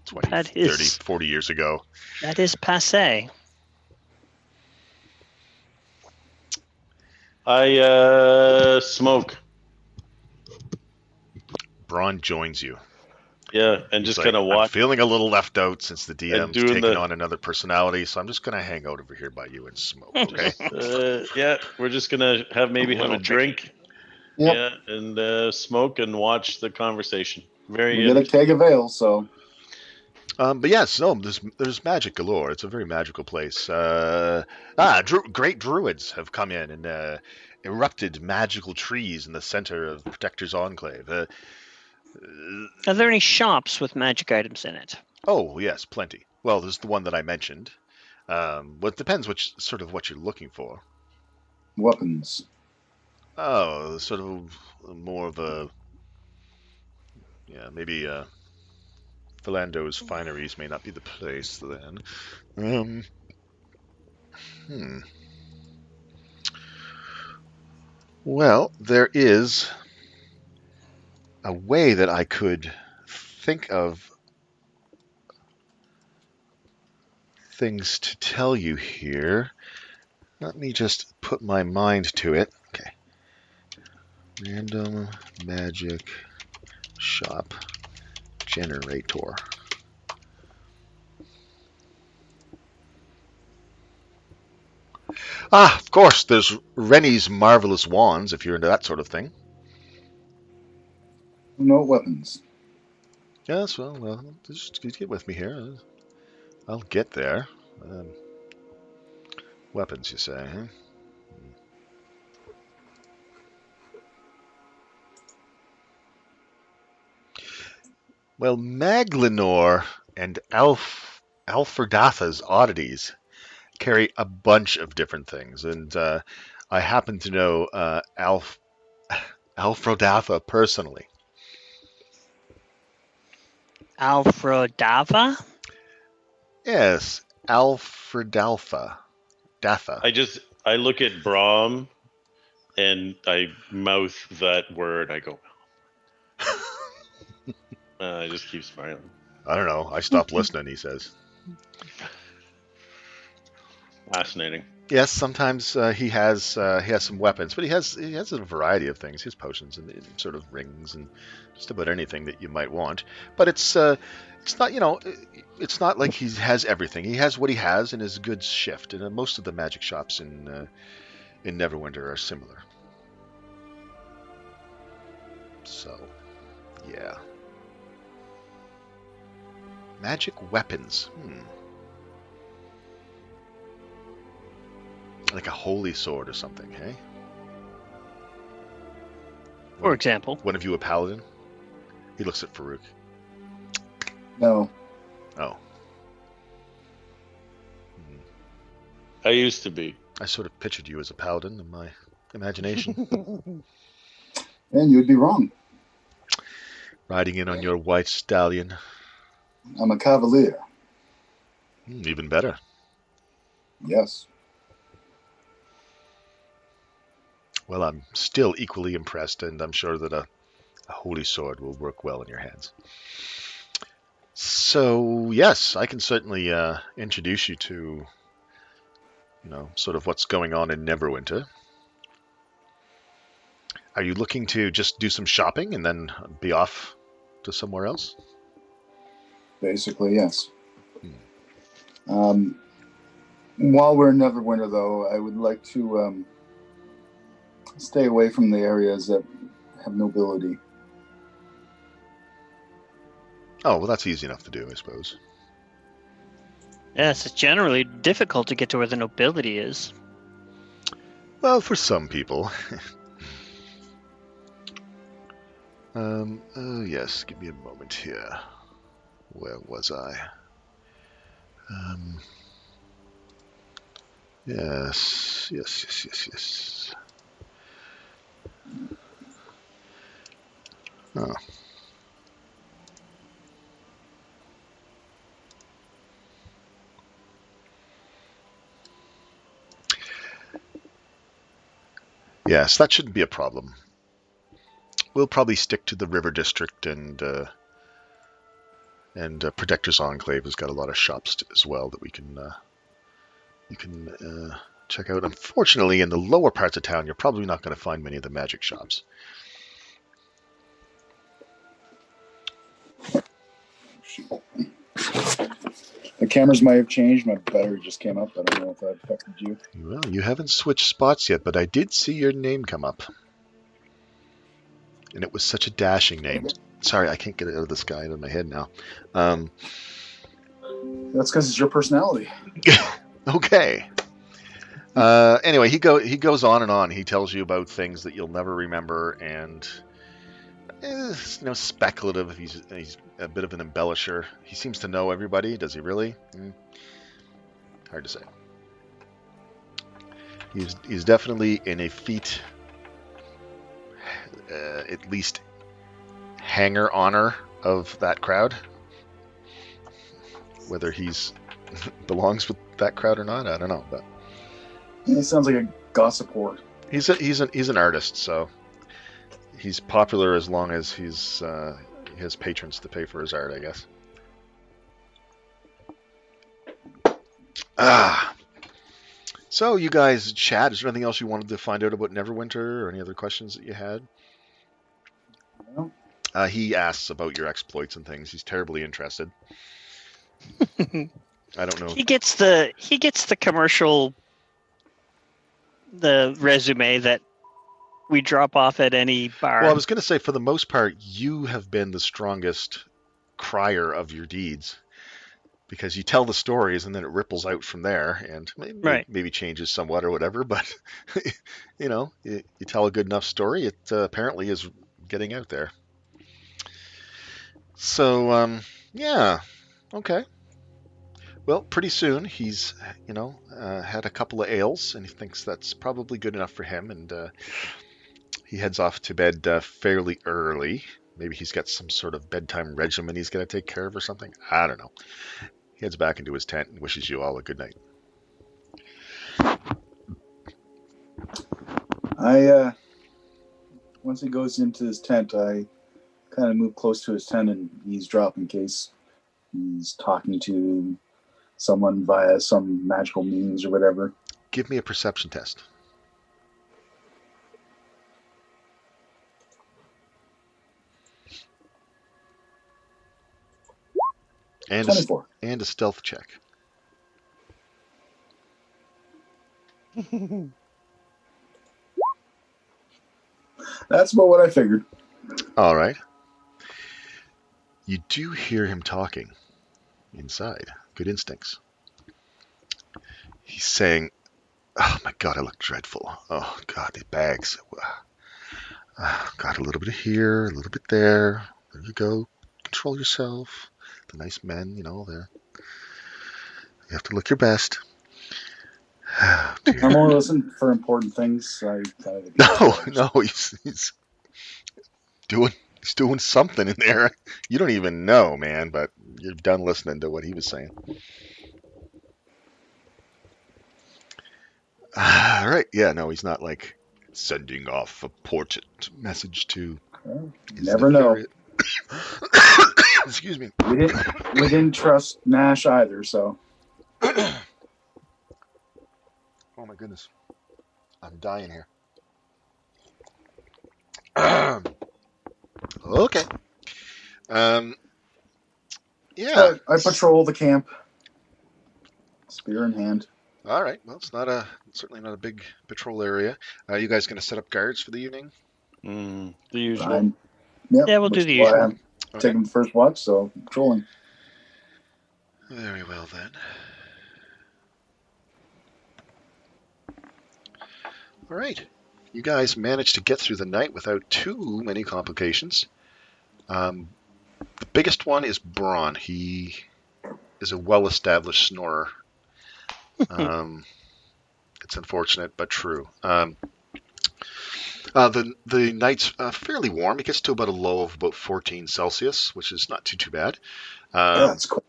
20, That 30, is- 40 years ago. That is passé. I smoke. Braun joins you. Yeah, and He's just like, kind of I'm watch. feeling a little left out since the DM's doing taken the- on another personality, so I'm just going to hang out over here by you and smoke, okay? Yeah, we're just gonna have a drink. Yep. Yeah, and smoke and watch the conversation. Very We get a keg of ale, so But yes, no, there's magic galore. It's a very magical place. Great druids have come in and erupted magical trees in the center of Protector's Enclave. Are there any shops with magic items in it? Oh, yes, plenty. Well, there's the one that I mentioned. Well, it depends what you're looking for. weapons. Oh, sort of more of a, yeah, maybe Philando's fineries may not be the place then. Well, there is a way that I could think of things to tell you here. Let me just put my mind to it. Okay. Random magic shop generator. Ah, of course, there's Rennie's Marvelous Wands, if you're into that sort of thing. No weapons. Yes, well, just get with me here. I'll get there. Weapons, you say, huh? Well, Maglinor and Alfredatha's oddities carry a bunch of different things, and I happen to know Alfredatha personally. Alfredava? Yes, Alfredalpha. Datha. I look at Brahm and I mouth that word. I go. I just keep smiling. I don't know. I stopped listening, he says. Fascinating. Yes, sometimes he has some weapons, but he has a variety of things. He has potions and sort of rings and just about anything that you might want. But it's not, it's not like he has everything. He has what he has in his goods shift, and most of the magic shops in Neverwinter are similar. So, yeah, magic weapons. Like a holy sword or something, hey? For example. One of you a paladin? He looks at Farouk. No. Oh. I used to be. I sort of pictured you as a paladin in my imagination. And you'd be wrong. Riding in on your white stallion. I'm a cavalier. Even better. Yes. Well, I'm still equally impressed, and I'm sure that a holy sword will work well in your hands. So, yes, I can certainly introduce you to, sort of what's going on in Neverwinter. Are you looking to just do some shopping and then be off to somewhere else? Basically, yes. While we're in Neverwinter, though, I would like to stay away from the areas that have nobility. Oh, well, that's easy enough to do, I suppose. Yes, it's generally difficult to get to where the nobility is. Well, for some people. Oh, yes, give me a moment here. Where was I? Yes. Oh. Yes, that shouldn't be a problem. We'll probably stick to the River District, and Protector's Enclave has got a lot of shops as well that we can check out. Unfortunately, in the lower parts of town, you're probably not going to find many of the magic shops. The cameras might have changed. My battery just came up. I don't know if that affected you. Well, you haven't switched spots yet, but I did see your name come up. And it was such a dashing name. Sorry, I can't get it out of the sky out of my head now. That's because it's your personality. Okay. Anyway, he goes on and on. He tells you about things that you'll never remember, and speculative. He's a bit of an embellisher. He seems to know everybody. Does he really? Hard to say. He's definitely in a feat, at least hanger honor of that crowd. Whether he's belongs with that crowd or not, I don't know. But He sounds like a gossip whore. He's an artist, so he's popular as long as he has patrons to pay for his art, I guess. So you guys chat. Is there anything else you wanted to find out about Neverwinter, or any other questions that you had? Well, He asks about your exploits and things. He's terribly interested. I don't know. He gets the commercial, the resume that we drop off at any bar. Well, I was going to say, for the most part, you have been the strongest crier of your deeds, because you tell the stories and then it ripples out from there, and Right. maybe changes somewhat or whatever. But you tell a good enough story, it apparently is getting out there. So yeah, okay. Well, pretty soon he's had a couple of ales, and he thinks that's probably good enough for him, and he heads off to bed fairly early. Maybe he's got some sort of bedtime regimen he's got to take care of or something. I don't know. He heads back into his tent and wishes you all a good night. Once he goes into his tent, I kind of move close to his tent and eavesdrop in case he's talking to someone via some magical means or whatever. Give me a perception test. And 24. And a stealth check. That's about what I figured. All right. You do hear him talking inside. Good instincts. He's saying, "Oh my God, I look dreadful. Oh God, the bags. Got a little bit here, a little bit there. There you go. Control yourself. The nice men, there. You have to look your best." Oh, dear. I'm only listening for important things. I kind of No, he's doing something in there. You don't even know, man, but you're done listening to what he was saying. All right. Yeah, no, he's not like sending off a portent message to his never know. Excuse me. We didn't trust Nash either, so. Oh my goodness. I'm dying here. Okay. Yeah. I patrol the camp, spear in hand. All right. Well, it's certainly not a big patrol area. You guys going to set up guards for the evening? The usual. Yep, Yeah, we'll do the usual. I'm taking the first watch, so patrolling. Very well then. All right. You guys managed to get through the night without too many complications. The biggest one is Braun. He is a well-established snorer. It's unfortunate, but true. The night's fairly warm. It gets to about a low of about 14 Celsius, which is not too bad. That's cool.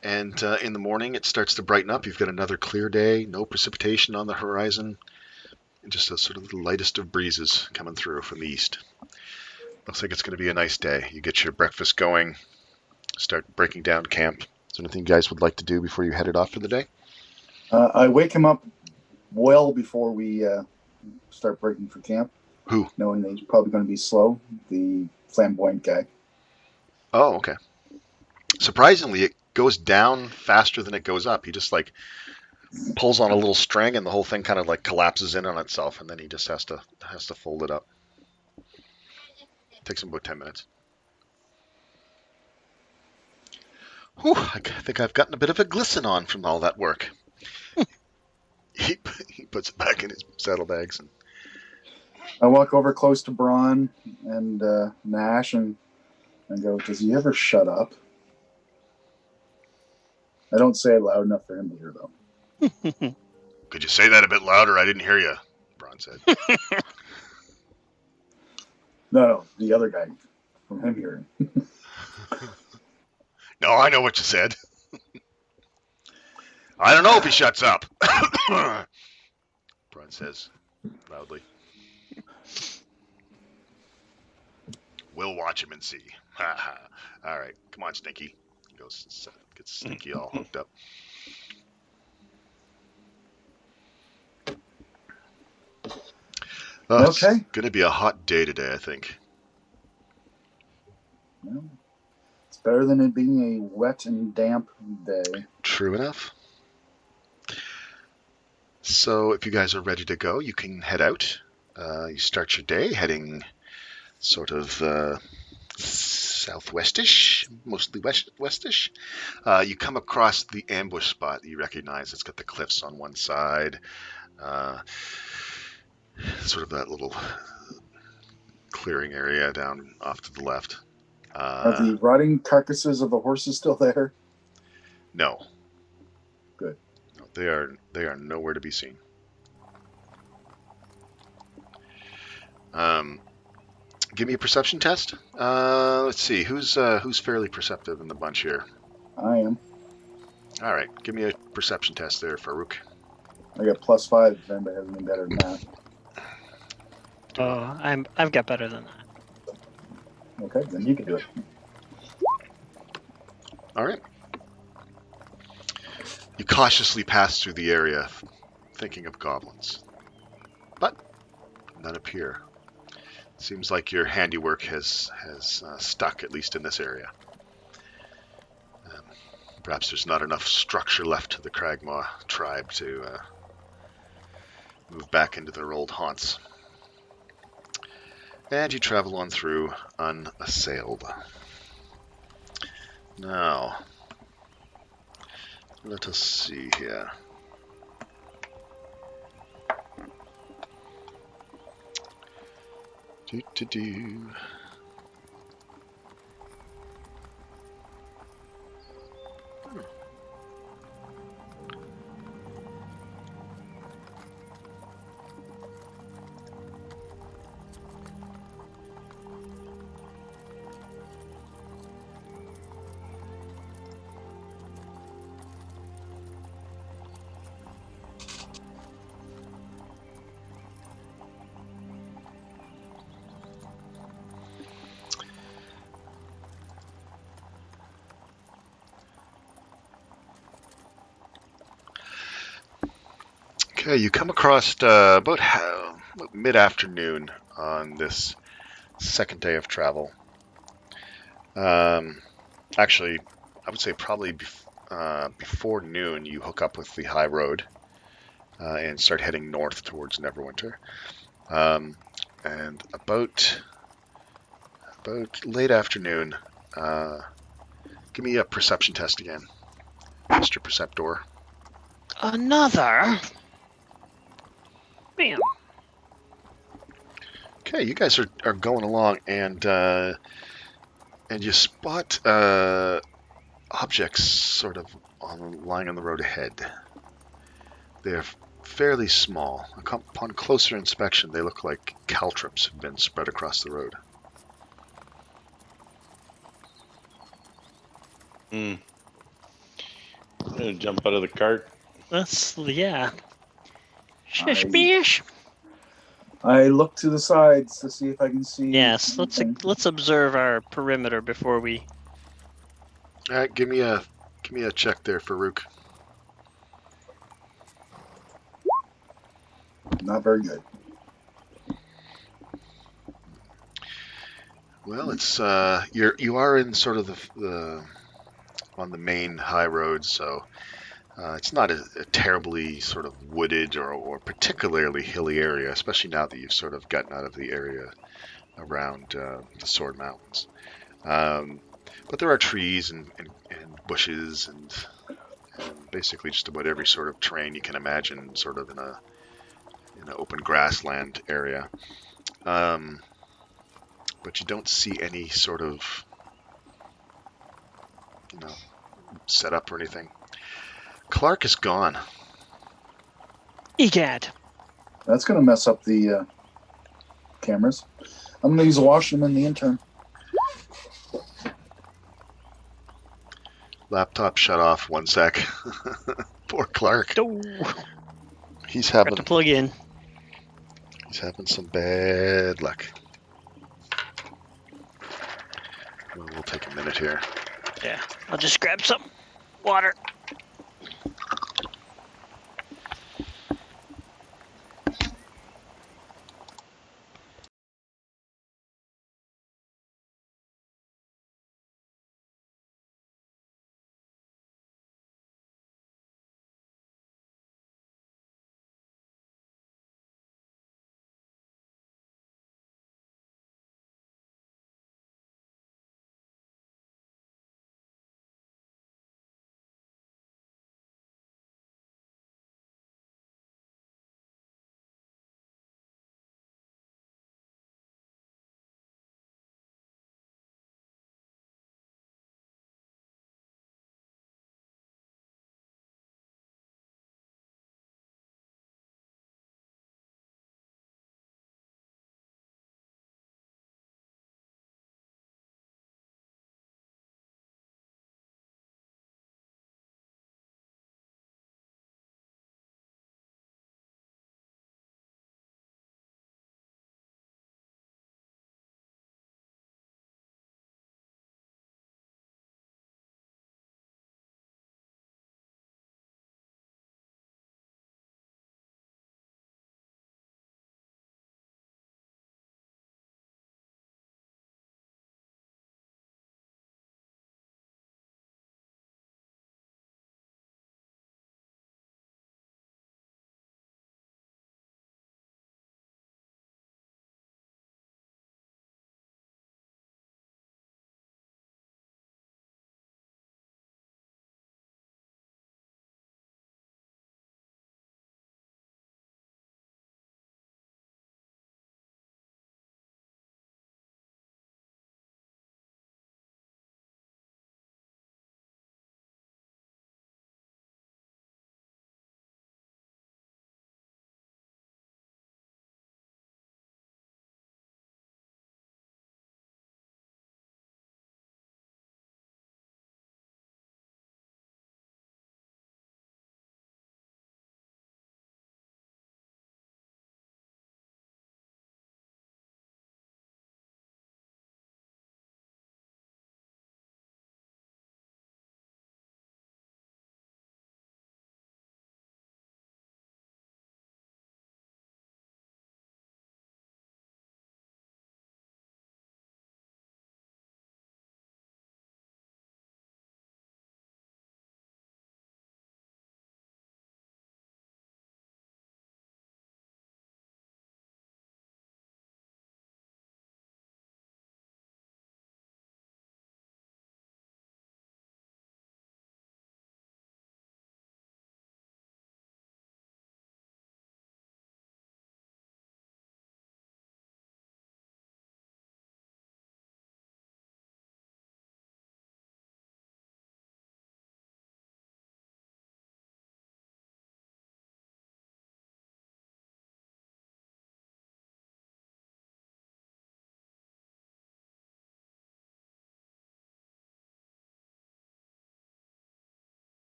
And in the morning, it starts to brighten up. You've got another clear day, no precipitation on the horizon, and just a sort of the lightest of breezes coming through from the east. Looks like it's going to be a nice day. You get your breakfast going, start breaking down camp. Is there anything you guys would like to do before you headed off for the day? I wake him up well before we start breaking for camp. Who? Knowing that he's probably going to be slow, the flamboyant guy. Oh, okay. Surprisingly, it goes down faster than it goes up. He just like pulls on a little string, and the whole thing kind of like collapses in on itself, and then he just has to fold it up. It takes him about 10 minutes. Whew, I think I've gotten a bit of a glisten on from all that work. He puts it back in his saddlebags. And I walk over close to Braun and Nash and go, "Does he ever shut up?" I don't say it loud enough for him to hear, though. Could you say that a bit louder? I didn't hear you, Braun said. No, the other guy from him hearing. No, I know what you said. I don't know if he shuts up. Braun says loudly. We'll watch him and see. All right, come on, Stinky. He goes, gets Stinky all hooked up. Okay. It's going to be a hot day today, I think. Well, it's better than it being a wet and damp day. True enough. So if you guys are ready to go, you can head out. You start your day heading sort of southwestish, mostly westish. You come across the ambush spot that you recognize. It's got the cliffs on one side, sort of that little clearing area down off to the left. Are the rotting carcasses of the horses still there? No. Good. No, they are nowhere to be seen. Give me a perception test. Let's see, who's fairly perceptive in the bunch here? I am. All right, give me a perception test there, Farouk. I got +5 if anybody has any better than that. Oh, I've got better than that. Okay, then you can do it. All right. You cautiously pass through the area, thinking of goblins, but none appear. Seems like your handiwork has stuck, at least in this area. Perhaps there's not enough structure left to the Cragmaw tribe to move back into their old haunts. And you travel on through unassailed. Now, let us see here. Do. Okay, you come across about mid-afternoon on this second day of travel. Actually, I would say probably before noon, you hook up with the high road and start heading north towards Neverwinter. And about late afternoon, give me a perception test again, Mr. Perceptor. Another? Bam. Okay, you guys are going along, and you spot objects sort of lying on the road ahead. They're fairly small. Upon closer inspection, they look like caltrops have been spread across the road. I'm gonna jump out of the cart. Yeah. Shish bish. I look to the sides to see if I can see. Yes, anything. let's observe our perimeter before we. All right, give me a check there, Farouk. Not very good. Well, it's you are in sort of the on the main high road, so it's not a terribly sort of wooded or particularly hilly area, especially now that you've sort of gotten out of the area around the Sword Mountains. But there are trees and bushes and basically just about every sort of terrain you can imagine, sort of in an open grassland area. But you don't see any sort of setup or anything. Clark is gone. Egad. That's going to mess up the cameras. I'm going to use a washroom in the interim. Laptop shut off. 1 sec. Poor Clark. Oh, He's got to plug in. He's having some bad luck. We'll take a minute here. Yeah, I'll just grab some water.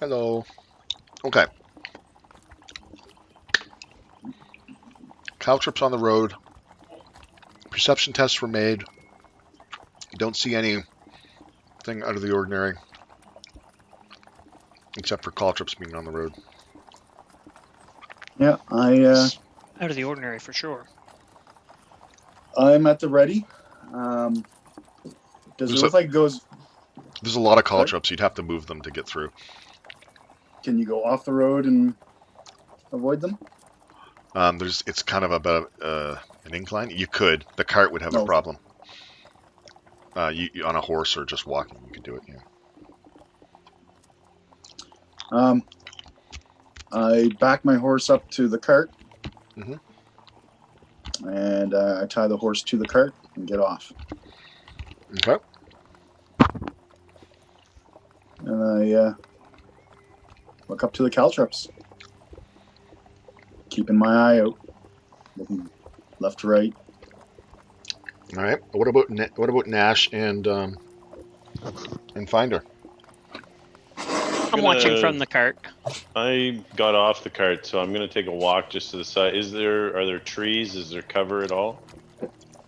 Hello. Okay. Caltrips on the road. Perception tests were made. You don't see anything out of the ordinary, except for caltrips being on the road. Yeah, It's out of the ordinary for sure. I'm at the ready. Does it look like it goes? There's a lot of Sorry? caltrips. You'd have to move them to get through. Can you go off the road and avoid them? It's kind of about an incline. You could. The cart would have a No. problem. You on a horse or just walking, you could do it. Yeah. I back my horse up to the cart, Mhm. and I tie the horse to the cart and get off. Okay. And I look up to the caltrips, keeping my eye out, looking left to right. All right. What about Nash and Finder? I'm watching from the cart. I got off the cart, so I'm gonna take a walk just to the side. Are there trees? Is there cover at all?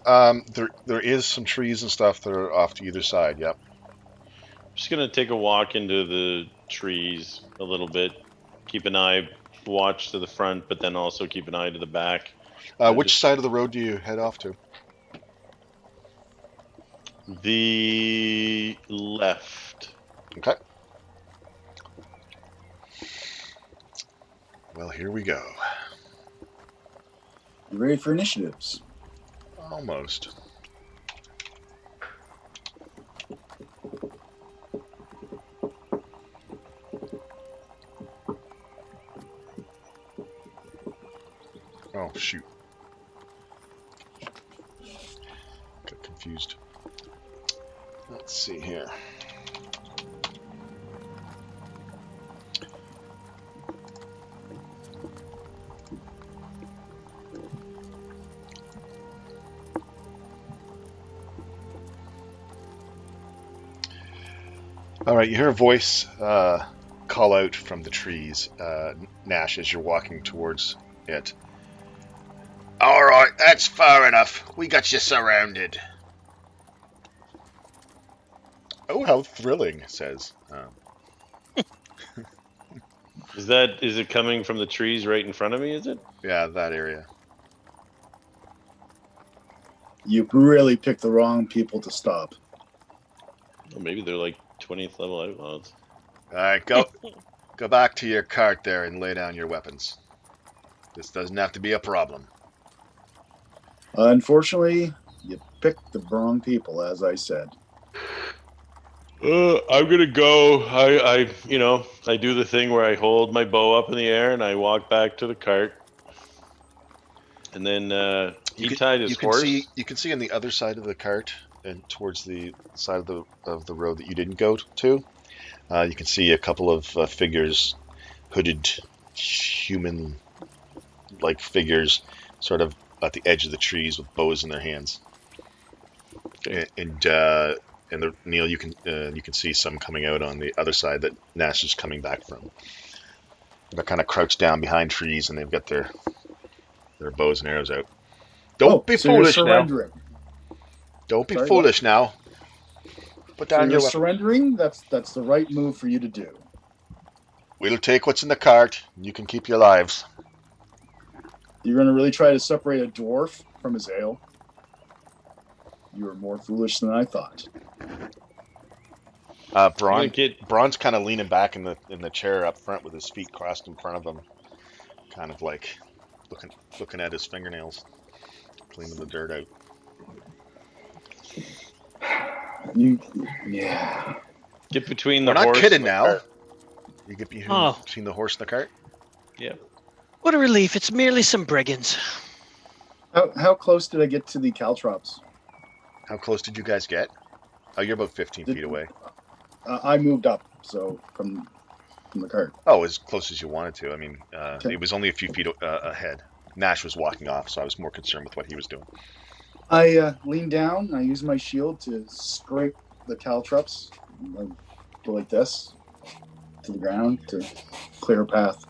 There is some trees and stuff that are off to either side. Yep. I'm just gonna take a walk into the trees a little bit. Keep an eye, watch to the front, but then also keep an eye to the back. Which side of the road do you head off to? The left. Okay. Well, here we go. You ready for initiatives? Almost. Oh, shoot. Got confused. Let's see here. All right, you hear a voice call out from the trees, Nash, as you're walking towards it. All right, that's far enough. We got you surrounded. Oh, how thrilling, it says. Is it coming from the trees right in front of me, is it? Yeah, that area. You really picked the wrong people to stop. Well, maybe they're like 20th level outlaws. All right, go back to your cart there and lay down your weapons. This doesn't have to be a problem. Unfortunately, you picked the wrong people, as I said. I'm gonna go. I do the thing where I hold my bow up in the air and I walk back to the cart. And then he tied his horse. You can see on the other side of the cart and towards the side of the road that you didn't go to. You can see a couple of figures, hooded, human-like figures, sort of at the edge of the trees with bows in their hands. Okay. And Neil, you can see some coming out on the other side that Nash is coming back from. They're kind of crouched down behind trees, and they've got their bows and arrows out. Don't be foolish now. Don't be foolish now. Put down your weapon. Surrendering. That's the right move for you to do. We'll take what's in the cart, and you can keep your lives. You're going to really try to separate a dwarf from his ale? You are more foolish than I thought. Braun's kind of leaning back in the chair up front with his feet crossed in front of him, kind of like looking at his fingernails, cleaning the dirt out. Yeah. Get between the horse. We're not kidding and the now. cart. You get between the horse and the cart. Yeah. What a relief! It's merely some brigands. How close did I get to the caltrops? How close did you guys get? Oh, you're about 15 feet away. I moved up, so from the cart. Oh, as close as you wanted to. I mean, It was only a few feet ahead. Nash was walking off, so I was more concerned with what he was doing. I lean down. I use my shield to scrape the caltrops. I go like this. to the ground to clear a path.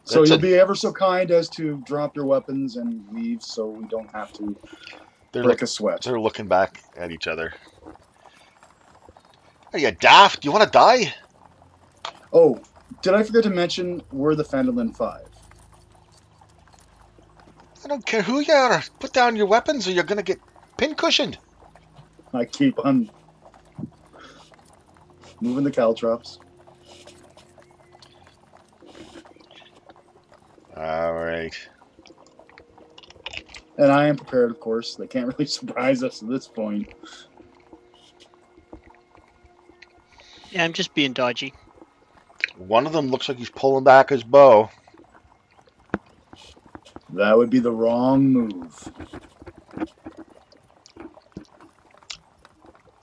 So That's you'll a- be ever so kind as to drop your weapons and leave, so we don't have to break a sweat. They're looking back at each other. Are you daft? Do you want to die? Oh, did I forget to mention we're the Phandalin 5? I don't care who you are. Put down your weapons or you're going to get pincushioned. I keep on moving the caltrops. All right. And I am prepared, of course. They can't really surprise us at this point. Yeah, I'm just being dodgy. One of them looks like he's pulling back his bow. That would be the wrong move.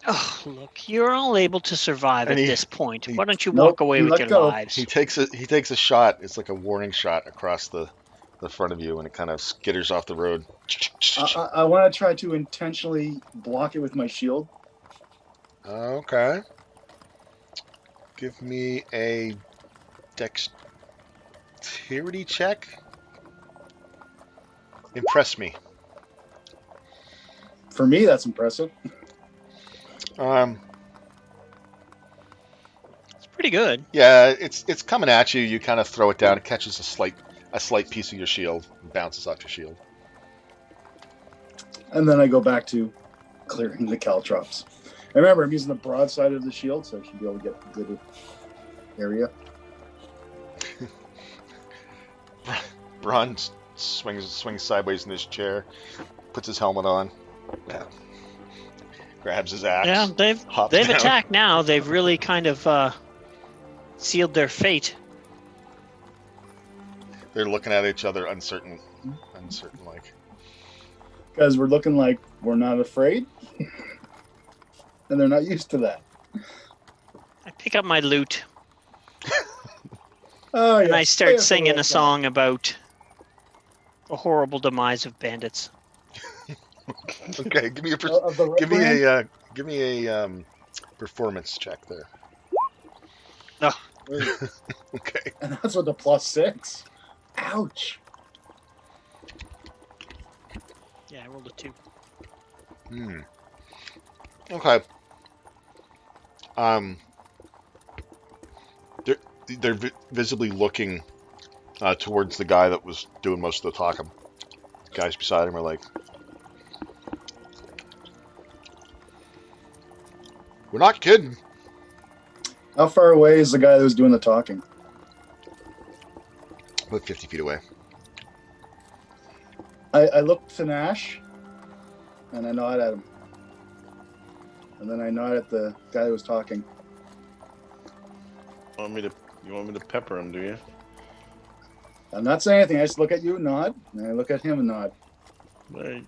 Oh, look, you're all able to survive And at he- this point. he- Why don't you Nope, walk away he with let your go. lives? He takes a shot. It's like a warning shot across the front of you, and it kind of skitters off the road. I want to try to intentionally block it with my shield. Okay. Give me a dexterity check. Impress me. For me, that's impressive. It's pretty good. Yeah, it's coming at you. You kind of throw it down. It catches a slight piece of your shield, and bounces off your shield. And then I go back to clearing the caltrops. And remember, I'm using the broad side of the shield, so I should be able to get a good area. Braun swings sideways in his chair, puts his helmet on, grabs his axe. Yeah, they've down. attacked now. They've really kind of sealed their fate. They're looking at each other, uncertain like. Because we're looking like we're not afraid. And they're not used to that. I pick up my lute Oh, and yeah. I start singing a song about the horrible demise of bandits. Okay, give me a give me a performance check there. Oh, Okay. And that's with the +6. Ouch. yeah, I rolled a 2. Okay. They're visibly looking towards the guy that was doing most of the talking. The guys beside him are like, "We're not kidding." How far away is the guy that was doing the talking? About 50 feet away. I look to Nash, and I nod at him. And then I nod at the guy that was talking. You want me to pepper him, do you? I'm not saying anything. I just look at you, nod, and I look at him and nod. Right.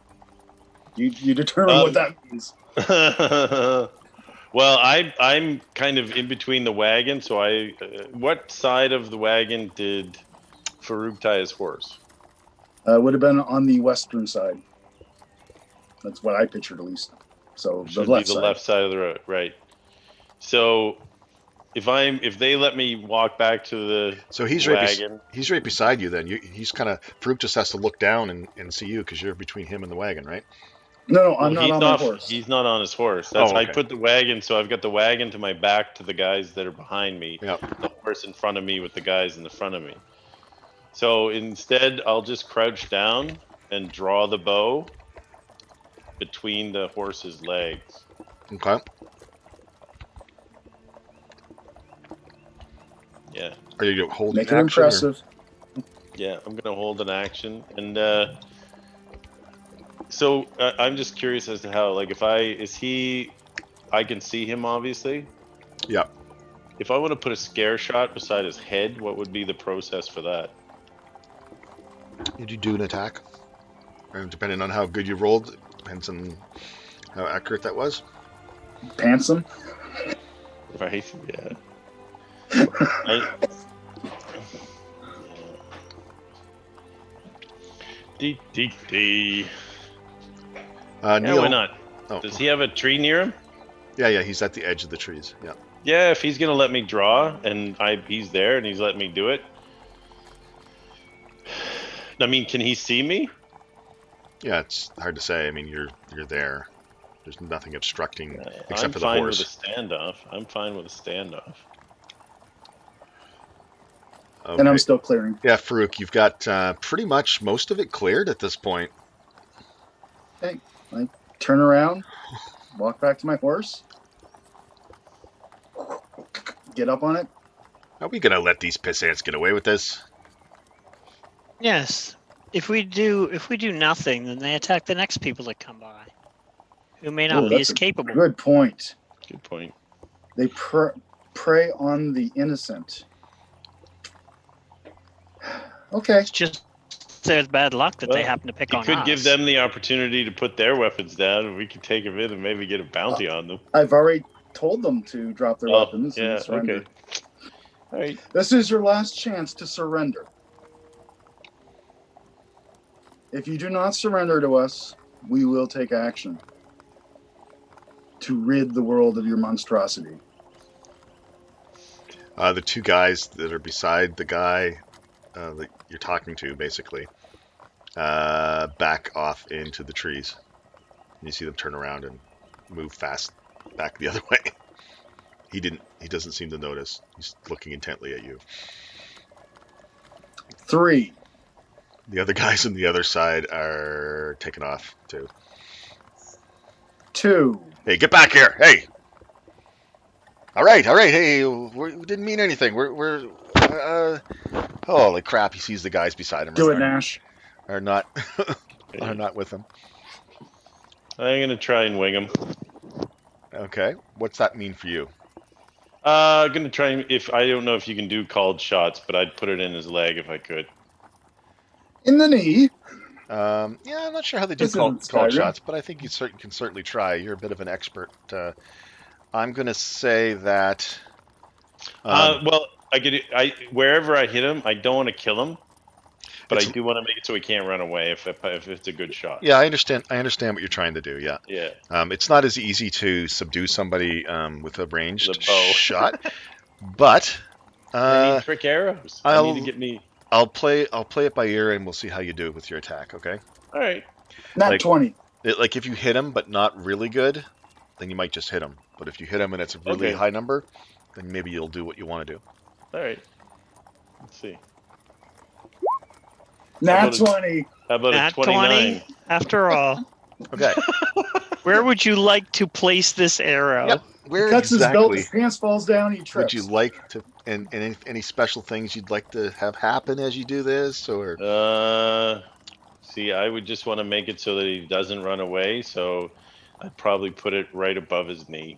You determine what that means. Well, I'm kind of in between the wagon, so what side of the wagon did Farouk tie his horse? Would have been on the western side. That's what I pictured, at least. So Should the left be the side. left side of the road, right? So if they let me walk back to the So he's wagon, he's right beside you. Then he's kind of Farouk just has to look down and see you because you're between him and the wagon, right? No, I'm not he's on my horse. He's not on his horse. Oh, okay. I put the wagon, so I've got the wagon to my back to the guys that are behind me. Yeah. The horse in front of me with the guys in the front of me. So instead, I'll just crouch down and draw the bow between the horse's legs. Okay. Yeah. Are you holding Make it action? impressive. Yeah, I'm gonna hold an action, and so I'm just curious as to how, like, I can see him obviously. Yeah. If I want to put a scare shot beside his head, what would be the process for that? Did you do an attack? And depending on how good you rolled, it depends on how accurate that was. Pantsum. Right? Yeah. Dee. Neil, Yeah, why not? Oh, Does he have a tree near him? yeah, he's at the edge of the trees. Yeah. Yeah, if he's gonna let me draw and he's there and he's letting me do it. I mean, can he see me? Yeah, it's hard to say. I mean, you're there. There's nothing obstructing except I'm for the fine horse. with a standoff. I'm fine with a standoff. Okay. And I'm still clearing. Yeah, Farouk, you've got pretty much most of it cleared at this point. Okay, I turn around, walk back to my horse, get up on it. Are we gonna let these piss ants get away with this? Yes. If we do nothing, then they attack the next people that come by, who may not Ooh, be that's as a capable. Good point. Good point. They prey on the innocent. Okay. It's just there's bad luck that they Well, happen to pick You on could us. give them the opportunity to put their weapons down, and we could take them in and maybe get a bounty on them. I've already told them to drop their weapons yeah, and surrender. okay. All right. This is your last chance to surrender. If you do not surrender to us, we will take action to rid the world of your monstrosity. The two guys that are beside the guy that you're talking to, basically, back off into the trees. You see them turn around and move fast back the other way. He doesn't seem to notice. He's looking intently at you. 3. The other guys on the other side are taking off too. 2. Hey, get back here! Hey! All right. Hey, we didn't mean anything. We're holy crap! He sees the guys beside him. Do it, Nash. Are not are not with him. I'm gonna try and wing him. Okay. What's that mean for you? Gonna try and I don't know if you can do called shots, but I'd put it in his leg if I could. In the knee. Yeah, I'm not sure how they do This called isn't Skyrim. shots, but I think you can certainly try. You're a bit of an expert. I'm going to say that. Well, wherever I hit him, I don't want to kill him, but I It's- do want to make it so he can't run away if it's a good shot. Yeah, I understand. I understand what you're trying to do. Yeah. Yeah. It's not as easy to subdue somebody with a ranged The bow. shot, but I need trick arrows. I need to get me. I'll play it by ear, and we'll see how you do with your attack. Okay. All right. Not Like- 20. Like if you hit him but not really good, then you might just hit him. But if you hit him and it's a really Okay. high number, then maybe you'll do what you want to do. All right. Let's see. Nat about a- 20. How about Nat a 29? 20, after all. Okay. Where would you like to place this arrow? Yep. Where Cuts his belt, exactly his pants falls down, he trips. would you like to, and any special things you'd like to have happen as you do this, or? See, I would just want to make it so that he doesn't run away. So I'd probably put it right above his knee.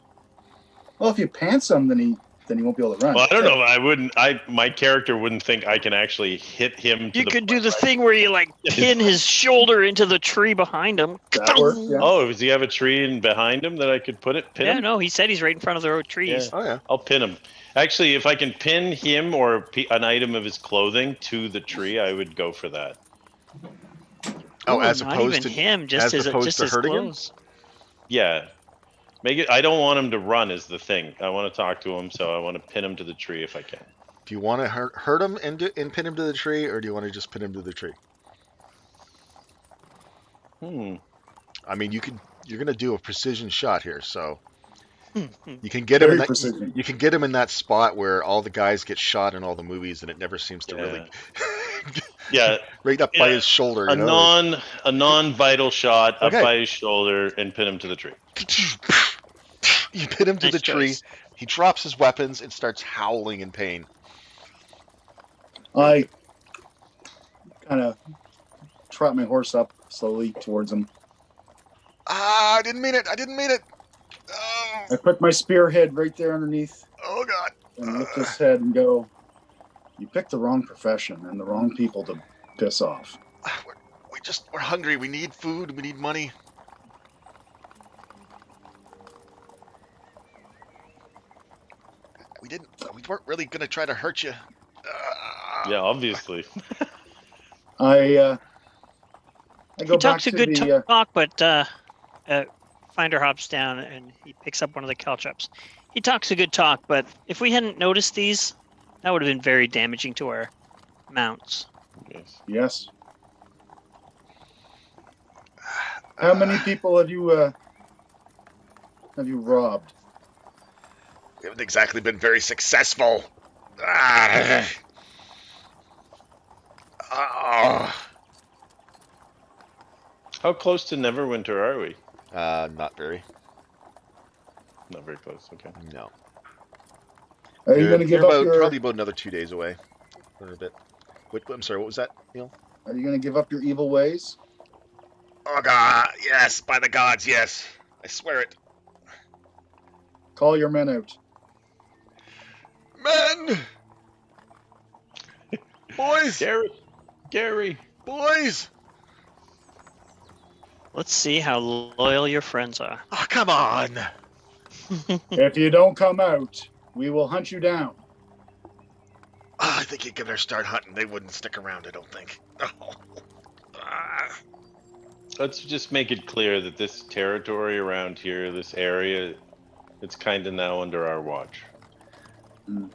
Well, if you pants him, then he won't be able to run. Well, I don't know. I wouldn't. My character wouldn't think I can actually hit him. To You the could do point the where thing where you like pin his shoulder into the tree behind him. That works, yeah. Oh, does he have a tree in behind him that I could pin Yeah, him? no, he said he's right in front of the road trees. Oh yeah. I'll pin him. Actually, if I can pin him or an item of his clothing to the tree, I would go for that. Oh, Ooh, as not opposed even to him, just as his, opposed just to his hurting him? clothes. Yeah. Make it. I don't want him to run. Is the thing. I want to talk to him, so I want to pin him to the tree if I can. Do you want to hurt him and pin him to the tree, or do you want to just pin him to the tree? I mean, you're gonna do a precision shot here, so you can get him. Very In precision. that, you can get him in that spot where all the guys get shot in all the movies, and it never seems to really. Yeah. Right up by Yeah, his shoulder. A non-vital shot up Okay. by his shoulder and pin him to the tree. You pin him to Nice the tree. choice. He drops his weapons and starts howling in pain. I kind of trot my horse up slowly towards him. Ah, I didn't mean it. Oh, I put my spearhead right there underneath oh God. and lift his head and go, "You picked the wrong profession and the wrong people to piss off." We're hungry. We need food. We need money. We weren't really gonna try to hurt you. Yeah, obviously. I go He back talks to a good the. talk, but Pathfinder hops down and he picks up one of the caltrops. He talks a good talk, but if we hadn't noticed these, that would have been very damaging to our mounts. Yes. Yes. How many people have you robbed? We haven't exactly been very successful. Ah. Oh. How close to Neverwinter are we? Not very. Not very close. Okay. No. Are you going to give up your? Probably about another 2 days away, or a bit. I'm sorry. What was that, Neil? Are you going to give up your evil ways? Oh God! Yes, by the gods, yes. I swear it. Call your men out. Men! Boys! Gary! Boys! Let's see how loyal your friends are. Oh, come on! If you don't come out, we will hunt you down. Oh, I think you'd give it a start hunting. They wouldn't stick around, I don't think. Oh. Ah. Let's just make it clear that this territory around here, this area, it's kind of now under our watch. Mm.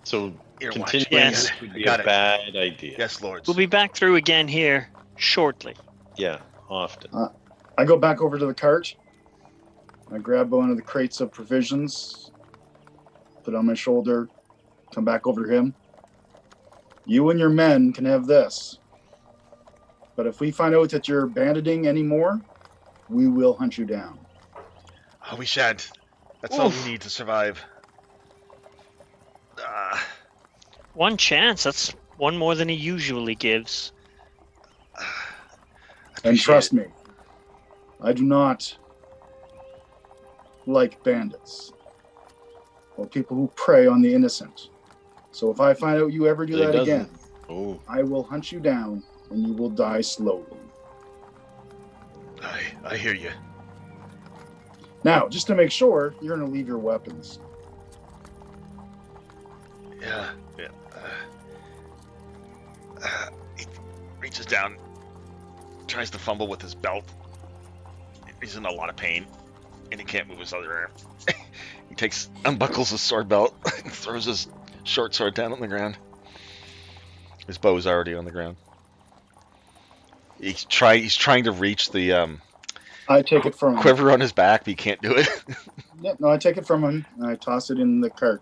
So Your watch. continuing Yes. this would be Got a it. bad idea. Yes, lords. We'll be back through again here shortly. Yeah, often. I go back over to the cart. I grab one of the crates of provisions, put it on my shoulder, come back over to him. You and your men can have this. But if we find out that you're banditing anymore, we will hunt you down. Oh, we shan't. That's all we need to survive. One chance, that's one more than he usually gives. And trust me, I do not like bandits or people who prey on the innocent. So if I find out you ever do that again, I will hunt you down and you will die slowly. I hear you. Now, just to make sure, you're going to leave your weapons. Yeah. He reaches down, tries to fumble with his belt. He's in a lot of pain, and he can't move his other arm. He unbuckles his sword belt, and throws his short sword down on the ground. His bow is already on the ground. He's trying to reach the I take it from him. quiver on his back, but he can't do it. Yep, no, I take it from him and I toss it in the cart.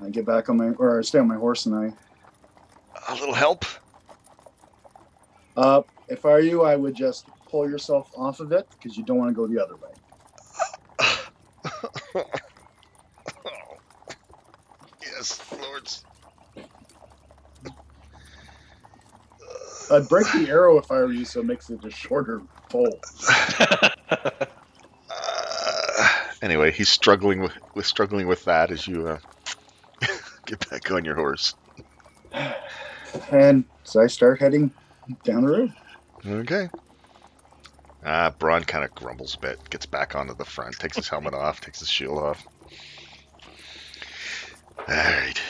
I get back on I stay on my horse and A little help? if I were you, I would just pull yourself off of it because you don't want to go the other way. Yes, lords. I'd break the arrow if I were you, so it makes it a shorter pull. Anyway, he's struggling with that as you get back on your horse. And so I start heading down the road. Okay. Braun kind of grumbles a bit, gets back onto the front, takes his helmet off, takes his shield off. Alright.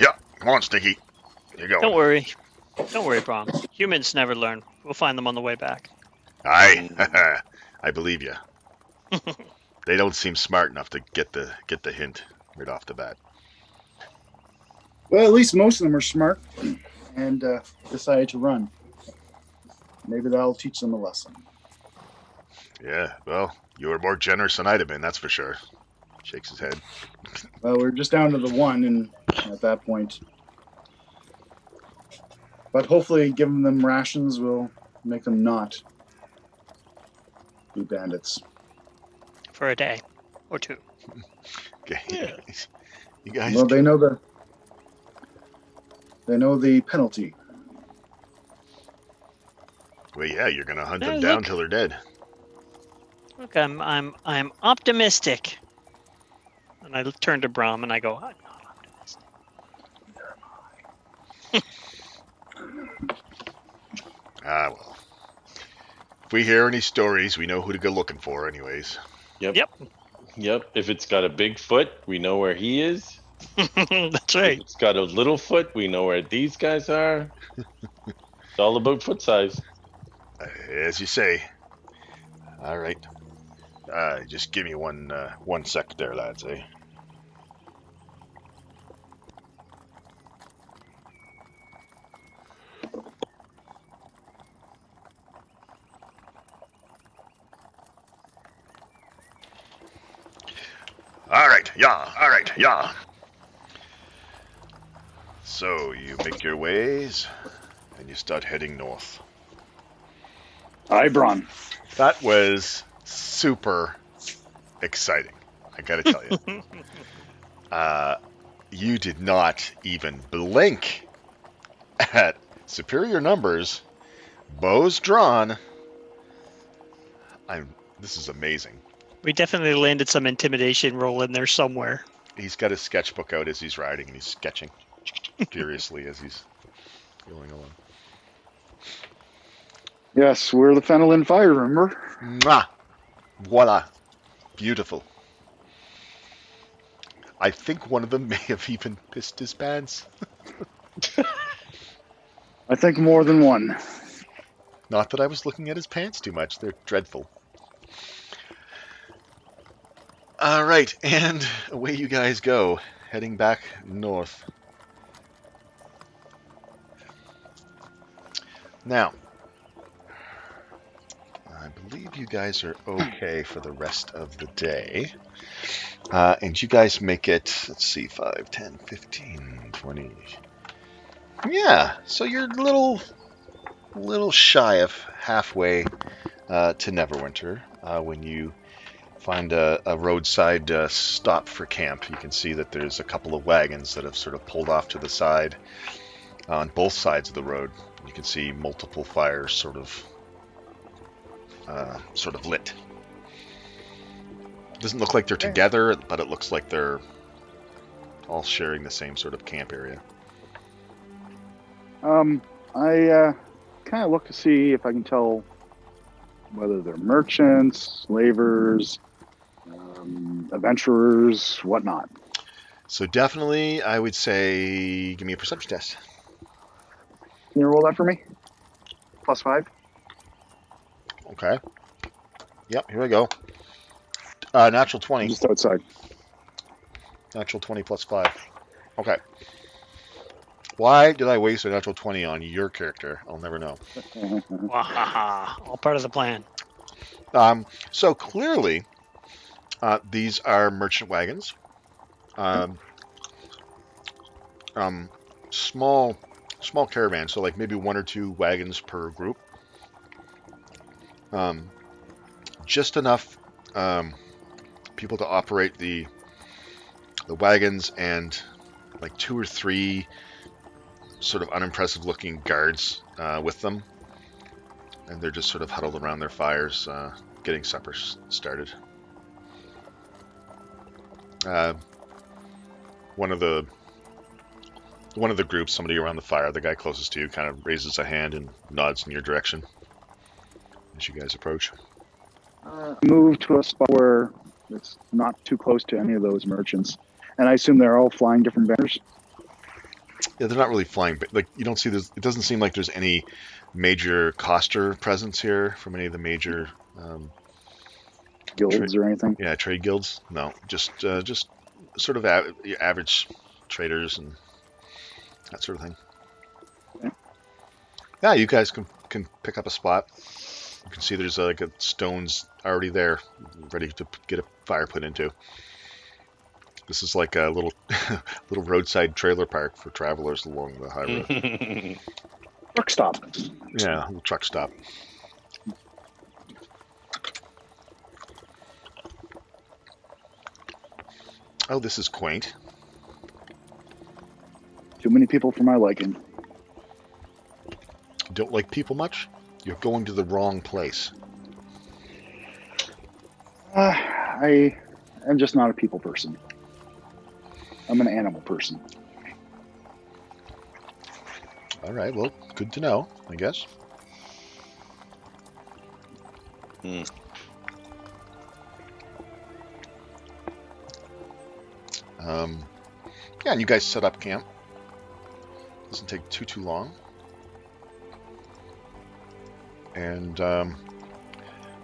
Yeah, come on, Stinky. You go. Don't worry. Don't worry, Brom. Humans never learn. We'll find them on the way back. Aye. I believe you. They don't seem smart enough to get the hint right off the bat. Well, at least most of them are smart and decided to run. Maybe that'll teach them a lesson. Yeah, well, you were more generous than I'd have been, that's for sure. Shakes his head. Well, we're just down to the one, and at that point. But hopefully, giving them rations will make them not be bandits. For a day or two. Okay. Yeah. You guys. Well, they know the penalty. Well, yeah, you're gonna hunt Hey, them down look. till they're dead. Look, I'm optimistic. And I turn to Brom and I go, I'm not optimistic. Well. If we hear any stories, we know who to go looking for, anyways. Yep. Yep. Yep. If it's got a big foot, we know where he is. That's If right. it's got a little foot, we know where these guys are. It's all about foot size. As you say, All right. Just give me one sec there, lads, eh? All right, yeah. So you make your ways, and you start heading north. Aye, Bron. That was super exciting. I gotta tell you. You did not even blink at superior numbers, bows drawn. This is amazing. We definitely landed some intimidation roll in there somewhere. He's got his sketchbook out as he's riding, and he's sketching furiously as he's going along. Yes, we're the Phandalin Fire, remember? Mwah! Voila. Beautiful. I think one of them may have even pissed his pants. I think more than one. Not that I was looking at his pants too much. They're dreadful. All right, and away you guys go, heading back north. Now, I believe you guys are okay for the rest of the day. And you guys make it, let's see, 5, 10, 15, 20. Yeah, so you're a little shy of halfway to Neverwinter when you find a roadside stop for camp. You can see that there's a couple of wagons that have sort of pulled off to the side on both sides of the road. You can see multiple fires sort of lit. Doesn't look like they're together, but it looks like they're all sharing the same sort of camp area. I kind of look to see if I can tell whether they're merchants, slavers, adventurers, whatnot. So definitely, I would say, give me a perception test. Can you roll that for me? +5. Okay. Yep, here we go. Natural 20. Just outside. Natural 20 plus 5. Okay. Why did I waste a natural 20 on your character? I'll never know. Wahaha. All part of the plan. So clearly, these are merchant wagons. Small caravans, so like maybe 1 or 2 wagons per group. Just enough people to operate the wagons, and like 2 or 3 sort of unimpressive looking guards with them, and they're just sort of huddled around their fires getting supper started. One of the groups, somebody around the fire, the guy closest to you, kind of raises a hand and nods in your direction as you guys approach. Move to a spot where it's not too close to any of those merchants, and I assume they're all flying different banners. Yeah, they're not really flying, but like you don't see this. It doesn't seem like there's any major coster presence here from any of the major Guilds or anything. Yeah, trade guilds. No, just sort of your average traders and that sort of thing. Okay. Yeah, you guys can pick up a spot. You can see there's like a stones already there, ready to get a fire put into. This is like a little roadside trailer park for travelers along the high road. Truck stop. Yeah, a little truck stop. Oh, this is quaint. Too many people for my liking. Don't like people much? You're going to the wrong place. I am just not a people person. I'm an animal person. All right, well, good to know, I guess. Yeah, and you guys set up camp. Doesn't take too long. And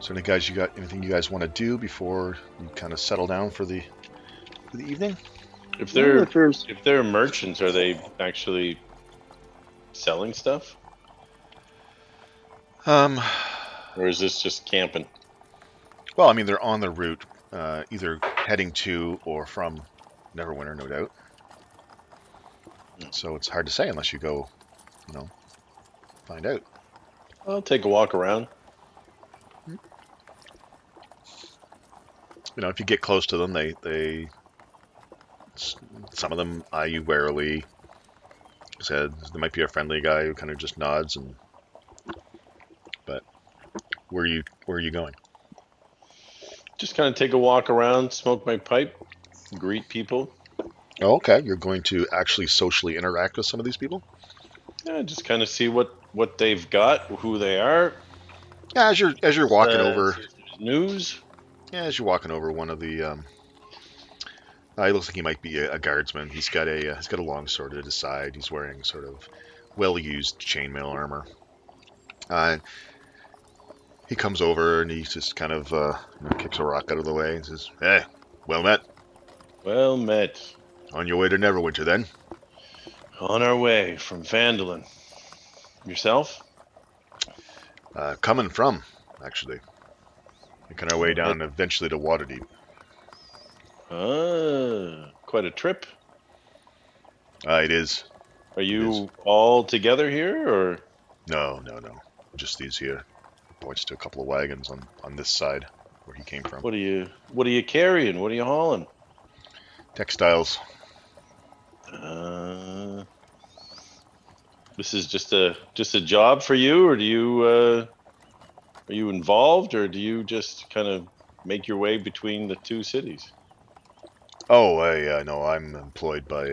So, anything you guys want to do before you kind of settle down for the evening? If Yeah, they're if there's if they're merchants, are they actually selling stuff, Um, or is this just camping? well, I mean, they're on the route, either heading to or from Neverwinter, no doubt. So it's hard to say unless you go, find out. I'll take a walk around. If you get close to them, some of them eye you warily. Said there might be a friendly guy who kind of just nods, but where are you going? Just kind of take a walk around, smoke my pipe, greet people. Oh, okay, you're going to actually socially interact with some of these people. Yeah, just kind of see what they've got, who they are. Yeah, as you're walking over, See if there's news. yeah, as you're walking over, one of the he looks like he might be a guardsman. He's got a long sword at his side. He's wearing sort of well-used chainmail armor. He comes over and he just kind of kicks a rock out of the way and says, "Hey, well met. Well met. On your way to Neverwinter, then?" On our way from Phandalin. Yourself? Coming from, actually. Making our way down eventually to Waterdeep. Quite a trip. It is. Are you all together here, or? No. Just these here. Points to a couple of wagons on this side where he came from. What are you carrying? What are you hauling? Textiles. This is just a job for you, or are you involved, or do you just kind of make your way between the two cities? Oh, no, I'm employed by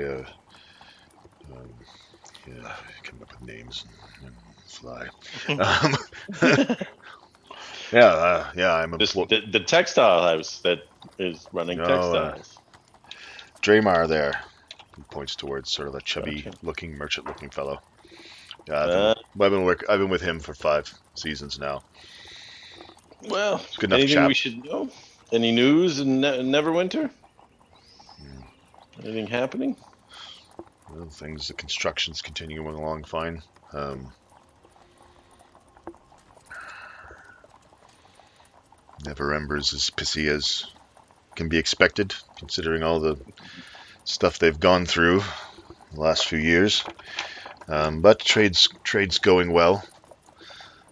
coming up with names and fly. I'm employed. The textile house that is running textiles. Draymar there. He points towards sort of a chubby-looking, merchant-looking fellow. I've been with him for 5 seasons now. Well, Good enough anything chap. we should know? Any news in Neverwinter? Anything happening? Well, the construction's continuing along fine. Never Ember's as pissy as can be expected, considering all the stuff they've gone through the last few years. But trade's going well.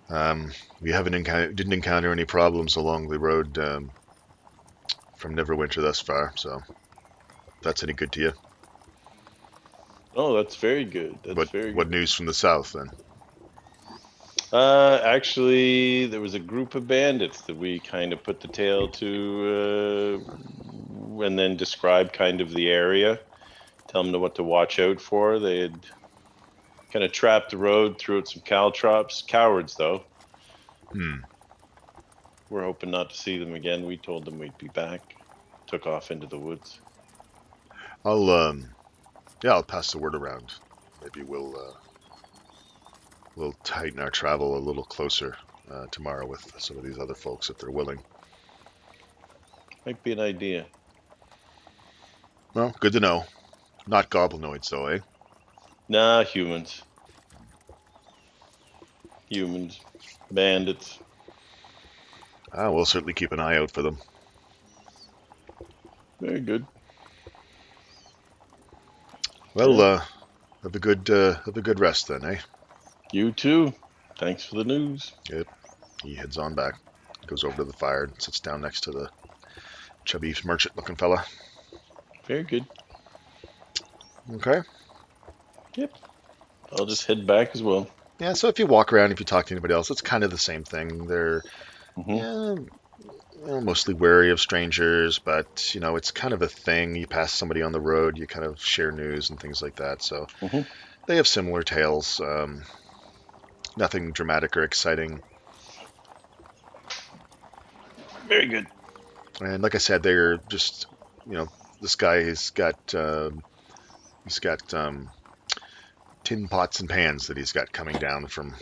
We didn't encounter any problems along the road from Neverwinter thus far, so if that's any good to you. Oh, that's very good. What news from the south then? Actually, there was a group of bandits that we kind of put the tail to, and then described kind of the area, tell them what to watch out for. They had kind of trapped the road, threw out some caltrops. Cowards, though. We're hoping not to see them again. We told them we'd be back. Took off into the woods. I'll pass the word around. Maybe we'll tighten our travel a little closer tomorrow with some of these other folks if they're willing. Might be an idea. Well, good to know. Not goblinoids though, eh? Nah, humans. Humans. Bandits. We'll certainly keep an eye out for them. Very good. Well, have a good rest then, eh? You too. Thanks for the news. Yep. He heads on back, goes over to the fire, and sits down next to the chubby merchant-looking fella. Very good. Okay. Yep. I'll just head back as well. Yeah. So if you walk around, if you talk to anybody else, it's kind of the same thing. They're mostly wary of strangers, but it's kind of a thing. You pass somebody on the road, you kind of share news and things like that. So they have similar tales. Nothing dramatic or exciting. Very good. And like I said, they're just, this guy has got tin pots and pans that he's got coming down from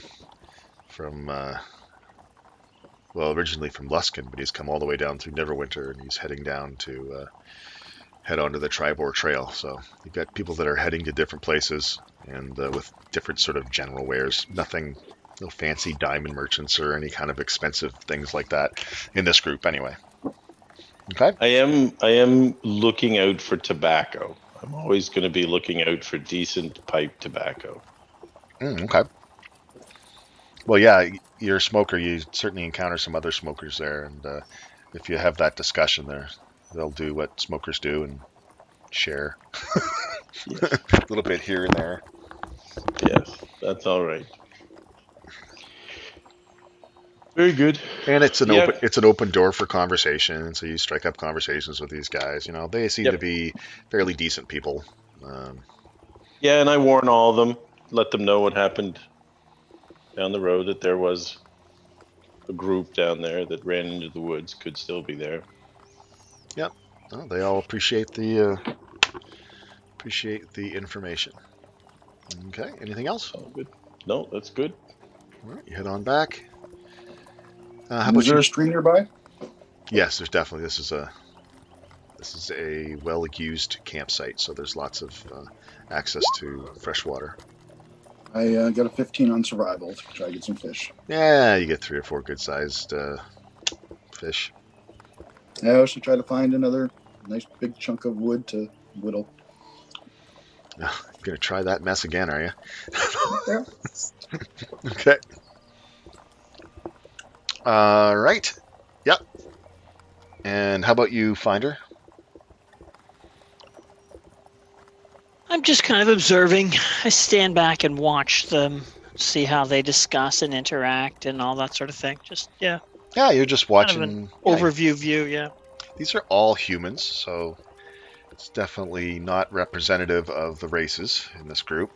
well, originally from Luskin, but he's come all the way down through Neverwinter, and he's heading down to head onto the Tribor Trail. So you've got people that are heading to different places and with different sort of general wares. No fancy diamond merchants or any kind of expensive things like that in this group, anyway. Okay. I am looking out for tobacco. I'm always going to be looking out for decent pipe tobacco. Okay. Well, yeah, you're a smoker. You certainly encounter some other smokers there, and if you have that discussion there, they'll do what smokers do and share Yes. a little bit here and there. Yes, that's all right. Very good. And it's an open door for conversation. So you strike up conversations with these guys. You know, they seem to be fairly decent people. Yeah, and I warn all of them, let them know what happened down the road, that there was a group down there that ran into the woods, could still be there. Yep. Well, they all appreciate the information. Okay. Anything else? All good. No, that's good. All right, you head on back. Is there a stream nearby? Yes, there's definitely. This is a well-used campsite, so there's lots of access to fresh water. I got a 15 on survival to try to get some fish. Yeah, you get 3 or 4 good-sized fish. I should try to find another nice big chunk of wood to whittle. You're gonna try that mess again, are you? Yeah. Okay. Right. Yep. And how about you, Finder? I'm just kind of observing. I stand back and watch them, see how they discuss and interact and all that sort of thing. Just, yeah. Yeah, you're just watching. Kind of an overview view, yeah. These are all humans, so it's definitely not representative of the races in this group.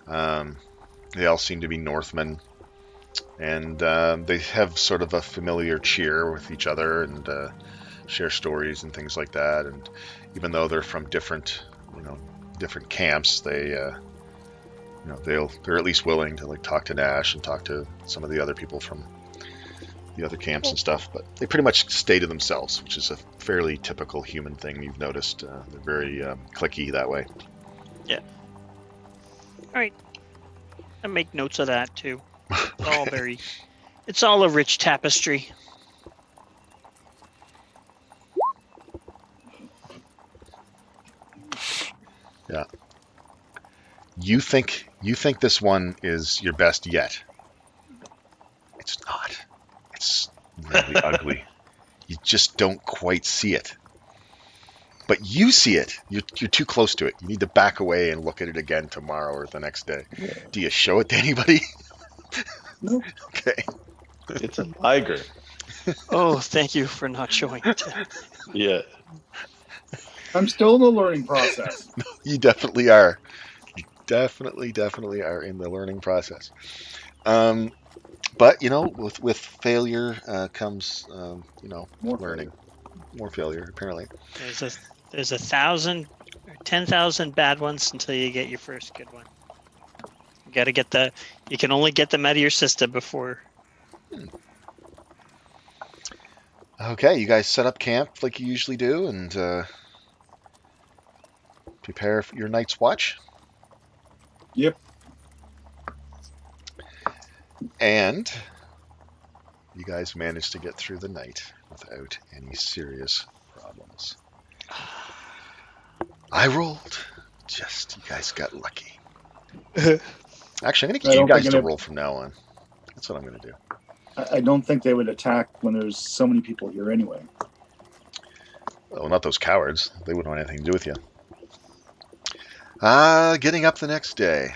They all seem to be Northmen, and they have sort of a familiar cheer with each other and share stories and things like that. And even though they're from different camps, they're at least willing to talk to Nash and talk to some of the other people from the other camps and stuff. But they pretty much stay to themselves, which is a fairly typical human thing you've noticed. They're very cliquey that way. Yeah. All right. I make notes of that too. It's all a rich tapestry. Yeah. You think this one is your best yet? It's not. It's really ugly. You just don't quite see it. But you see it. You're too close to it. You need to back away and look at it again tomorrow or the next day. Yeah. Do you show it to anybody? No. Okay. It's a tiger. Oh, thank you for not showing it. Yeah. I'm still in the learning process. You definitely are. You definitely are in the learning process. But with failure comes more learning. More failure, apparently. There's 1,000 or 10,000 bad ones until you get your first good one. You got to you can only get them out of your system before. Okay, you guys set up camp like you usually do and prepare for your night's watch. Yep. And you guys managed to get through the night without any serious problems. I rolled. You guys got lucky. Actually, I'm going to get you guys to roll from now on. That's what I'm going to do. I don't think they would attack when there's so many people here anyway. Well, not those cowards. They wouldn't want anything to do with you. Getting up the next day.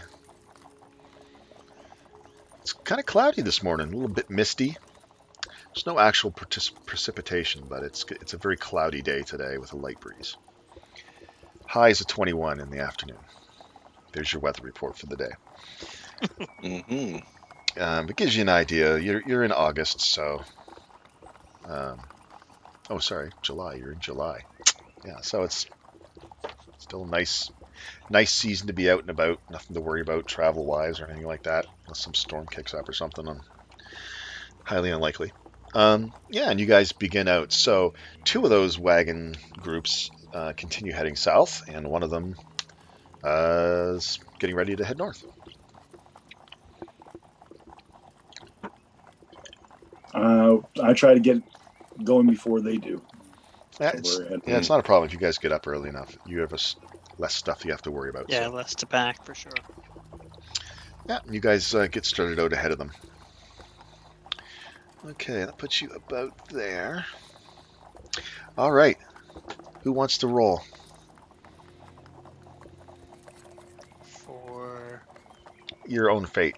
It's kind of cloudy this morning, a little bit misty. There's no actual precipitation, but it's a very cloudy day today with a light breeze. High is a 21 in the afternoon. There's your weather report for the day. Mm-hmm. It gives you an idea. You're in August, so... July. You're in July. Yeah, so it's still a nice season to be out and about. Nothing to worry about travel-wise or anything like that, unless some storm kicks up or something. Highly unlikely. Yeah, and you guys begin out. So 2 of those wagon groups continue heading south, and one of them is getting ready to head north. I try to get going before they do. Yeah, So it's, we're ahead. yeah, it's not a problem if you guys get up early enough. You have less stuff you have to worry about. Yeah, So. less to pack for sure. Yeah, you guys get started out ahead of them. Okay, that puts you about there. All right. Who wants to roll? For Your own fate.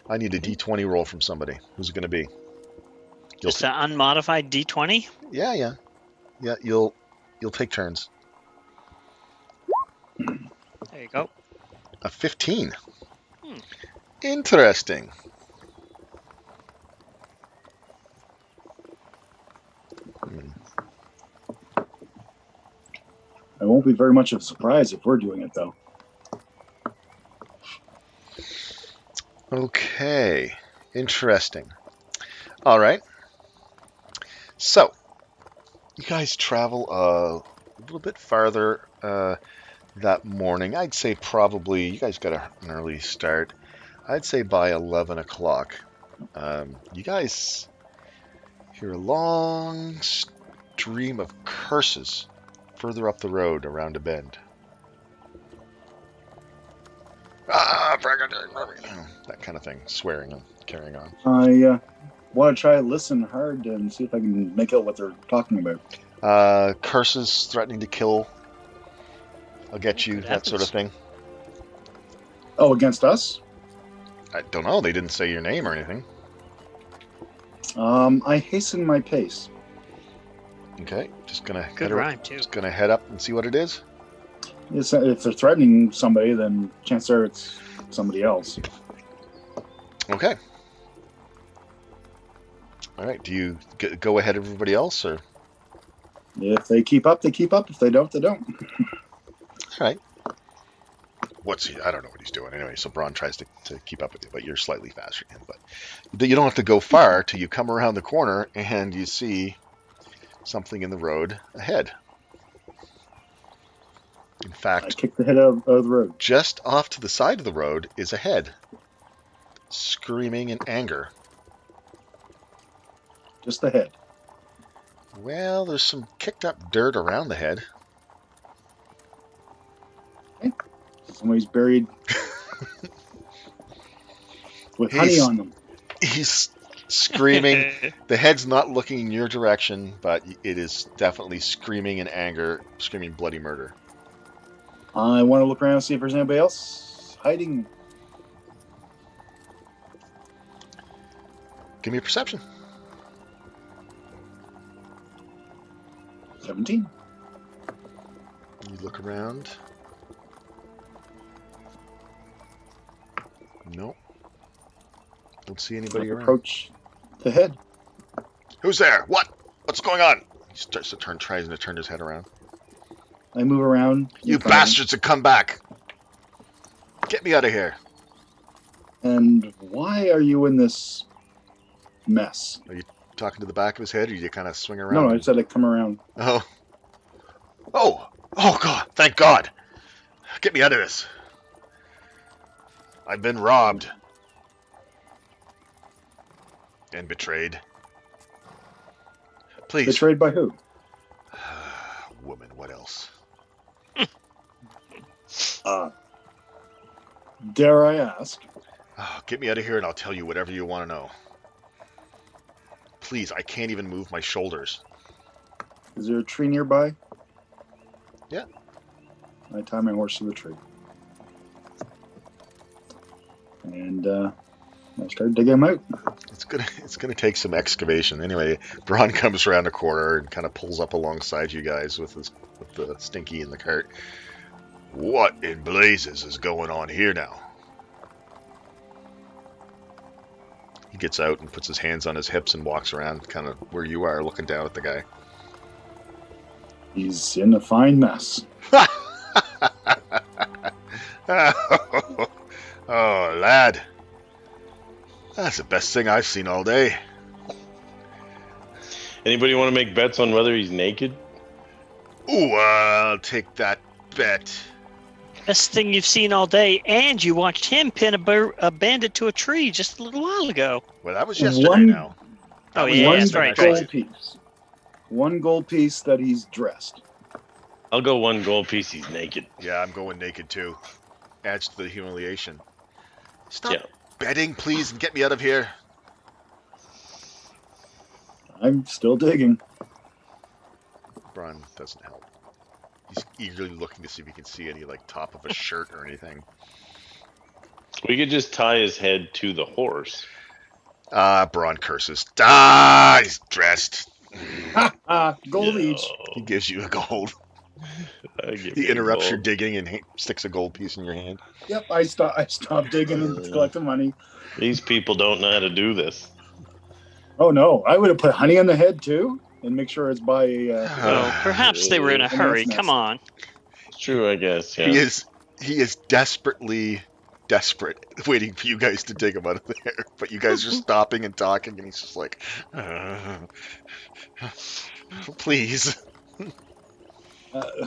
I need a d20 roll from somebody. Who's it going to be? just an unmodified D20. Yeah. You'll take turns. There you go. A 15. Hmm. Interesting. It won't be very much of a surprise if we're doing it, though. Okay. Interesting. All right. So, you guys travel a little bit farther that morning. I'd say probably, you guys got an early start. I'd say by 11 o'clock. You guys hear a long stream of curses further up the road around a bend. That kind of thing. Swearing and carrying on. I want to try to listen hard and see if I can make out what they're talking about. Curses threatening to kill. I'll get you, that sort of thing. Oh, against us? I don't know. They didn't say your name or anything. I hasten my pace. Okay, just gonna Good rhyme too. Just gonna head up and see what it is. If they're threatening somebody, then chances are it's somebody else. Okay. All right. Do you go ahead of everybody else, or? If they keep up, they keep up. If they don't, they don't. All right. What's he? I don't know what he's doing anyway. So Braun tries to keep up with you, but you're slightly faster than him. But you don't have to go far till you come around the corner and you see something in the road ahead. In I fact, kick the head out of the road. just off to the side of the road is a head, screaming in anger. Just the head. Well, there's some kicked up dirt around the head. Somebody's buried with honey on them. He's screaming. The head's not looking in your direction, but it is definitely screaming in anger, screaming bloody murder. I want to look around and see if there's anybody else hiding. Give me a perception. 17. You look around. No. Don't see anybody around. Approach the head. Who's there? What? What's going on? He starts to tries to turn his head around. I move around. You bastards have come back. Get me out of here. And why are you in this mess? Talking to the back of his head, or you kind of swing around? No, I said I'd come around. Oh, God! Thank God! Get me out of this. I've been robbed and betrayed. Please. Betrayed by who? Woman, what else? Dare I ask? Oh, get me out of here and I'll tell you whatever you want to know. Please, I can't even move my shoulders. Is there a tree nearby? Yeah. I tie my horse to the tree. And I start digging them out. It's gonna take some excavation. Anyway, Braun comes around the corner and kind of pulls up alongside you guys with the Stinky in the cart. What in blazes is going on here now? He gets out and puts his hands on his hips and walks around kind of where you are, looking down at the guy. He's in a fine mess. Oh, lad. That's the best thing I've seen all day. Anybody want to make bets on whether he's naked? Ooh, I'll take that bet. Best thing you've seen all day, and you watched him pin a bandit to a tree just a little while ago. Well, that was yesterday One- now. That Oh, was yeah, one that's yesterday, right, actually. gold piece. One gold piece that he's dressed. I'll go one gold piece. He's naked. Yeah, I'm going naked too. Adds to the humiliation. Stop Yeah. betting, please, and get me out of here. I'm still digging. Braun doesn't help. He's eagerly looking to see if he can see any like top of a shirt or anything. We could just tie his head to the horse. Braun curses. Ah, he's dressed. Gold each. He gives you a gold. He He interrupts your digging and sticks a gold piece in your hand. Yep, I stopped digging and collecting money. These people don't know how to do this. Oh no, I would have put honey on the head too, and make sure it's by a. Well, perhaps they were in a hurry. Come on. It's true, I guess. Yeah. He is desperate, waiting for you guys to take him out of there. But you guys are stopping and talking, and he's just like, please.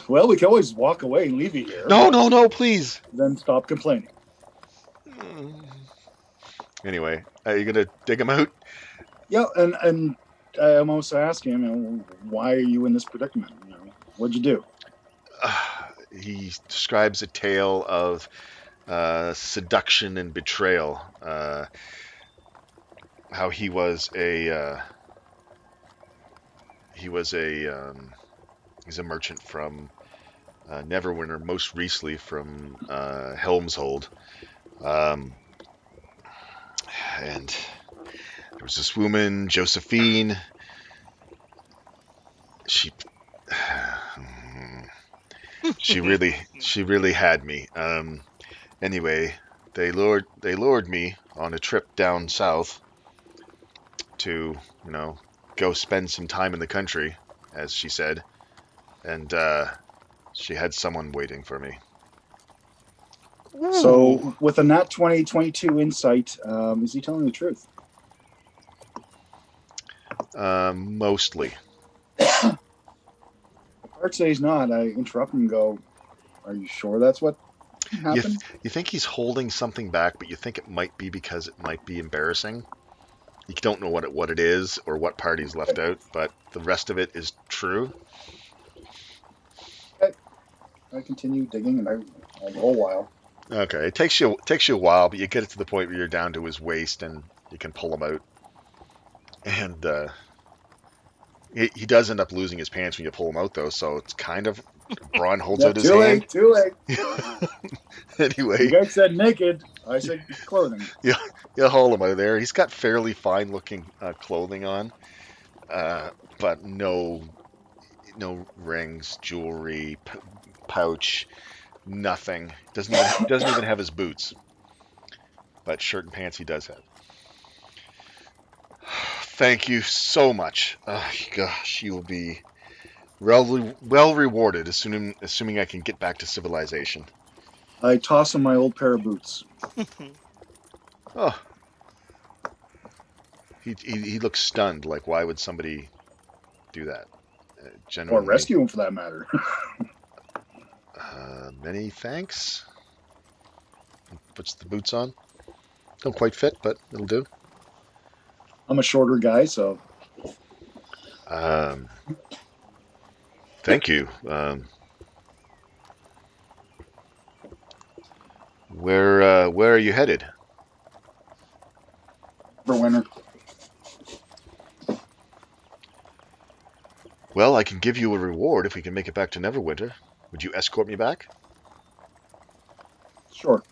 Well, we can always walk away and leave you here. No, please. Then stop complaining. Anyway, are you gonna dig him out? Yeah, and I almost asked him, why are you in this predicament? What'd you do? He describes a tale of seduction and betrayal. How he's a merchant from Neverwinter, most recently from Helmshold. And there was this woman, Josephine. She really had me. Anyway, they lured me on a trip down south to, go spend some time in the country, as she said, and she had someone waiting for me. So, with a nat 2022 insight, is he telling the truth? Mostly. If Art says he's not, I interrupt him and go, are you sure that's what happened? You think he's holding something back, but you think it might be because it might be embarrassing. You don't know what it is or what part he's left out, but the rest of it is true. Okay. I continue digging, and I a whole while. Okay, it takes you a while, but you get it to the point where you're down to his waist, and you can pull him out. And he does end up losing his pants when you pull him out, though. So it's kind of Braun holds out his hand. Too late. Anyway, You guys said naked. I said clothing. you haul him out of there. He's got fairly fine-looking clothing on, but no rings, jewelry, pouch, nothing. Doesn't even have his boots, but shirt and pants he does have. Thank you so much. Gosh, you will be well rewarded, assuming I can get back to civilization. I toss him my old pair of boots. Oh, he looks stunned. Like, why would somebody do that? Or Genuinely, rescue him, for that matter. many thanks. Puts the boots on. Don't quite fit, but it'll do. I'm a shorter guy, so Thank you. Where are you headed? for winter. Well, I can give you a reward if we can make it back to Neverwinter. Would you escort me back? Sure.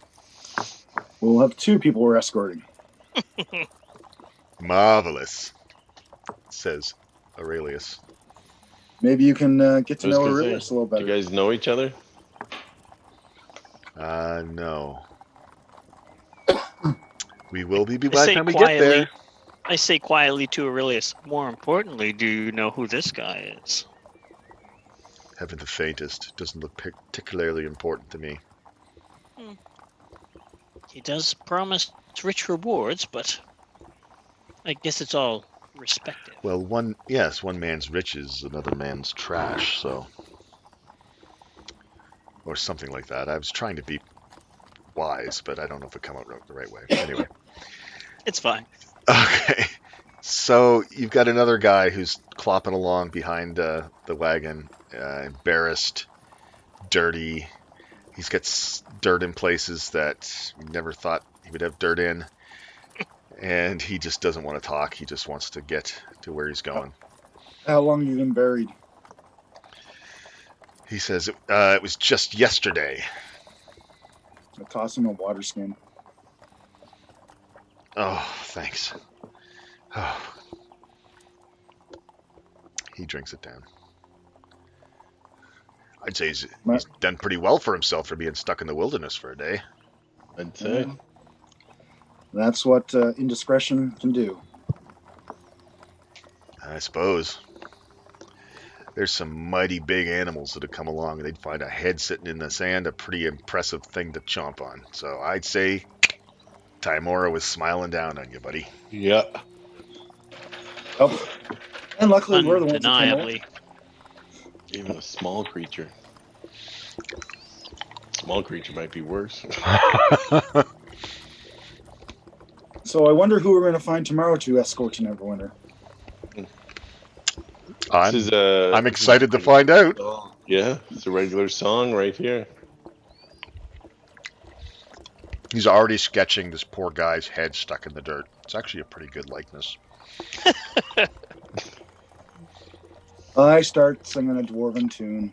We'll have 2 people we're escorting. Marvelous, says Aurelius. Maybe you can get to I was know gonna Aurelius say, a little Do better. you guys know each other? No. We will be I by the say time we get there. I say quietly to Aurelius, more importantly, do you know who this guy is? Haven't the faintest. Doesn't look particularly important to me. He does promise rich rewards, but I guess it's all respective. Well, one man's riches, another man's trash, so. Or something like that. I was trying to be wise, but I don't know if it come out the right way. Anyway. It's fine. Okay. So you've got another guy who's clopping along behind the wagon, embarrassed, dirty. He's got dirt in places that you never thought he would have dirt in. And he just doesn't want to talk. He just wants to get to where he's going. How long have you been buried? He says, it was just yesterday. I toss him a water skin. Oh, thanks. Oh. He drinks it down. I'd say he's done pretty well for himself for being stuck in the wilderness for a day. I'd say. That's what indiscretion can do. I suppose. There's some mighty big animals that have come along, and they'd find a head sitting in the sand a pretty impressive thing to chomp on. So I'd say Timora was smiling down on you, buddy. Yeah. Oh. And luckily we're the ones that came Undeniably. Even a small creature. Small creature might be worse. So I wonder who we're going to find tomorrow to escort to Neverwinter. I'm excited to find out. Yeah, it's a regular song right here. He's already sketching this poor guy's head stuck in the dirt. It's actually a pretty good likeness. I start singing a dwarven tune.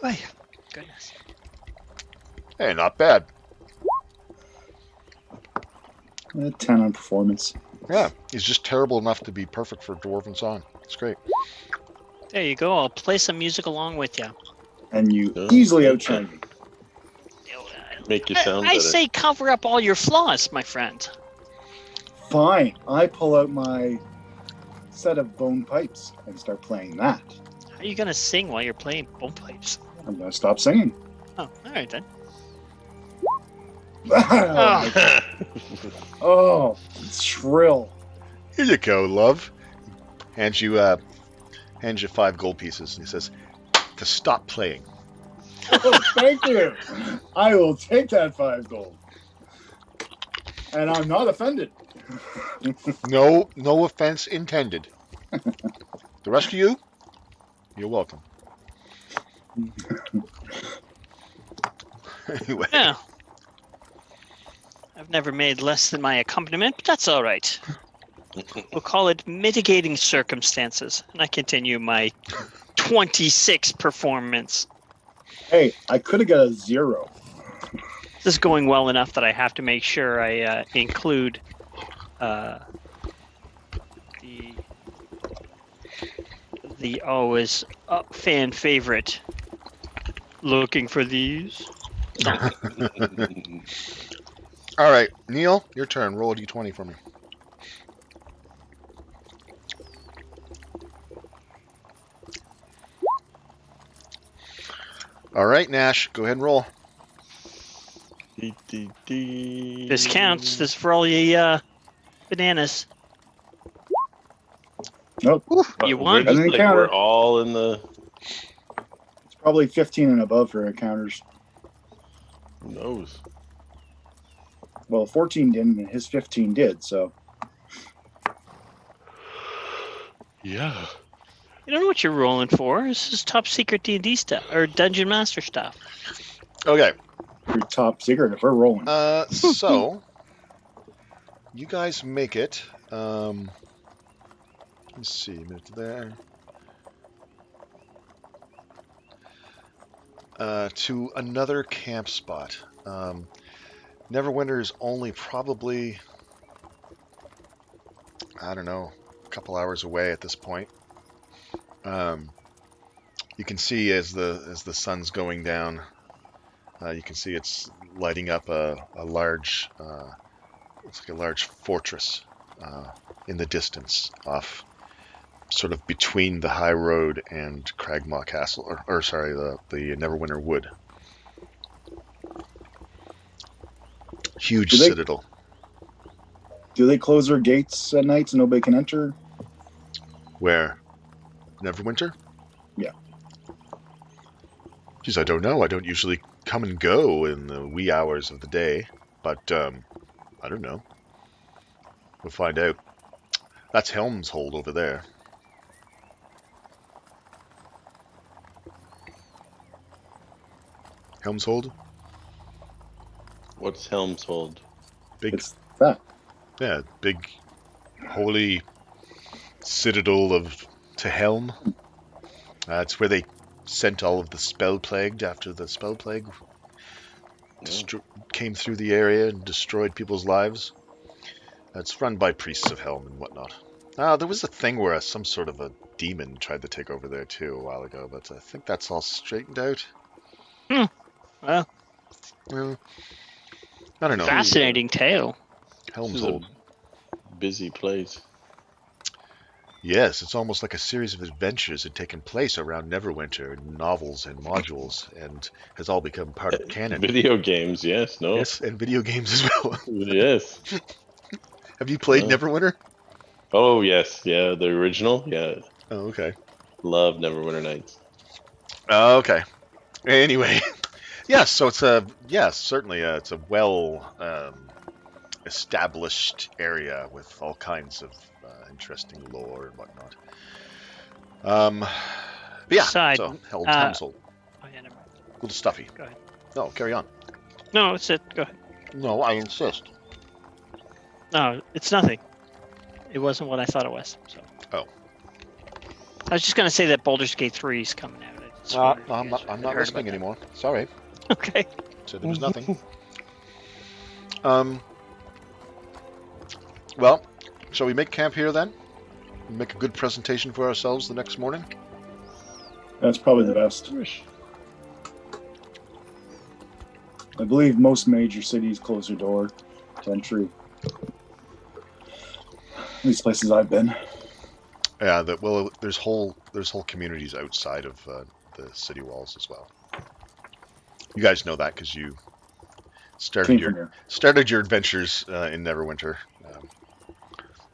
Oh, goodness. Hey, not bad. 10 on performance. Yeah, he's just terrible enough to be perfect for a dwarven song. It's great. There you go. I'll play some music along with you. And you easily outshine me. Make you sound I better. say cover up all your flaws, my friend. Fine. I pull out my set of bone pipes and start playing that. How are you going to sing while you're playing bone pipes? I'm going to stop singing. Oh, all right then. Oh, it's shrill. Here you go, love. Hands you 5 gold pieces, and he says, to stop playing. Oh, thank you. I will take that 5 gold. And I'm not offended. No offense intended. The rest of you, you're welcome. Anyway. Yeah. I've never made less than my accompaniment, but that's all right. We'll call it mitigating circumstances. And I continue my 26 performance. Hey, I could have got a 0. This is going well enough that I have to make sure I include the always fan favorite. Looking for these. All right, Neil, your turn. Roll a d20 for me. All right, Nash, go ahead and roll. This counts. This is for all the bananas. Nope. You won. Doesn't count. We're all in the... It's probably 15 and above for encounters. Who knows? Well, 14 didn't, and his 15 did, so. Yeah. You don't know what you're rolling for. This is top secret D&D stuff, or Dungeon Master stuff. Okay. Your top secret if we're rolling. So you guys make it. Let's see, a minute there. To another camp spot. Neverwinter is only probably, I don't know, a couple hours away at this point. You can see as the sun's going down, you can see it's lighting up a large, looks like a large fortress in the distance, off sort of between the high road and Cragmaw Castle, or sorry, the Neverwinter Wood. Huge citadel. Do they close their gates at night so nobody can enter? Where? Neverwinter? Yeah. Geez, I don't know. I don't usually come and go in the wee hours of the day, but I don't know. We'll find out. That's Helm's Hold over there. Helm's Hold? What's Helm's Hold? Big, It's that. yeah, big, holy citadel of to Helm. It's where they sent all of the spell plagued after the spell plague came through the area and destroyed people's lives. It's run by priests of Helm and whatnot. There was a thing where some sort of a demon tried to take over there too a while ago, but I think that's all straightened out. Well, Well, I don't know. fascinating tale. Helm's This is Hold. a busy place. Yes, it's almost like a series of adventures had taken place around Neverwinter, novels and modules, and has all become part of canon. Video games, yes, no. Yes, and video games as well. Yes. Have you played No. Neverwinter? Oh, yes. Yeah, the original. Yeah. Oh, okay. Love Neverwinter Nights. Okay. Anyway, yes. So it's certainly it's a well established area with all kinds of interesting lore and whatnot. But yeah. Side, So Helm's Hold. Oh, yeah, never mind. A little stuffy. Go ahead. No, carry on. No, it's it. Go ahead. No, I insist. No, it's nothing. It wasn't what I thought it was. So. Oh. I was just gonna say that Baldur's Gate 3 is coming out. I just wondered if you I'm guys not had heard listening about anymore. Sorry. that. Okay. Said there was nothing. Well, shall we make camp here then? Make a good presentation for ourselves the next morning? That's probably the best. I believe most major cities close their door to entry. These places I've been. Yeah, there's whole communities outside of the city walls as well. You guys know that because you started your adventures in Neverwinter,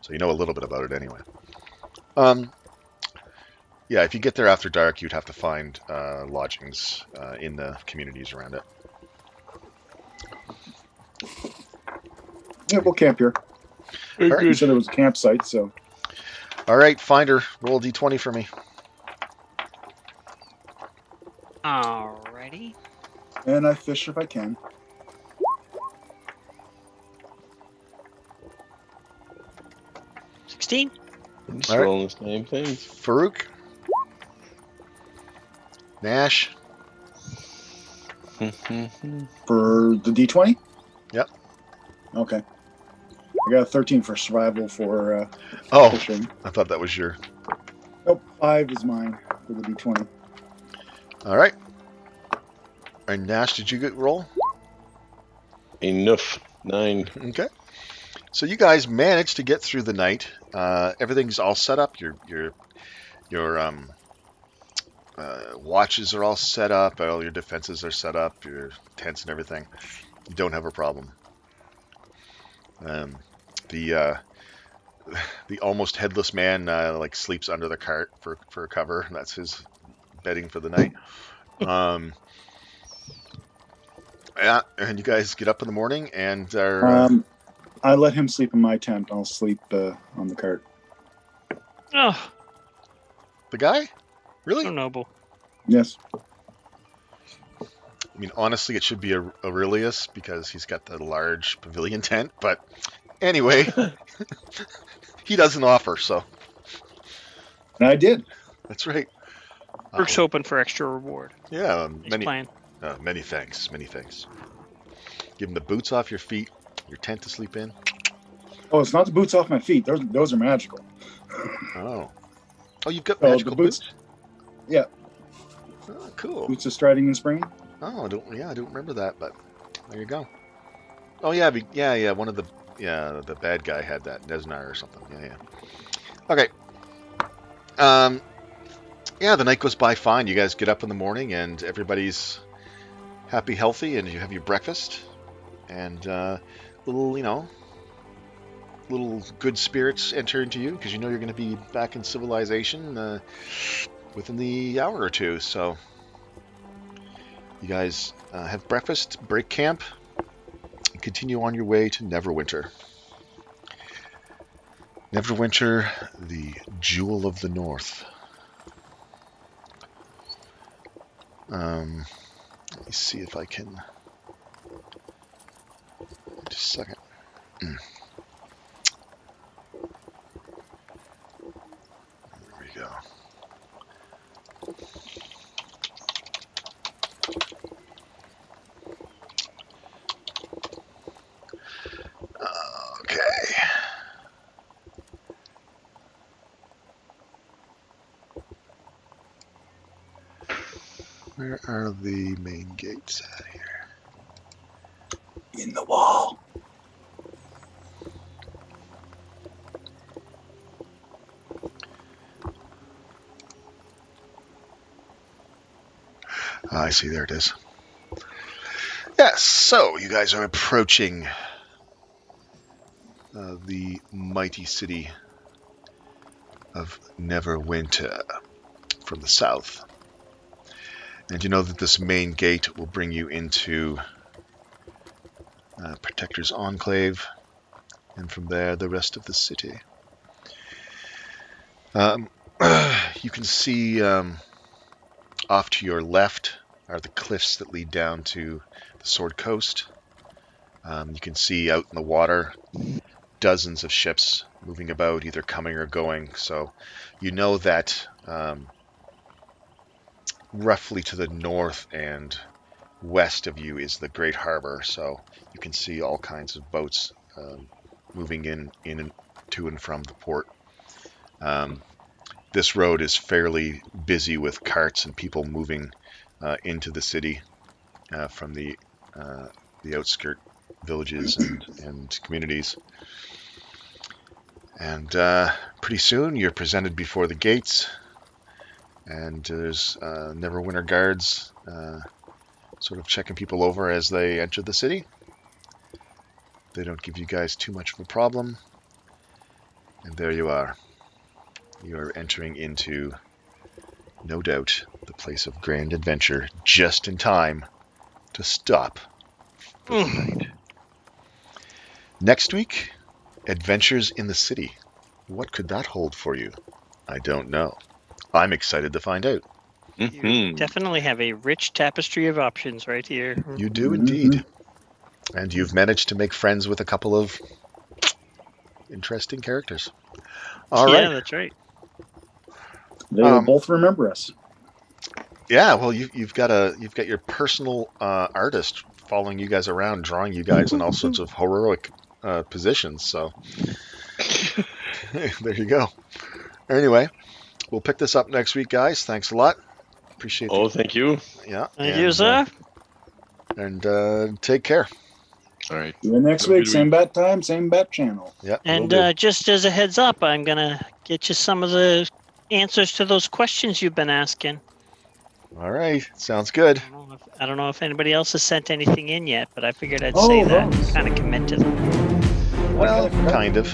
so you know a little bit about it anyway. Yeah, if you get there after dark, you'd have to find lodgings in the communities around it. Yeah, we'll camp here. Right. You said it was a campsite, so. All right, finder, roll a d20 for me. Alrighty. And I fish if I can. $16. Just All right. rolling the same things. Farouk, Nash. For the D20? Yep. Okay. I got a 13 for survival for Oh, fishing. I thought that was your. Nope, 5 is mine for the D20. All right. And Nash, did you get roll? Enough. 9. Okay. So you guys managed to get through the night. Everything's all set up. Your watches are all set up. All your defenses are set up. Your tents and everything. You don't have a problem. The almost headless man like sleeps under the cart for cover. That's his bedding for the night. Yeah, and you guys get up in the morning and are. I let him sleep in my tent. I'll sleep on the cart. Oh, The guy? Really? so noble. Yes. I mean, honestly, it should be Aurelius because he's got the large pavilion tent. But anyway, he doesn't offer, so And I did. that's right. Brooke's hoping for extra reward. Yeah, He's playing. many thanks. Many thanks. Give him the boots off your feet, your tent to sleep in. Oh, it's not the boots off my feet. Those are magical. Oh, you've got Oh, magical the boots. Yeah, Oh, cool. boots of striding and springing. Oh, I don't remember that, but there you go. Oh yeah, yeah. One of the bad guy had that, Nesnar or something. Yeah. Okay. Yeah, the night goes by fine. You guys get up in the morning and everybody's happy, healthy, and you have your breakfast and little, little good spirits enter into you because you know you're going to be back in civilization within the hour or two. So you guys have breakfast, break camp, and continue on your way to Neverwinter. Neverwinter, the jewel of the north. Let me see if I can. Just a second. There we go. Okay. Where are the main gates at here? In the wall. I see, there it is. Yes, so you guys are approaching the mighty city of Neverwinter from the south. And you know that this main gate will bring you into Protector's Enclave, and from there the rest of the city. You can see off to your left are the cliffs that lead down to the Sword Coast. You can see out in the water dozens of ships moving about, either coming or going. So you know that roughly to the north and west of you is the Great Harbor. So you can see all kinds of boats moving in and to and from the port. This road is fairly busy with carts and people moving into the city from the outskirt villages and communities. And pretty soon you're presented before the gates, and there's Neverwinter guards sort of checking people over as they enter the city. They don't give you guys too much of a problem. And there you are. You're entering into, no doubt, the place of grand adventure, just in time to stop for the night. Next week, Adventures in the City. What could that hold for you? I don't know. I'm excited to find out. You definitely have a rich tapestry of options right here. You do indeed. And you've managed to make friends with a couple of interesting characters. All Yeah, right. that's right. They will both remember us. Yeah, well, you've got your personal artist following you guys around, drawing you guys in all sorts of heroic positions. So there you go. Anyway, we'll pick this up next week, guys. Thanks a lot. Appreciate it. Oh, thank you. Yeah. Thank you, sir. And take care. All right. See you next Have a week. good Same week. bat time, same bat channel. Yeah. And will do. just as a heads up, I'm going to get you some of the answers to those questions you've been asking. All right. Sounds good. I don't know if anybody else has sent anything in yet, but I figured I'd say that and those. kind of commit to them. Well, kind of.